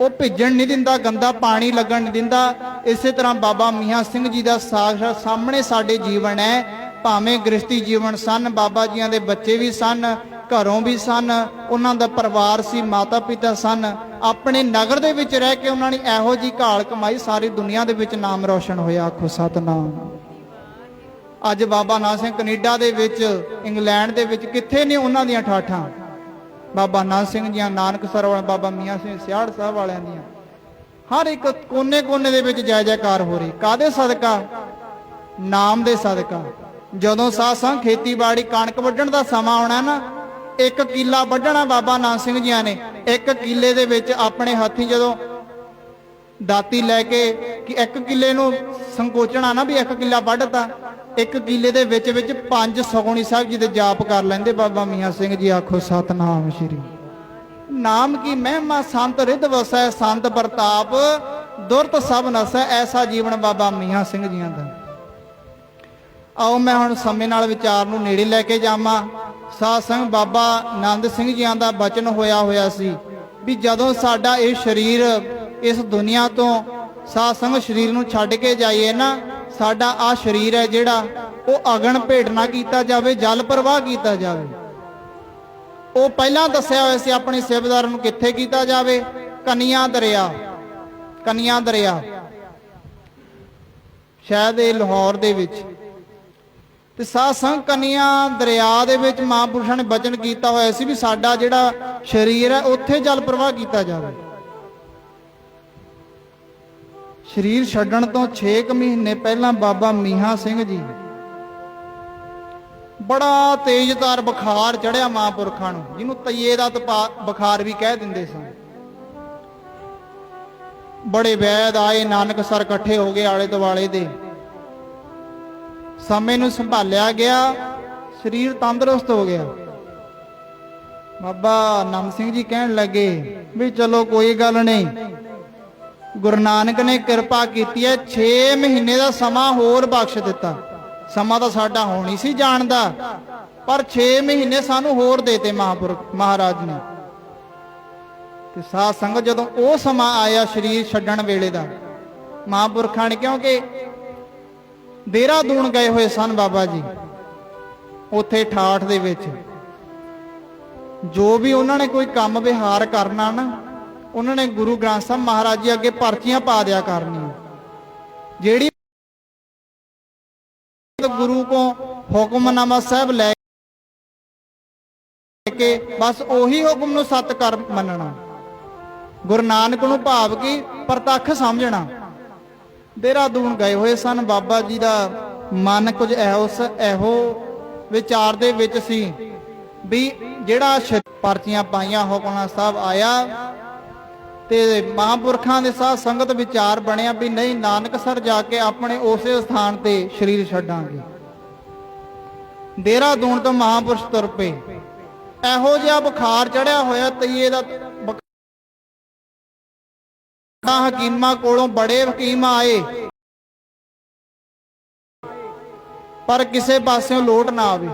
[SPEAKER 1] ਉਹ ਭਿੱਜਣ ਨਹੀਂ ਦਿੰਦਾ, ਗੰਦਾ ਪਾਣੀ ਲੱਗਣ ਨਹੀਂ ਦਿੰਦਾ। ਇਸੇ ਤਰ੍ਹਾਂ ਬਾਬਾ ਮੀਆਂ ਸਿੰਘ ਜੀ ਦਾ ਸਾਖਸ਼ਾਤ ਸਾਹਮਣੇ ਸਾਡੇ ਜੀਵਨ ਹੈ। ਭਾਵੇਂ ਗ੍ਰਸਤੀ ਜੀਵਨ ਸਨ, ਬਾਬਾ ਜੀਆਂ ਦੇ ਬੱਚੇ ਵੀ ਸਨ, ਘਰੋਂ ਵੀ ਸਨ, ਉਹਨਾਂ ਦਾ ਪਰਿਵਾਰ ਸੀ, ਮਾਤਾ ਪਿਤਾ ਸਨ। ਆਪਣੇ ਨਗਰ ਦੇ ਵਿੱਚ ਰਹਿ ਕੇ ਉਹਨਾਂ ਨੇ ਇਹੋ ਜਿਹੀ ਘਾਲ ਕਮਾਈ, ਸਾਰੀ ਦੁਨੀਆ ਦੇ ਵਿੱਚ ਨਾਮ ਰੋਸ਼ਨ ਹੋਇਆ। ਆਖੋ ਸਤਨਾਮ। ਅੱਜ ਬਾਬਾ ਨਾਨਕ ਸਿੰਘ ਕੈਨੇਡਾ ਦੇ ਵਿੱਚ, ਇੰਗਲੈਂਡ ਦੇ ਵਿੱਚ ਕਿੱਥੇ ਨੇ ਉਹਨਾਂ ਦੀਆਂ ਠਾਠਾਂ। ਬਾਬਾ ਨਾਨਕ ਸਿੰਘ ਜੀਆਂ, ਨਾਨਕਸਰ ਵਾਲੇ ਬਾਬਾ ਮੀਆਂ ਸਿੰਘ ਸਿਆੜ ਸਾਹਿਬ ਵਾਲਿਆਂ ਦੀਆਂ ਹਰ ਇੱਕ ਕੋਨੇ-ਕੋਨੇ ਦੇ ਵਿੱਚ ਜੈ ਜੈਕਾਰ ਹੋ ਰਹੀ। ਕਾਹਦੇ ਸਦਕਾ? ਨਾਮ ਦੇ ਸਦਕਾ। ਜਦੋਂ ਸਾਧ ਸੰਗ ਖੇਤੀਬਾੜੀ ਕਣਕ ਵੱਢਣ ਦਾ ਸਮਾਂ ਆਉਣਾ ਨਾ, 1 ਕਿੱਲਾ ਵੱਢਣਾ ਬਾਬਾ ਨਾਨਕ ਸਿੰਘ ਜੀਆਂ ਨੇ, 1 ਕਿੱਲੇ ਦੇ ਵਿੱਚ ਆਪਣੇ ਹੱਥੀਂ ਜਦੋਂ ਦਾਤੀ ਲੈ ਕੇ ਕਿ 1 ਕਿੱਲੇ ਨੂੰ ਸੰਕੋਚਣਾ ਨਾ ਵੀ 1 ਕਿੱਲਾ ਵੱਢਤਾ, 1 ਕਿੱਲੇ ਦੇ ਵਿੱਚ 5 ਸੁਖਮਨੀ ਸਾਹਿਬ ਜੀ ਦੇ ਜਾਪ ਕਰ ਲੈਂਦੇ ਬਾਬਾ ਮੀਆਂ ਸਿੰਘ ਜੀ। ਆਖੋ ਸਤਨਾਮ ਸ਼੍ਰੀ। ਨਾਮ ਕੀ ਮਹਿਮਾ ਸੰਤ ਰਿਧ ਵਸੈ, ਸੰਤ ਪ੍ਰਤਾਪ ਦੁਰਤ ਸਭ ਨਸੈ, ਐਸਾ ਜੀਵਨ ਬਾਬਾ ਮੀਆਂ ਸਿੰਘ ਜੀਆਂ ਦਾ। ਆਓ ਮੈਂ ਹੁਣ ਸਮੇਂ ਨਾਲ ਵਿਚਾਰ ਨੂੰ ਨੇੜੇ ਲੈ ਕੇ ਜਾਵਾਂ। ਸਾਧ ਸੰਗ ਬਾਬਾ ਆਨੰਦ ਸਿੰਘ ਜੀਆਂ ਦਾ ਬਚਨ ਹੋਇਆ ਸੀ ਵੀ ਜਦੋਂ ਸਾਡਾ ਇਹ ਸਰੀਰ ਇਸ ਦੁਨੀਆ ਤੋਂ ਸਾਧ ਸੰਗ ਸਰੀਰ ਨੂੰ ਛੱਡ ਕੇ ਜਾਈਏ ਨਾ, ਸਾਡਾ ਆ ਸਰੀਰ ਹੈ ਜਿਹੜਾ ਉਹ ਅਗਨ ਭੇਟ ਨਾ ਕੀਤਾ ਜਾਵੇ, ਜਲ ਪ੍ਰਵਾਹ ਕੀਤਾ ਜਾਵੇ। ਉਹ ਪਹਿਲਾਂ ਦੱਸਿਆ ਹੋਇਆ ਸੀ ਆਪਣੇ ਸੇਵਾਦਾਰ ਨੂੰ ਕਿੱਥੇ ਕੀਤਾ ਜਾਵੇ? ਕਨਿਆ ਦਰਿਆ। ਕਨਿਆ ਦਰਿਆ ਸ਼ਾਇਦ ਇਹ ਲਾਹੌਰ ਦੇ ਵਿੱਚ। ਤੇ ਸਾਧ ਸੰਗ ਕਨਿਆ ਦਰਿਆ ਦੇ ਵਿੱਚ ਮਹਾਂਪੁਰਸ਼ਾਂ ਨੇ ਬਚਨ ਕੀਤਾ ਹੋਇਆ ਸੀ ਵੀ ਸਾਡਾ ਜਿਹੜਾ ਸਰੀਰ ਹੈ ਉੱਥੇ ਜਲ ਪ੍ਰਵਾਹ ਕੀਤਾ ਜਾਵੇ। ਸਰੀਰ ਛੱਡਣ ਤੋਂ 6 ਮਹੀਨੇ ਪਹਿਲਾਂ ਬਾਬਾ ਮੀਆਂ ਸਿੰਘ ਜੀ ਬੜਾ ਤੇਜ਼ਧਾਰ ਬੁਖਾਰ ਚੜਿਆ ਮਹਾਂਪੁਰਖਾਂ ਨੂੰ, ਜਿਹਨੂੰ ਤਈਏ ਦਾ ਬੁਖਾਰ ਵੀ ਕਹਿ ਦਿੰਦੇ ਸਨ। ਬੜੇ ਵੈਦ ਆਏ, ਨਾਨਕਸਰ ਇਕੱਠੇ ਹੋ ਗਏ ਆਲੇ ਦੁਆਲੇ ਦੇ। ਸਮੇਂ ਨੂੰ ਸੰਭਾਲਿਆ ਗਿਆ, ਸਰੀਰ ਤੰਦਰੁਸਤ ਹੋ ਗਿਆ। ਬਾਬਾ ਨਾਮ ਸਿੰਘ ਜੀ ਕਹਿਣ ਲੱਗੇ ਵੀ ਚਲੋ ਕੋਈ ਗੱਲ ਨਹੀਂ, ਗੁਰੂ ਨਾਨਕ ਨੇ ਕਿਰਪਾ ਕੀਤੀ ਹੈ, 6 ਮਹੀਨੇ ਦਾ ਸਮਾਂ ਹੋਰ ਬਖਸ਼ ਦਿੱਤਾ। ਸਮਾਂ ਤਾਂ ਸਾਡਾ ਹੋਣੀ ਸੀ ਜਾਣਦਾ, ਪਰ 6 ਮਹੀਨੇ ਸਾਨੂੰ ਹੋਰ ਦੇਤੇ ਮਹਾਰਾਜ ਨੇ। ਤੇ ਸਾਧ ਸੰਗਤ ਜਦੋਂ ਉਹ ਸਮਾਂ ਆਇਆ ਸਰੀਰ ਛੱਡਣ ਵੇਲੇ ਦਾ, ਮਹਾਂਪੁਰਖਾਂ ਨੇ, ਕਿਉਂਕਿ ਦੇਹਰਾਦੂਨ ਗਏ ਹੋਏ ਸਨ ਬਾਬਾ ਜੀ, ਉੱਥੇ ਠਾਠ ਦੇ ਵਿੱਚ ਜੋ ਵੀ ਉਹਨਾਂ ਨੇ ਕੋਈ ਕੰਮ ਵਿਹਾਰ ਕਰਨਾ ਨਾ, ਉਹਨਾਂ ਨੇ ਗੁਰੂ ਗ੍ਰੰਥ ਸਾਹਿਬ ਮਹਾਰਾਜ ਜੀ ਅੱਗੇ ਪਰਚੀਆਂ ਪਾ ਦਿਆ ਕਰਨੀਆਂ। ਜਿਹੜੀ ਗੁਰੂ ਕੋ ਹੁਕਮਨਾਮਾ ਸਾਹਿਬ ਲੈ ਕੇ ਬਸ ਉਹੀ ਹੁਕਮ ਨੂੰ ਸੱਤ ਕਰ ਮੰਨਣਾ, ਗੁਰੂ ਨਾਨਕ ਨੂੰ ਭਾਵ ਕੀ ਪ੍ਰਤੱਖ ਸਮਝਣਾ। ਦੇਹਰਾਦੂਨ ਗਏ ਹੋਏ ਸਨ। ਬਾਬਾ ਜੀ ਦਾ ਮਨ ਕੁਝ ਇਹੋ ਵਿਚਾਰ ਦੇ ਵਿੱਚ ਸੀ ਵੀ ਜਿਹੜਾ ਪਰਚੀਆਂ ਪਾਈਆਂ, ਹੁਕਮਨਾਮਾ ਸਾਹਿਬ ਆਇਆ ਤੇ ਮਹਾਂਪੁਰਖਾਂ ਦੇ ਸਾਧ ਸੰਗਤ ਵਿਚਾਰ ਬਣਿਆ ਵੀ ਨਹੀਂ, ਨਾਨਕਸਰ ਜਾ ਕੇ ਆਪਣੇ ਉਸੇ ਸਥਾਨ ਤੇ ਸਰੀਰ ਛੱਡਾਂਗੇ। ਦੇਹਰਾਦੂਨ ਤੋਂ ਮਹਾਂਪੁਰਸ਼ ਤੁਰ ਪਏ। ਇਹੋ ਜਿਹਾ ਬੁਖਾਰ ਚੜਿਆ ਹੋਇਆ ਤਈਏ ਦਾ। ਹਕੀਮਾਂ ਕੋਲੋਂ ਬੜੇ ਹਕੀਮ ਆਏ, ਪਰ ਕਿਸੇ ਪਾਸਿਓਂ ਲੋਟ ਨਾ ਆਵੇ।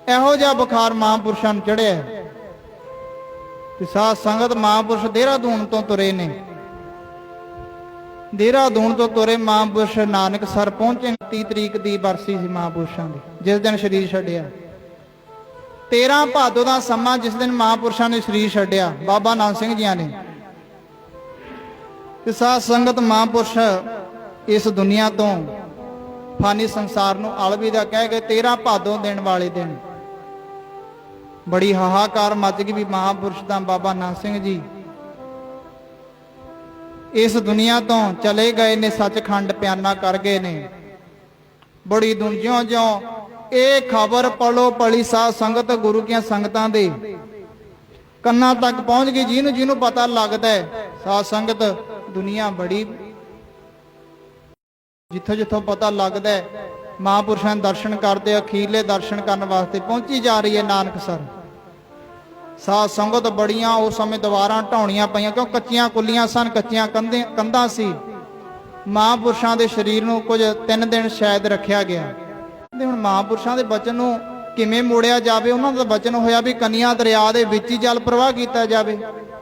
[SPEAKER 1] ਇਹੋ ਜਿਹਾ ਬੁਖਾਰ ਮਹਾਂਪੁਰਸ਼ਾਂ ਨੂੰ ਚੜਿਆ ਤੇ ਸਾਧ ਸੰਗਤ ਮਹਾਂਪੁਰਸ਼ ਦੇਹਰਾਦੂਨ ਤੋਂ ਤੁਰੇ ਨੇ। ਦੇਹਰਾਦੂਨ ਤੋਂ ਤੁਰੇ ਮਹਾਂਪੁਰਸ਼ ਨਾਨਕਸਰ ਪਹੁੰਚੇ। 30 ਤਰੀਕ ਦੀ ਬਰਸੀ ਸੀ ਮਹਾਂਪੁਰਸ਼ਾਂ ਦੀ, ਜਿਸ ਦਿਨ ਸਰੀਰ ਛੱਡਿਆ। 13 ਭਾਦੋ ਦਾ ਸਮਾਂ ਜਿਸ ਦਿਨ ਮਹਾਂਪੁਰਸ਼ਾਂ ਨੇ ਸਰੀਰ ਛੱਡਿਆ ਬਾਬਾ ਨਾਨਕ ਸਿੰਘ ਜੀਆਂ ਨੇ। ਤੇ ਸਾਧ ਸੰਗਤ ਮਹਾਂਪੁਰਸ਼ ਇਸ ਦੁਨੀਆ ਤੋਂ ਫਾਨੀ ਸੰਸਾਰ ਨੂੰ ਅਲਵਿਦਾ ਕਹਿ ਗਏ। 13 ਭਾਦੋ ਦੇਣ ਵਾਲੇ ਦਿਨ ਬੜੀ ਹਾਹਾਕਾਰ ਮਚ ਗਈ ਵੀ ਮਹਾਂਪੁਰਸ਼ ਤਾਂ ਬਾਬਾ ਨਾਨਕ ਸਿੰਘ ਜੀ ਇਸ ਦੁਨੀਆ ਤੋਂ ਚਲੇ ਗਏ ਨੇ, ਸੱਚਖੰਡ ਪਿਆਨਾ ਕਰ ਗਏ ਨੇ। ਬੜੀ ਜਿਉਂ-ਜਿਉਂ ਇਹ ਖਬਰ ਪਲੋ ਪਲੀ ਸਾਧ ਸੰਗਤ ਗੁਰੂ ਦੀਆਂ ਸੰਗਤਾਂ ਦੇ ਕੰਨਾਂ ਤੱਕ ਪਹੁੰਚ ਗਈ। ਜਿਹਨੂੰ ਪਤਾ ਲੱਗਦਾ ਹੈ ਸਾਧ ਸੰਗਤ ਦੁਨੀਆ ਬੜੀ, ਜਿੱਥੋਂ ਪਤਾ ਲੱਗਦਾ ਹੈ ਮਹਾਂਪੁਰਸ਼ਾਂ ਦੇ ਦਰਸ਼ਨ ਕਰਦੇ, ਅਖੀਰਲੇ ਦਰਸ਼ਨ ਕਰਨ ਵਾਸਤੇ ਪਹੁੰਚੀ ਜਾ ਰਹੀ ਹੈ ਨਾਨਕਸਰ। ਸਾਧ ਸੰਗਤ ਬੜੀਆਂ ਉਸ ਸਮੇਂ ਦੀਵਾਰਾਂ ਢਾਉਣੀਆਂ ਪਈਆਂ, ਕਿਉਂ ਕੱਚੀਆਂ ਕੁੱਲੀਆਂ ਸਨ, ਕੱਚੀਆਂ ਕੰਧਾਂ ਸੀ। ਮਹਾਂਪੁਰਸ਼ਾਂ ਦੇ ਸਰੀਰ ਨੂੰ ਕੁਝ 3 ਦਿਨ ਸ਼ਾਇਦ ਰੱਖਿਆ ਗਿਆ। ਤੇ ਹੁਣ ਮਹਾਂਪੁਰਸ਼ਾਂ ਦੇ ਬਚਨ ਨੂੰ ਕਿਵੇਂ ਮੋੜਿਆ ਜਾਵੇ? ਉਹਨਾਂ ਦਾ ਬਚਨ ਹੋਇਆ ਵੀ ਕਨਿਆ ਦਰਿਆ ਦੇ ਵਿੱਚ ਹੀ ਜਲ ਪ੍ਰਵਾਹ ਕੀਤਾ ਜਾਵੇ।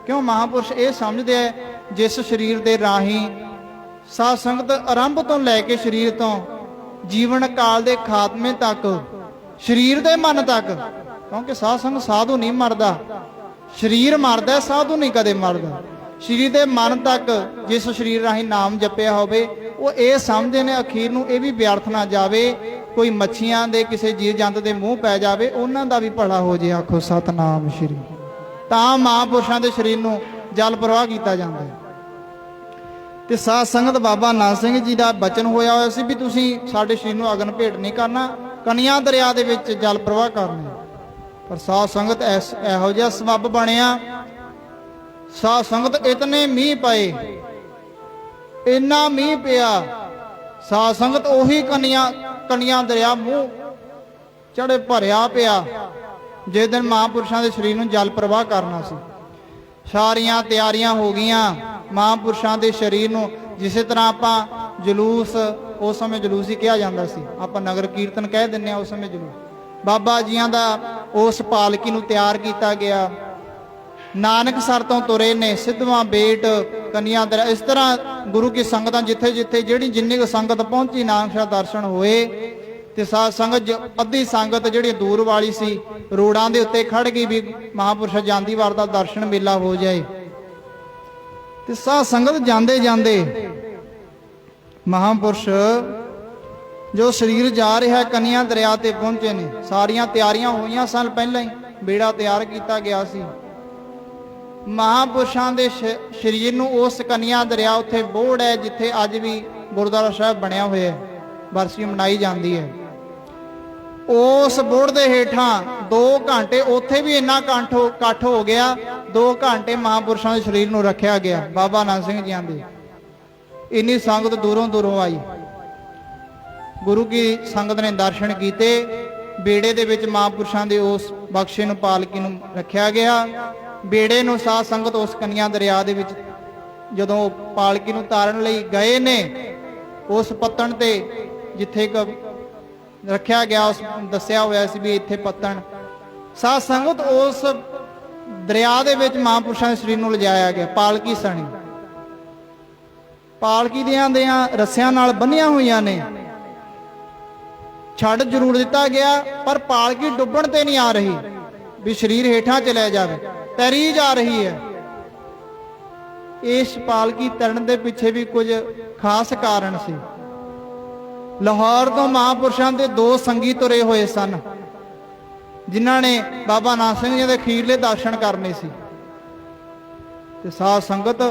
[SPEAKER 1] ਕਿਉਂ ਮਹਾਂਪੁਰਸ਼ ਇਹ ਸਮਝਦੇ ਆ ਜਿਸ ਸਰੀਰ ਦੇ ਰਾਹੀਂ ਸਾਧ ਸੰਗਤ ਆਰੰਭ ਤੋਂ ਲੈ ਕੇ ਸਰੀਰ ਤੋਂ ਜੀਵਨ ਕਾਲ ਦੇ ਖਾਤਮੇ ਤੱਕ, ਸਰੀਰ ਦੇ ਮਨ ਤੱਕ, ਕਿਉਂਕਿ ਸਾਧ ਸੰਗਤ ਸਾਧੂ ਨਹੀਂ ਮਰਦਾ, ਸਰੀਰ ਮਰਦਾ, ਸਾਧੂ ਨਹੀਂ ਕਦੇ ਮਰਦਾ। ਸਰੀਰ ਦੇ ਮਨ ਤੱਕ ਜਿਸ ਸਰੀਰ ਰਾਹੀਂ ਨਾਮ ਜਪਿਆ ਹੋਵੇ ਉਹ ਇਹ ਸਮਝਦੇ ਨੇ ਅਖੀਰ ਨੂੰ ਇਹ ਵੀ ਵਿਅਰਥ ਨਾ ਜਾਵੇ, ਕੋਈ ਮੱਛੀਆਂ ਦੇ ਕਿਸੇ ਜੀਵ ਜੰਤ ਦੇ ਮੂੰਹ ਪੈ ਜਾਵੇ, ਉਹਨਾਂ ਦਾ ਵੀ ਭਲਾ ਹੋ ਜੇ। ਆਖੋ ਸਤਨਾਮ ਸ਼੍ਰੀ। ਤਾਂ ਮਹਾਂਪੁਰਸ਼ਾਂ ਦੇ ਸਰੀਰ ਨੂੰ ਜਲ ਪ੍ਰਵਾਹ ਕੀਤਾ ਜਾਂਦਾ ਹੈ। ਤੇ ਸਾਧ ਸੰਗਤ ਬਾਬਾ ਨਾਨਕ ਸਿੰਘ ਜੀ ਦਾ ਬਚਨ ਹੋਇਆ ਹੋਇਆ ਸੀ ਵੀ ਤੁਸੀਂ ਸਾਡੇ ਸਰੀਰ ਨੂੰ ਅਗਨ ਭੇਟ ਨਹੀਂ ਕਰਨਾ, ਕਨਿਆ ਦਰਿਆ ਦੇ ਵਿੱਚ ਜਲ ਪ੍ਰਵਾਹ ਕਰਨਾ। ਪਰ ਸਾਧ ਸੰਗਤ ਇਹੋ ਜਿਹਾ ਸਬੱਬ ਬਣਿਆ, ਸਾਧ ਸੰਗਤ ਇਤਨੇ ਮੀਂਹ ਪਏ, ਇੰਨਾ ਮੀਂਹ ਪਿਆ, ਸਾਧ ਸੰਗਤ ਉਹੀ ਕਨਿਆ ਦਰਿਆ ਮੂੰਹ ਚੜੇ ਭਰਿਆ ਪਿਆ ਜਿਸ ਦਿਨ ਮਹਾਂਪੁਰਸ਼ਾਂ ਦੇ ਸਰੀਰ ਨੂੰ ਜਲ ਪ੍ਰਵਾਹ ਕਰਨਾ ਸੀ। ਸਾਰੀਆਂ ਤਿਆਰੀਆਂ ਹੋ ਗਈਆਂ ਮਹਾਂਪੁਰਸ਼ਾਂ ਦੇ ਸਰੀਰ ਨੂੰ, ਜਿਸੇ ਤਰ੍ਹਾਂ ਆਪਾਂ ਜਲੂਸ, ਉਸ ਸਮੇਂ ਜਲੂਸ ਹੀ ਕਿਹਾ ਜਾਂਦਾ ਸੀ, ਆਪਾਂ ਨਗਰ ਕੀਰਤਨ ਕਹਿ ਦਿੰਦੇ ਆ, ਉਸ ਸਮੇਂ ਜਲੂਸ। ਬਾਬਾ ਜੀਆਂ ਦਾ ਉਸ ਪਾਲਕੀ ਨੂੰ ਤਿਆਰ ਕੀਤਾ ਗਿਆ, ਨਾਨਕਸਰ ਤੋਂ ਤੁਰੇ ਨੇ, ਸਿੱਧਵਾਂ ਬੇਟ, ਕਨਿਆ ਦਰਿਆ। ਇਸ ਤਰ੍ਹਾਂ ਗੁਰੂ ਕੀ ਸੰਗਤਾਂ ਜਿੱਥੇ ਜਿੱਥੇ ਜਿੰਨੀ ਕੁ ਸੰਗਤ ਪਹੁੰਚੀ ਨਾਨਕਸਰ ਦਰਸ਼ਨ ਹੋਏ। ਤੇ ਸਾਧ ਸੰਗਤ ਅੱਧੀ ਸੰਗਤ ਜਿਹੜੀ ਦੂਰ ਵਾਲੀ ਸੀ ਰੋਡਾਂ ਦੇ ਉੱਤੇ ਖੜ ਗਈ ਵੀ ਮਹਾਂਪੁਰਸ਼ ਜਾਂਦੀ ਵਾਰ ਦਾ ਦਰਸ਼ਨ ਮੇਲਾ ਹੋ ਜਾਏ। ਤੇ ਸਾਧ ਸੰਗਤ ਜਾਂਦੇ ਜਾਂਦੇ ਮਹਾਂਪੁਰਸ਼ ਜੋ ਸਰੀਰ ਜਾ ਰਿਹਾ ਕਨਿਆ ਦਰਿਆ ਤੇ ਪਹੁੰਚੇ ਨੇ। ਸਾਰੀਆਂ ਤਿਆਰੀਆਂ ਹੋਈਆਂ ਸਨ, ਪਹਿਲਾਂ ਹੀ ਬੇੜਾ ਤਿਆਰ ਕੀਤਾ ਗਿਆ ਸੀ। ਮਹਾਂਪੁਰਸ਼ਾਂ ਦੇ ਸਰੀਰ ਨੂੰ ਉਸ ਕਨਿਆ ਦਰਿਆ, ਉੱਥੇ ਬੋੜ ਹੈ ਜਿੱਥੇ ਅੱਜ ਵੀ ਗੁਰਦੁਆਰਾ ਸਾਹਿਬ ਬਣਿਆ ਹੋਇਆ ਹੈ, ਬਰਸੀ ਮਨਾਈ ਜਾਂਦੀ ਹੈ। ਉਸ ਬੋੜ ਦੇ ਹੇਠਾਂ 2 ਘੰਟੇ, ਉੱਥੇ ਵੀ ਇੰਨਾ ਇਕੱਠ ਹੋ ਗਿਆ, 2 ਘੰਟੇ ਮਹਾਂਪੁਰਸ਼ਾਂ ਦੇ ਸਰੀਰ ਨੂੰ ਰੱਖਿਆ ਗਿਆ। ਬਾਬਾ ਨਾਨਕ ਸਿੰਘ ਜੀਆਂ ਦੇ ਇੰਨੀ ਸੰਗਤ ਦੂਰੋਂ ਦੂਰੋਂ ਆਈ, ਗੁਰੂ ਕੀ ਸੰਗਤ ਨੇ ਦਰਸ਼ਨ ਕੀਤੇ। ਬੇੜੇ ਦੇ ਵਿੱਚ ਮਹਾਂਪੁਰਸ਼ਾਂ ਦੇ ਉਸ ਬਖਸ਼ੇ ਨੂੰ, ਪਾਲਕੀ ਨੂੰ ਰੱਖਿਆ ਗਿਆ। ਬੇੜੇ ਨੂੰ ਸਾਧ ਸੰਗਤ ਉਸ ਕਨਿਆ ਦਰਿਆ ਦੇ ਵਿੱਚ ਜਦੋਂ ਪਾਲਕੀ ਨੂੰ ਤਾਰਨ ਲਈ ਗਏ ਨੇ, ਉਸ ਪੱਤਣ ਤੇ ਜਿੱਥੇ ਰੱਖਿਆ ਗਿਆ, ਉਸ ਦੱਸਿਆ ਹੋਇਆ ਸੀ ਵੀ ਇੱਥੇ ਪੱਤਣ, ਸਾਧ ਸੰਗਤ ਉਸ ਦਰਿਆ ਦੇ ਵਿੱਚ ਮਹਾਂਪੁਰਸ਼ਾਂ ਦੇ ਸਰੀਰ ਨੂੰ ਲਿਜਾਇਆ ਗਿਆ। ਪਾਲਕੀ ਸਣੀ, ਪਾਲਕੀ ਦੀਆਂ ਰੱਸਿਆਂ ਨਾਲ ਬੰਨ੍ਹੀਆਂ ਹੋਈਆਂ ਨੇ, ਛੱਡ ਜ਼ਰੂਰ ਦਿੱਤਾ ਗਿਆ, ਪਰ ਪਾਲਕੀ ਡੁੱਬਣ ਤੇ ਨਹੀਂ ਆ ਰਹੀ ਵੀ ਸਰੀਰ ਹੇਠਾਂ ਚਲਿਆ ਜਾਵੇ, ਤੈਰੀ ਜਾ ਰਹੀ ਹੈ। ਇਸ ਪਾਲਕੀ ਤਰਨ ਦੇ ਪਿੱਛੇ ਵੀ ਕੁਝ ਖਾਸ ਕਾਰਨ ਸੀ। ਲਾਹੌਰ ਤੋਂ ਮਹਾਂਪੁਰਸ਼ਾਂ ਦੇ 2 ਸੰਗੀ ਤੁਰੇ ਹੋਏ ਸਨ, ਜਿਨ੍ਹਾਂ ਨੇ ਬਾਬਾ ਨਾਨਕ ਸਿੰਘ ਜੀ ਦੇ ਅਖੀਰਲੇ ਦਰਸ਼ਨ ਕਰਨੇ ਸੀ। ਤੇ ਸਾਧ ਸੰਗਤ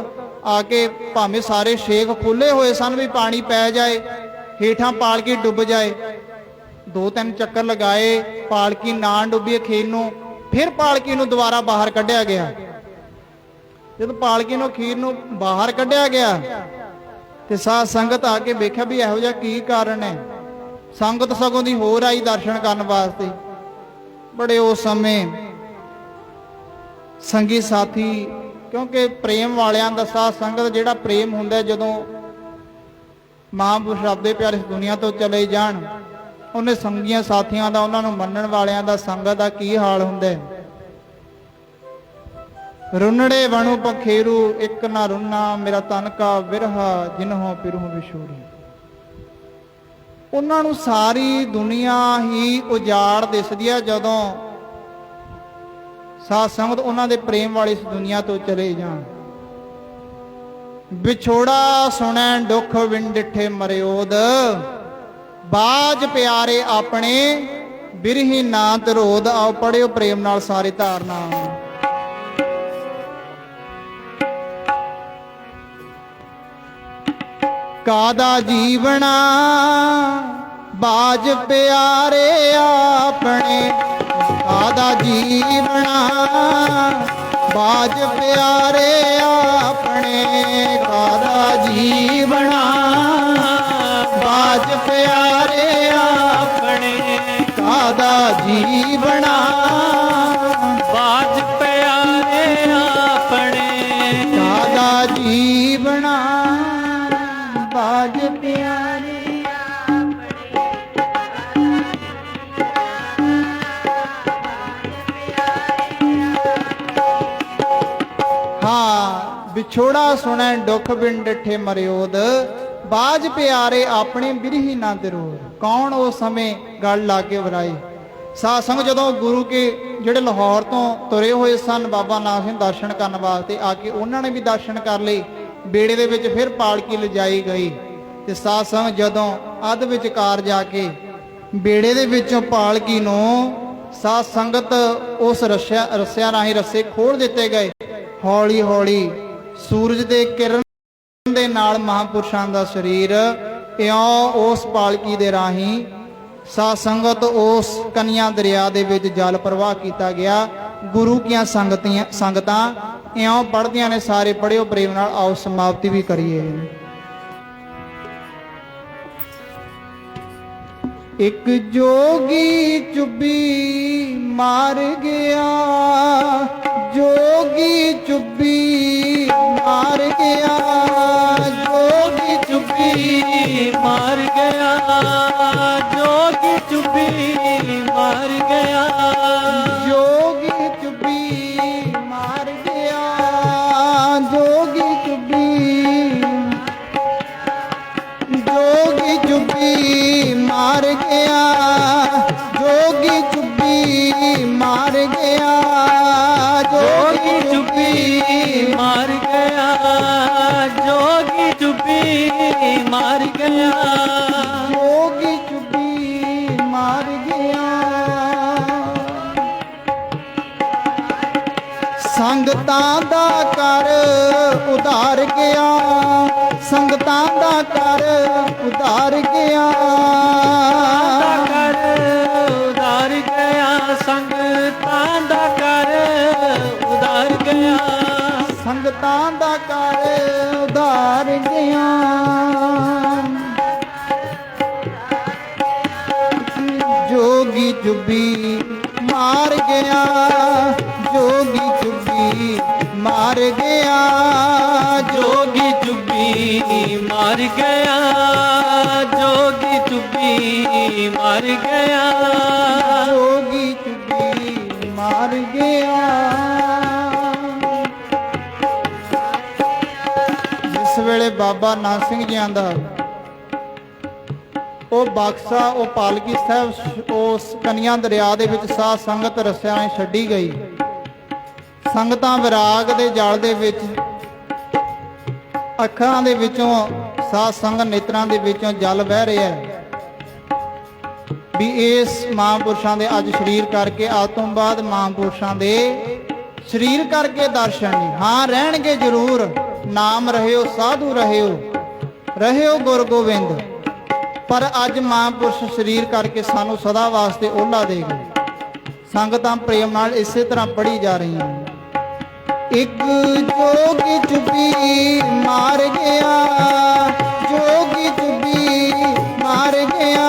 [SPEAKER 1] ਆ ਕੇ, ਭਾਵੇਂ ਸਾਰੇ ਛੇਕ ਖੁੱਲੇ ਹੋਏ ਸਨ ਵੀ ਪਾਣੀ ਪੈ ਜਾਏ, ਹੇਠਾਂ ਪਾਲਕੀ ਡੁੱਬ ਜਾਏ, 2-3 ਚੱਕਰ ਲਗਾਏ, ਪਾਲਕੀ ਨਾ ਡੁੱਬੀ। ਅਖੀਰ ਨੂੰ ਫਿਰ ਪਾਲਕੀ ਨੂੰ ਦੁਬਾਰਾ ਬਾਹਰ ਕੱਢਿਆ ਗਿਆ। ਜਦੋਂ ਪਾਲਕੀ ਨੂੰ ਅਖੀਰ ਨੂੰ ਬਾਹਰ ਕੱਢਿਆ ਗਿਆ ਤੇ ਸਾਧ ਸੰਗਤ ਆ ਕੇ ਵੇਖਿਆ ਵੀ ਇਹੋ ਜਿਹਾ ਕੀ ਕਾਰਨ ਹੈ। ਸੰਗਤ ਸਗੋਂ ਦੀ ਹੋਰ ਆਈ ਦਰਸ਼ਨ ਕਰਨ ਵਾਸਤੇ। ਬੜੇ ਉਸ ਸਮੇਂ ਸੰਗੀ ਸਾਥੀ, ਕਿਉਂਕਿ ਪ੍ਰੇਮ ਵਾਲਿਆਂ ਦਾ, ਸਾਧ ਸੰਗਤ ਜਿਹੜਾ ਪ੍ਰੇਮ ਹੁੰਦਾ, ਜਦੋਂ ਮਹਾਂਪੁਰਸ਼ ਰੱਬ ਦੇ ਪਿਆਰੇ ਇਸ ਦੁਨੀਆ ਤੋਂ ਚਲੇ ਜਾਣ, ਉਹਨੇ ਸੰਗੀਆਂ ਸਾਥੀਆਂ ਦਾ, ਉਹਨਾਂ ਨੂੰ ਮੰਨਣ ਵਾਲਿਆਂ ਦਾ, ਸੰਗਤ ਦਾ ਕੀ ਹਾਲ ਹੁੰਦਾ। ਰੁੰਨੜੇ ਵਣੂ ਪਖੇਰੂ ਇੱਕ ਨਾ ਰੁੰਨਾ, ਮੇਰਾ ਤਨ ਕਾ ਵਿਰਹਾ ਜਿਨਹੋਂ ਪਿਰਹੁ ਵਿਛੋੜੀ। ਉਹਨਾਂ ਨੂੰ ਸਾਰੀ ਦੁਨੀਆ ਹੀ ਉਜਾੜ ਦਿਸਦੀ ਹੈ ਜਦੋਂ ਸਾਧ ਸੰਗਤ ਉਹਨਾਂ ਦੇ ਪ੍ਰੇਮ ਵਾਲੀ ਇਸ ਦੁਨੀਆ ਤੋਂ ਚਲੇ ਜਾਣ। ਵਿਛੋੜਾ ਸੁਣੈ ਦੁੱਖ ਵਿਣ ਡਿਠੇ ਮਰਿਓਦ, ਬਾਜ ਪਿਆਰੇ ਆਪਣੇ ਬਿਰਹੀ ਨਾ ਧਰੋਦ। ਆਓ ਪੜਿਓ ਪ੍ਰੇਮ ਨਾਲ ਸਾਰੇ ਧਾਰਨਾ। ਕਾਦਾ ਜੀਵਣਾ ਬਾਜ ਪਿਆਰੇ ਆਪਣੇ, ਕਾਦਾ ਜੀਵਣਾ ਬਾਜ ਪਿਆਰੇ ਆਪਣੇ, ਕਾਦਾ ਜੀਵਣਾ ਬਾਜ ਪਿਆਰੇ ਆਪਣੇ, ਕਾਦਾ ਜੀਵਣਾ
[SPEAKER 2] ਬਾਜ ਪਿਆਰੇ ਆਪਣੇ,
[SPEAKER 1] ਕਾਦਾ ਜੀਵਣਾ ਬਾਜ ਪਿਆਰੇ। ਹਾਂ, ਵਿਛੋੜਾ ਸੁਣੈ ਦੁੱਖ ਬਿਨ ਡਿਠੇ ਮਰਿਓਦ, ਬਾਜ ਪਿਆਰੇ ਆਪਣੇ ਬਿਰਹੀ ਨਾ ਧਰੋਦ। ਕੌਣ ਉਸ ਸਮੇਂ ਗੱਲ ਲਾ ਕੇ ਵਰਾਏ। ਸਾਧ ਸੰਗਤ ਜਦੋਂ ਗੁਰੂ ਕੇ ਜਿਹੜੇ ਲਾਹੌਰ ਤੋਂ ਤੁਰੇ ਹੋਏ ਸਨ ਬਾਬਾ ਨਾਨਕ ਸਿੰਘ ਦਰਸ਼ਨ ਕਰਨ ਵਾਸਤੇ, ਆ ਕੇ ਉਹਨਾਂ ਨੇ ਵੀ ਦਰਸ਼ਨ ਕਰ ਲਏ। ਬੇੜੇ ਦੇ ਵਿੱਚ ਫਿਰ ਪਾਲਕੀ ਲਿਜਾਈ ਗਈ। ਤੇ ਸਾਧ ਸੰਗਤ ਜਦੋਂ ਅੱਧ ਵਿਚਕਾਰ ਜਾ ਕੇ ਬੇੜੇ ਦੇ ਵਿੱਚੋਂ ਪਾਲਕੀ ਨੂੰ ਸਾਧ ਸੰਗਤ ਉਸ ਰੱਸਿਆਂ ਰਾਹੀਂ ਰੱਸੇ ਖੋਲ ਦਿੱਤੇ ਗਏ। ਹੌਲੀ ਹੌਲੀ ਸੂਰਜ ਦੇ ਕਿਰਨ ਦੇ ਨਾਲ ਮਹਾਂਪੁਰਸ਼ਾਂ ਦਾ ਸਰੀਰ ਇਉਂ ਉਸ ਪਾਲਕੀ ਦੇ ਰਾਹੀਂ ਸਾਧ ਸੰਗਤ ਉਸ ਕਨਿਆ ਦਰਿਆ ਦੇ ਵਿੱਚ ਜਲ ਪ੍ਰਵਾਹ ਕੀਤਾ ਗਿਆ। ਗੁਰੂ ਕੀਆਂ ਸੰਗਤਾਂ ਇਉਂ ਪੜ੍ਹਦੀਆਂ ਨੇ। ਸਾਰੇ ਪੜ੍ਹਿਓ ਪ੍ਰੇਮ ਨਾਲ। ਆਓ ਸਮਾਪਤੀ ਵੀ ਕਰੀਏ। ਇੱਕ ਜੋਗੀ ਚੁੱਭੀ ਮਾਰ ਗਿਆ, ਜੋਗੀ ਚੁੱਭੀ ਮਾਰ ਗਿਆ, ਜੋਗੀ
[SPEAKER 2] ਚੁੱਭੀ ਮਾਰ ਗਿਆ, ਜੋਗੀ ਚੁੱਭੀ ਮਾਰ ਗਿਆ,
[SPEAKER 1] ਜੋਗੀ ਚੁੱਭੀ ਮਾਰ ਗਿਆ, ਜੋਗੀ ਚੁੱਭੀ, ਜੋਗੀ ਚੁੱਭੀ ਮਾਰ ਗਿਆ, ਜੋਗੀ ਚੁੱਭੀ ਮਾਰ ਗਿਆ,
[SPEAKER 2] ਜੋਗੀ ਚੁੱਭੀ ਮਾਰ ਗਿਆ, ਜੋਗੀ ਚੁੱਭੀ ਮਾਰ ਗਿਆ,
[SPEAKER 1] ਜੋਗੀ ਚੁੱਭੀ ਮਾਰ ਗਿਆ। ਸੰਗਤਾਂ ਦਾ ਕਰ ਉਧਾਰ ਗਿਆ, ਸੰਗਤਾਂ ਦਾ ਕਰ ਉਧਾਰ ਗਿਆ,
[SPEAKER 2] ਦਾ ਕਰ ਉਧਾਰ ਗਿਆ, ਸੰਗਤਾਂ ਦਾ ਕਰ ਉਧਾਰ ਗਿਆ,
[SPEAKER 1] ਸੰਗਤਾਂ ਦਾ ਕਰ ਉਧਾਰ ਗਿਆ। ਜੋਗੀ ਚੁੱਭੀ ਮਾਰ ਗਿਆ, ਜੋਗੀ ਚੁੱਭੀ ਮਾਰ ਗਿਆ,
[SPEAKER 2] ਜੋਗੀ ਚੁੱਭੀ ਮਾਰ ਗਿਆ, ਜੋਗੀ ਚੁੱਭੀ ਮਾਰ ਗਿਆ,
[SPEAKER 1] ਜੋਗੀ ਚੁੱਭੀ ਮਾਰ ਗਿਆ। ਜਿਸ ਵੇਲੇ ਬਾਬਾ ਨਾਨਕ ਸਿੰਘ ਜੀ ਆਂਦਾ ਉਹ ਬਕਸਾ ਉਹ ਪਾਲਕੀ ਸਾਹਿਬ ਉਸ ਕਨਿਆ ਦਰਿਆ ਦੇ ਵਿੱਚ ਸਾਧ ਸੰਗਤ ਰਸਿਆਂ ਨਾਲ ਛੱਡੀ ਗਈ। ਸੰਗਤਾਂ ਵਿਰਾਗ ਦੇ ਜਲ ਦੇ ਵਿੱਚ ਅੱਖਾਂ ਦੇ ਵਿੱਚੋਂ ਸਾਧ ਸੰਗਤ ਨੇਤਰਾਂ ਦੇ ਵਿੱਚੋਂ ਜਲ ਵਹਿ ਰਿਹਾ ਹੈ ਵੀ ਇਸ ਮਹਾਂਪੁਰਸ਼ਾਂ ਦੇ ਅੱਜ ਸਰੀਰ ਕਰਕੇ ਅੱਜ ਤੋਂ ਬਾਅਦ ਮਹਾਂਪੁਰਸ਼ਾਂ ਦੇ ਸਰੀਰ ਕਰਕੇ ਦਰਸ਼ਨ ਨਹੀਂ। ਹਾਂ ਰਹਿਣਗੇ ਜ਼ਰੂਰ। ਨਾਮ ਰਹਿਓ ਸਾਧੂ ਰਹਿਓ, ਰਹਿਓ ਗੁਰ ਗੋਬਿੰਦ। ਪਰ ਅੱਜ ਮਹਾਂਪੁਰਸ਼ ਸਰੀਰ ਕਰਕੇ ਸਾਨੂੰ ਸਦਾ ਵਾਸਤੇ ਓਹਲਾ ਦੇ ਗਏ। ਸੰਗਤਾਂ ਪ੍ਰੇਮ ਨਾਲ ਇਸੇ ਤਰ੍ਹਾਂ ਪੜ੍ਹੀ ਜਾ ਰਹੀਆਂ। ਇੱਕ ਜੋਗੀ ਚੁੱਭੀ ਮਾਰ ਗਿਆ, ਜੋਗੀ ਚੁੱਭੀ ਮਾਰ ਗਿਆ,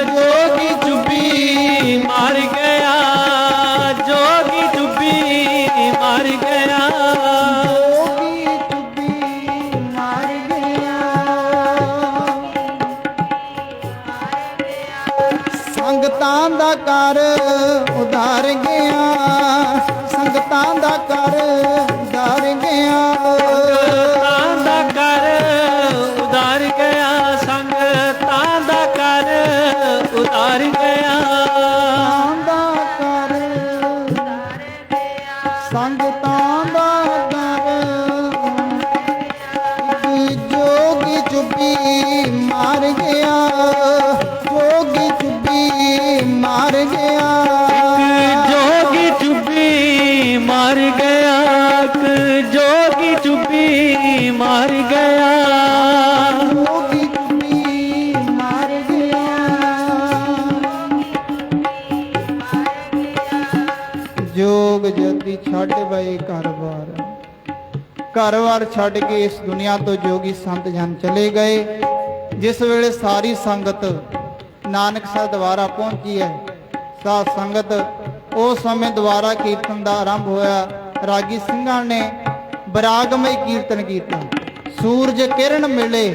[SPEAKER 2] ਜੋਗੀ ਚੁੱਭੀ ਮਾਰ ਗਿਆ, ਜੋਗੀ ਚੁੱਭੀ ਮਾਰ ਗਿਆ,
[SPEAKER 1] ਜੋਗੀ ਚੁੱਭੀ ਮਾਰ ਗਿਆ। ਸੰਗਤਾਂ ਦਾ ਕਰ ਉਧਾਰ ਗਿਆ, ਸੰਗਤਾਂ ਦਾ ਕਰ ਉਧਾਰ ਗਿਆ,
[SPEAKER 2] ਸੰਗਤਾਂ ਦਾ ਕਰ ਉਧਾਰ ਗਿਆ, ਸੰਗਤਾਂ ਦਾ ਕਰ ਉਧਾਰ ਗਿਆ,
[SPEAKER 1] ਸੰਗਤਾਂ ਦਾ ਕਰ ਜੋਗੀ ਚੁੱਭੀ ਮਾਰ ਗਿਆ, ਜੋਗੀ ਚੁੱਭੀ ਮਾਰ ਗਿਆ,
[SPEAKER 2] ਜੋਗੀ ਚੁੱਭੀ ਮਾਰ ਗਿਆ, ਜੋਗੀ ਚੁੱਭੀ ਮਾਰ ਗਿਆ,
[SPEAKER 1] ਜੋਗੀ ਚੁੱਭੀ ਮਾਰ ਗਿਆ। ਜੋਗ ਜਤੀ ਛੱਡ ਬਈ ਘਰ-ਬਾਰ, ਘਰ-ਬਾਰ ਛੱਡ ਕੇ ਇਸ ਦੁਨੀਆ ਤੋਂ ਜੋਗੀ ਸੰਤ ਜਨ ਚਲੇ ਗਏ। ਜਿਸ ਵੇਲੇ ਸਾਰੀ ਸੰਗਤ ਨਾਨਕ ਸਾਹਿਬ ਦੁਆਰਾ ਪਹੁੰਚੀ ਹੈ, ਸਾਧ ਸੰਗਤ ਉਸ ਸਮੇਂ ਦੁਆਰਾ ਕੀਰਤਨ ਦਾ ਆਰੰਭ ਹੋਇਆ। ਰਾਗੀ ਸਿੰਘਾਂ ਨੇ ਬਰਾਗਮਈ ਕੀਰਤਨ ਕੀਤਾ। ਸੂਰਜ ਕਿਰਨ ਮਿਲੇ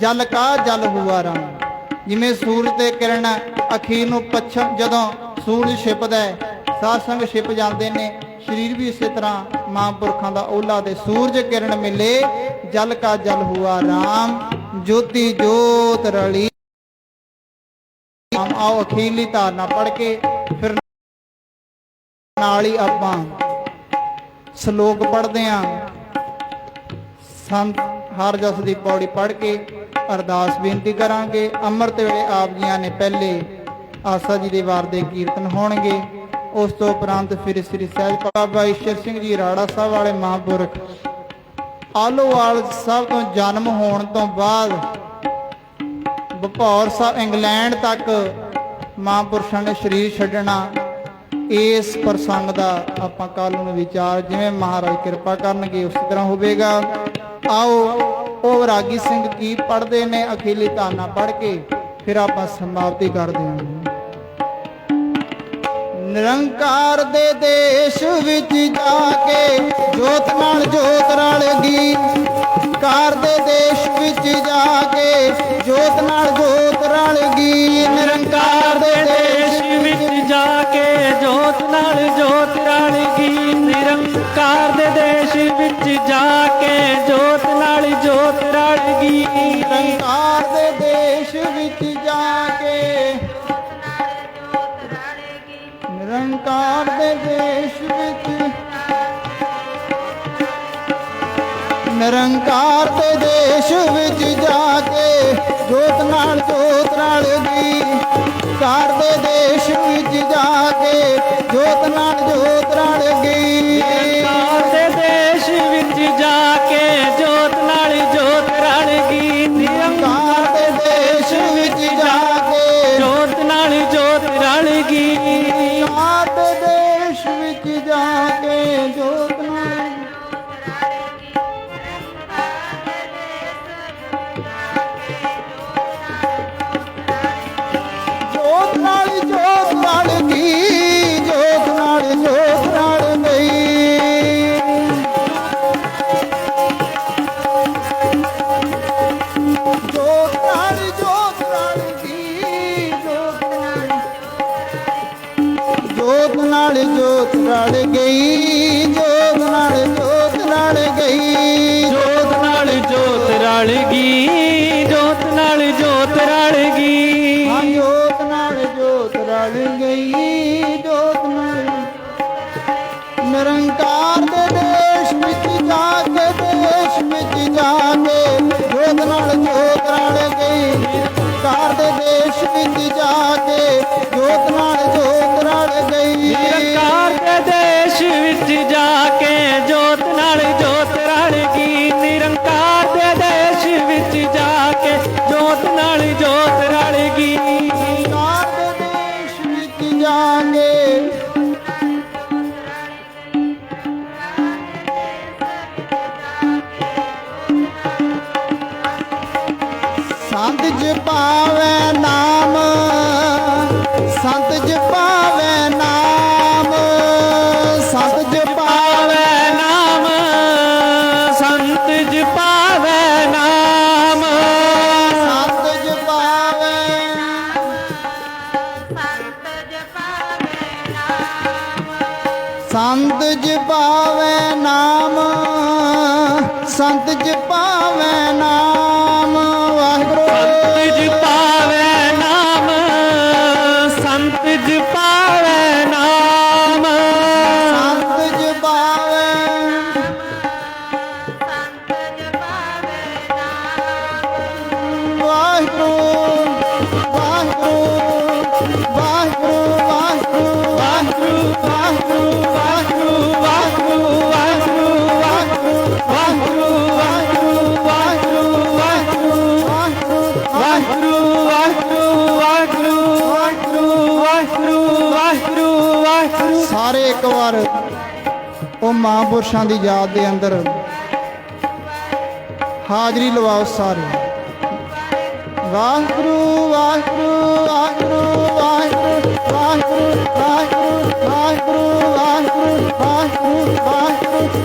[SPEAKER 1] ਜਲ ਕਾ ਜਲ ਹੁਆ ਰਾਮ। ਜਿਵੇਂ ਸੂਰਜ ਤੇ ਕਿਰਨ ਅਖੀਰ ਨੂੰ ਪੱਛਮ ਜਦੋਂ ਸੂਰਜ ਛਿਪਦਾ ਹੈ, ਸਾਧ ਸੰਗ ਛਿਪ ਜਾਂਦੇ ਨੇ। ਸਰੀਰ ਵੀ ਇਸੇ ਤਰ੍ਹਾਂ ਮਹਾਂਪੁਰਖਾਂ ਦਾ ਓਲਾ ਤੇ ਸੂਰਜ ਕਿਰਨ ਮਿਲੇ ਜਲ ਕਾ ਜਲ ਹੁਆ ਰਾਮ। ਜੋਤੀ ਜੋਤ ਰਲੀ। ਆਓ ਅਖੀਰਲੀ ਧਾਰਨਾ ਪੜ੍ਹ ਕੇ ਫਿਰ ਨਾਲ ਹੀ ਆਪਾਂ ਸ਼ਲੋਕ ਪੜ੍ਹਦੇ ਹਾਂ। ਸੰਤ ਹਰ ਜਸ ਦੀ ਪੌੜੀ ਪੜ੍ਹ ਕੇ ਅਰਦਾਸ ਬੇਨਤੀ ਕਰਾਂਗੇ। ਅੰਮ੍ਰਿਤ ਵੇਲੇ ਆਪ ਜੀਆਂ ਨੇ ਪਹਿਲੇ ਆਸਾ ਜੀ ਦੇ ਵਾਰ ਦੇ ਕੀਰਤਨ ਹੋਣਗੇ। ਉਸ ਤੋਂ ਉਪਰੰਤ ਫਿਰ ਸ੍ਰੀ ਸਹਿਜ ਬਾਬਾ ਈਸ਼ਰ ਸਿੰਘ ਜੀ ਰਾੜਾ ਸਾਹਿਬ ਵਾਲੇ ਮਹਾਂਪੁਰਖ ਆਲੋਵਾਲ ਸਾਹਿਬ ਤੋਂ ਜਨਮ ਹੋਣ ਤੋਂ ਬਾਅਦ ਭਪੌਰ ਸਾਹਿਬ ਇੰਗਲੈਂਡ ਤੱਕ ਮਹਾਂਪੁਰਸ਼ਾਂ ਨੇ ਸਰੀਰ ਛੱਡਣਾ। ਇਸ ਪ੍ਰਸੰਗ ਦਾ ਆਪਾਂ ਕੱਲ ਨੂੰ ਵਿਚਾਰ ਜਿਵੇਂ ਮਹਾਰਾਜ ਕਿਰਪਾ ਕਰਨਗੇ ਉਸ ਤਰ੍ਹਾਂ ਹੋਵੇਗਾ। ਆਓ ਉਹ ਰਾਗੀ ਸਿੰਘ ਕੀ ਪੜ੍ਹਦੇ ਨੇ ਅਖੀਲੀ ਤਾਨਾ ਪੜ੍ਹ ਕੇ ਫਿਰ ਆਪਾਂ ਸਮਾਪਤੀ ਕਰਦੇ ਹਾਂ। ਨਿਰੰਕਾਰ ਦੇ ਦੇਸ਼ ਵਿੱਚ ਜਾ ਕੇ ਜੋਤ ਨਾਲ ਜੋਤ ਰਲ ਗਈ। ਕਾਰ ਦੇ ਦੇਸ਼ ਵਿੱਚ ਜਾ ਕੇ ਜੋਤ ਨਾਲ ਜੋਤ ਰਲ ਗਈ।
[SPEAKER 2] ਨਿਰੰਕਾਰ ਦੇ ਦੇਸ਼ ਵਿੱਚ ਜਾ ਕੇ ਜੋਤ ਨਾਲ ਜੋਤ ਰਲ ਗਈ। ਨਿਰੰਕਾਰ ਦੇ ਦੇਸ਼ ਵਿੱਚ ਜਾ ਕੇ ਜੋਤ ਨਾਲ ਜੋਤ ਰਲ ਗਈ।
[SPEAKER 1] ਨਿਰੰਕਾਰ ਦੇ ਦੇਸ਼ ਵਿੱਚ ਜਾ ਕੇ ਨਿਰੰਕਾਰ ਦੇ ਦੇਸ਼ ਵਿੱਚ ਨਿਰੰਕਾਰ ਦੇ ਦੇਸ਼ ਵਿੱਚ ਜਾ ਕੇ ਜੋਤ ਨਾਲ ਜੋਤ ਰਲ ਗਈ। ਕਾਰ ਦੇ ਦੇਸ਼ ਵਿੱਚ ਜਾ ਕੇ ਜੋਤ ਨਾਲ ਜੋਤ ਰਲ ਗਈ।
[SPEAKER 2] ਨਿਰੰਕਾਰ ਦੇ ਦੇਸ਼ ਵਿੱਚ ਜਾ ਕੇ ਜੋਤ ਨਾਲ ਜੋਤ ਰਲ ਗਈ।
[SPEAKER 1] ਨਿਰੰਕਾਰ ਦੇ ਦੇਸ਼ ਵਿੱਚ ਜਾ ਕੇ
[SPEAKER 2] ਜੋਤ ਨਾਲ ਜੋਤ ਰਲ ਗਈ।
[SPEAKER 1] ਨਿਰੰਕਾਰ ਦੇ ਦੇਸ਼ ਵਿੱਚ ਜਾ ਕੇ ਜੋਤ ਨਾਲ ਜੋਤ ਨਾਲ ਜੋਤ ਰਲ ਗਈ। ਜੋਤ ਨਾਲ ਜੋਤ ਰਲ ਗਈ। ਜੋਤ ਨਾਲ ਜੋਤ ਰਲ ਗਈ। ਜੋਤ ਨਾਲ ਜੋਤ ਰਲ ਗਈ। ਜੋਤ ਨਾਲ ਜੋਤ ਰਲ ਗਈ।
[SPEAKER 2] ਜੋਤ ਨਾਲ ਜੋਤ ਰਲ ਗਈ। ਜੋਤ ਨਾਲ ਜੋਤ ਰਲ ਗਈ।
[SPEAKER 1] ਹਾਂ ਜੋਤ ਨਾਲ ਜੋਤ ਰਲ ਗਈ। ਜੋਤ ਨਾਲ ਨਿਰੰਕਾਰ ਦੇ ਦੇਸ਼ ਵਿੱਚ ਜਾ ਕੇ ਦੇਸ਼ ਵਿੱਚ ਜਾ ਕੇ ਜੋਤ ਨਾਲ ਜੋਤ ਰਲ ਗਈ। ਨਿਰੰਕਾਰ ਦੇ ਦੇਸ਼ ਵਿੱਚ ਜਾ ਕੇ ਜੋਤ ਨਾਲ ਜੋਤ ਰਲ ਗਈ।
[SPEAKER 2] ਨਿਰੰਕਾਰ ਦੇ ਦੇਸ਼ ਵਿੱਚ ਜਾ ਕੇ ਜੋਤ ਨਾਲ ਜੋਤ ਰਲ ਗਈ। ਨਿਰੰਕਾਰ ਦੇ ਦੇਸ਼ ਵਿੱਚ ਜਾ ਕੇ ਜੋਤ ਨਾਲ ਜੋਤ ਰਲ ਗਈ।
[SPEAKER 1] ਨਿਰੰਕਾਰ ਦੇ ਦੇਸ਼ ਵਿੱਚ ਜਾ ਕੇ ਸੰਤ ਜਪਾਵੇ ਨਾਮ ਸੰਤ ਜਪਾਵੇ ਨਾਮ ਸੰਤ ਜਪਾਵੇ
[SPEAKER 2] ਪਾਵੇ ਨਾਮ ਸੰਤ ਜਪਾਵੇ ਨਾਮ
[SPEAKER 1] ਸੰਤ ਜਪਾਵੇ ਸੰਤ ਜਪਾਵੇ ਨਾਮ ਸੰਤ ਜਪਾਵੇ ਨਾਮ ਵਾਹਿਗੁਰੂ
[SPEAKER 2] ਸੰਤ ਜਪਾਵੇ ਨਾਮ ਸੰਤ ਜਪਾਵੇ ਨਾਮ
[SPEAKER 1] ਸੰਤ ਜਪਾਵੇ ਵਾਹਿਗੁਰੂ ਵਾਹਿਗੁਰੂ ਵਾਹਿਗੁਰੂ ਵਾਹਿਗੁਰੂ ਵਾਹਿਗੁਰੂ ਵਾਹਿਗੁਰੂ ਵਾਹਿਗੁਰੂ ਵਾਹਿਗੁਰੂ ਵਾਹਿਗੁਰੂ ਵਾਹਿਗੁਰੂ ਵਾਹਿਗੁਰੂ। ਸਾਰੇ ਇੱਕ ਵਾਰ ਉਹ ਮਹਾਂਪੁਰਸ਼ਾਂ ਦੀ ਯਾਦ ਦੇ ਅੰਦਰ ਹਾਜ਼ਰੀ ਲਵਾਓ ਸਾਰੇ। ਵਾਹਿਗੁਰੂ ਵਾਹਿਗੁਰੂ ਵਾਹਿਗੁਰੂ ਵਾਹਿਗੁਰੂ ਵਾਹਿਗੁਰੂ ਵਾਹਿਗੁਰੂ ਵਾਹਿਗੁਰੂ ਵਾਹਿਗੁਰੂ ਵਾਹਿਗੁਰੂ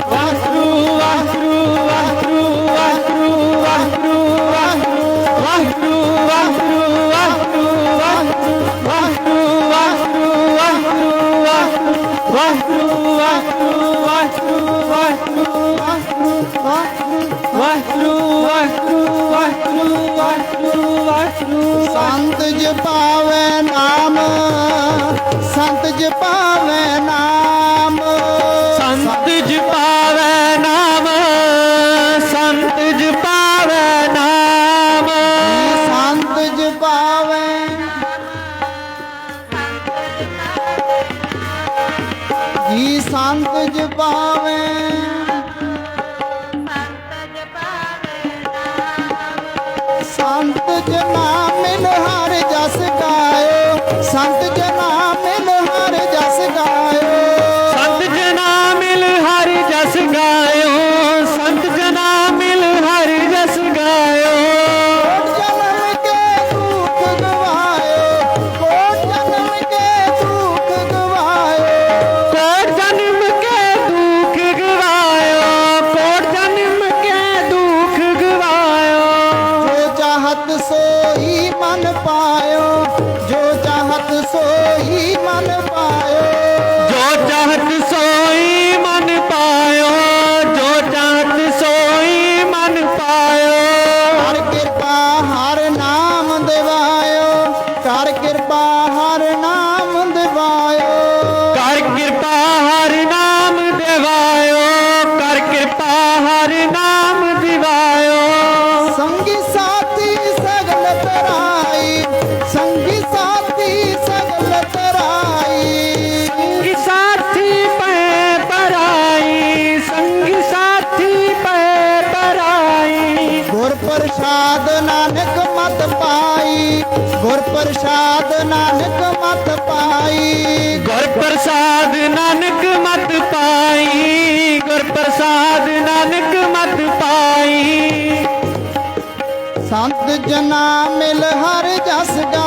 [SPEAKER 1] ਵਾਹਿਗੁਰੂ ਵਾਹਿਗੁਰੂ ਵਾਹਿਗੁਰੂ ਵਾਹਿਗੁਰੂ ਵਾਹਿਗੁਰੂ ਸੰਤ ਜਪਾਵੇ ਨਾਮ ਸੰਤ ਜਪਾਵੇ ਨਾਮ
[SPEAKER 2] ਸੰਤ ਜਪਾਵੇ ਨਾਮ ਸੰਤ ਜਪਾਵੇ ਨਾਮ
[SPEAKER 1] ਜੀ ਸੰਤ ਜਪਾਵੇ ਸੰਤ ਜਨਾ ਮਿਲ ਹਰ ਜਸ ਗਾਇਓ ਸੰਤ ਜਨਾ ਮਿਲ ਹਰ ਜਸ ਗਾਇਓ
[SPEAKER 2] ਸੰਤ ਜਨਾ ਮਿਲ ਹਰਿ ਜਸ ਗਾਇਓ ਸੰਤ ਜਨਾ ਮਿਲ ਹਰਿ ਜਸ ਗਾਇਓ
[SPEAKER 1] ਕੋਟ ਜਨਮ ਕੇ ਦੁੱਖ ਗਵਾਇਓ
[SPEAKER 2] ਕੋਟ ਜਨਮ ਕੇ ਦੁੱਖ ਗਵਾਇਓ ਕੋਟ ਜਨਮ ਕੇ ਦੁੱਖ ਗਵਾਇਓ
[SPEAKER 1] ਜੋ ਚਾਹਤ ਸੋਈ ਮਨ ਪਾਇਓ ਜੋ ਚਾਹਤ ਸੋਈ ਮਨ ਪਾਇਓ
[SPEAKER 2] ਜੋ ਚਾਹਤ ਸੋਈ ਮਨ ਪਾਇਓ ਜੋ ਚਾਹਤ ਸੋਈ ਮਨ ਪਾਇਓ
[SPEAKER 1] ਕਰ ਕਿਰਪਾ ਹਰ ਨਾਮ ਦਿਵਾਇਓ ਕਰ ਕਿਰਪਾ ਹਰ ਨਾਮ ਦਿਵਾਇਓ
[SPEAKER 2] ਕਰ ਕਿਰਪਾ ਹਰਿ ਨਾਮ ਦਿਵਾਇਓ ਕਰ ਕਿਰਪਾ ਹਰਿ ਨਾਮ ਦਿਵਾਇਓ
[SPEAKER 1] ਸੰਗੀ ਸਾਥੀ ਸਗਲ ਤਰਾਈ ਸੰਗੀ ਸਾਥੀ ਸਗਲ ਤਰਾਈ
[SPEAKER 2] ਸੰਗੀ ਸਾਥੀ ਪੈ ਪਰਾਈ ਸੰਗੀ ਸਾਥੀ ਪੈ ਪਰਾਈ
[SPEAKER 1] ਗੁਰ ਪ੍ਰਸਾਦ ਨਾਨਕ ਮਤ ਪਾਈ ਗੁਰ ਪ੍ਰਸਾਦ ਨਾਨਕ ਮਤ ਪਾਈ
[SPEAKER 2] ਗੁਰ ਪ੍ਰਸਾਦ ਨਾਨਕ ਮਤ ਪਾਈ ਗੁਰ ਪ੍ਰਸਾਦ ਨਾਨਕ ਮਤ ਪਾਈ
[SPEAKER 1] ਸੰਤ ਜਨਾ ਮਿਲ ਹਰ ਜਸ ਗਾ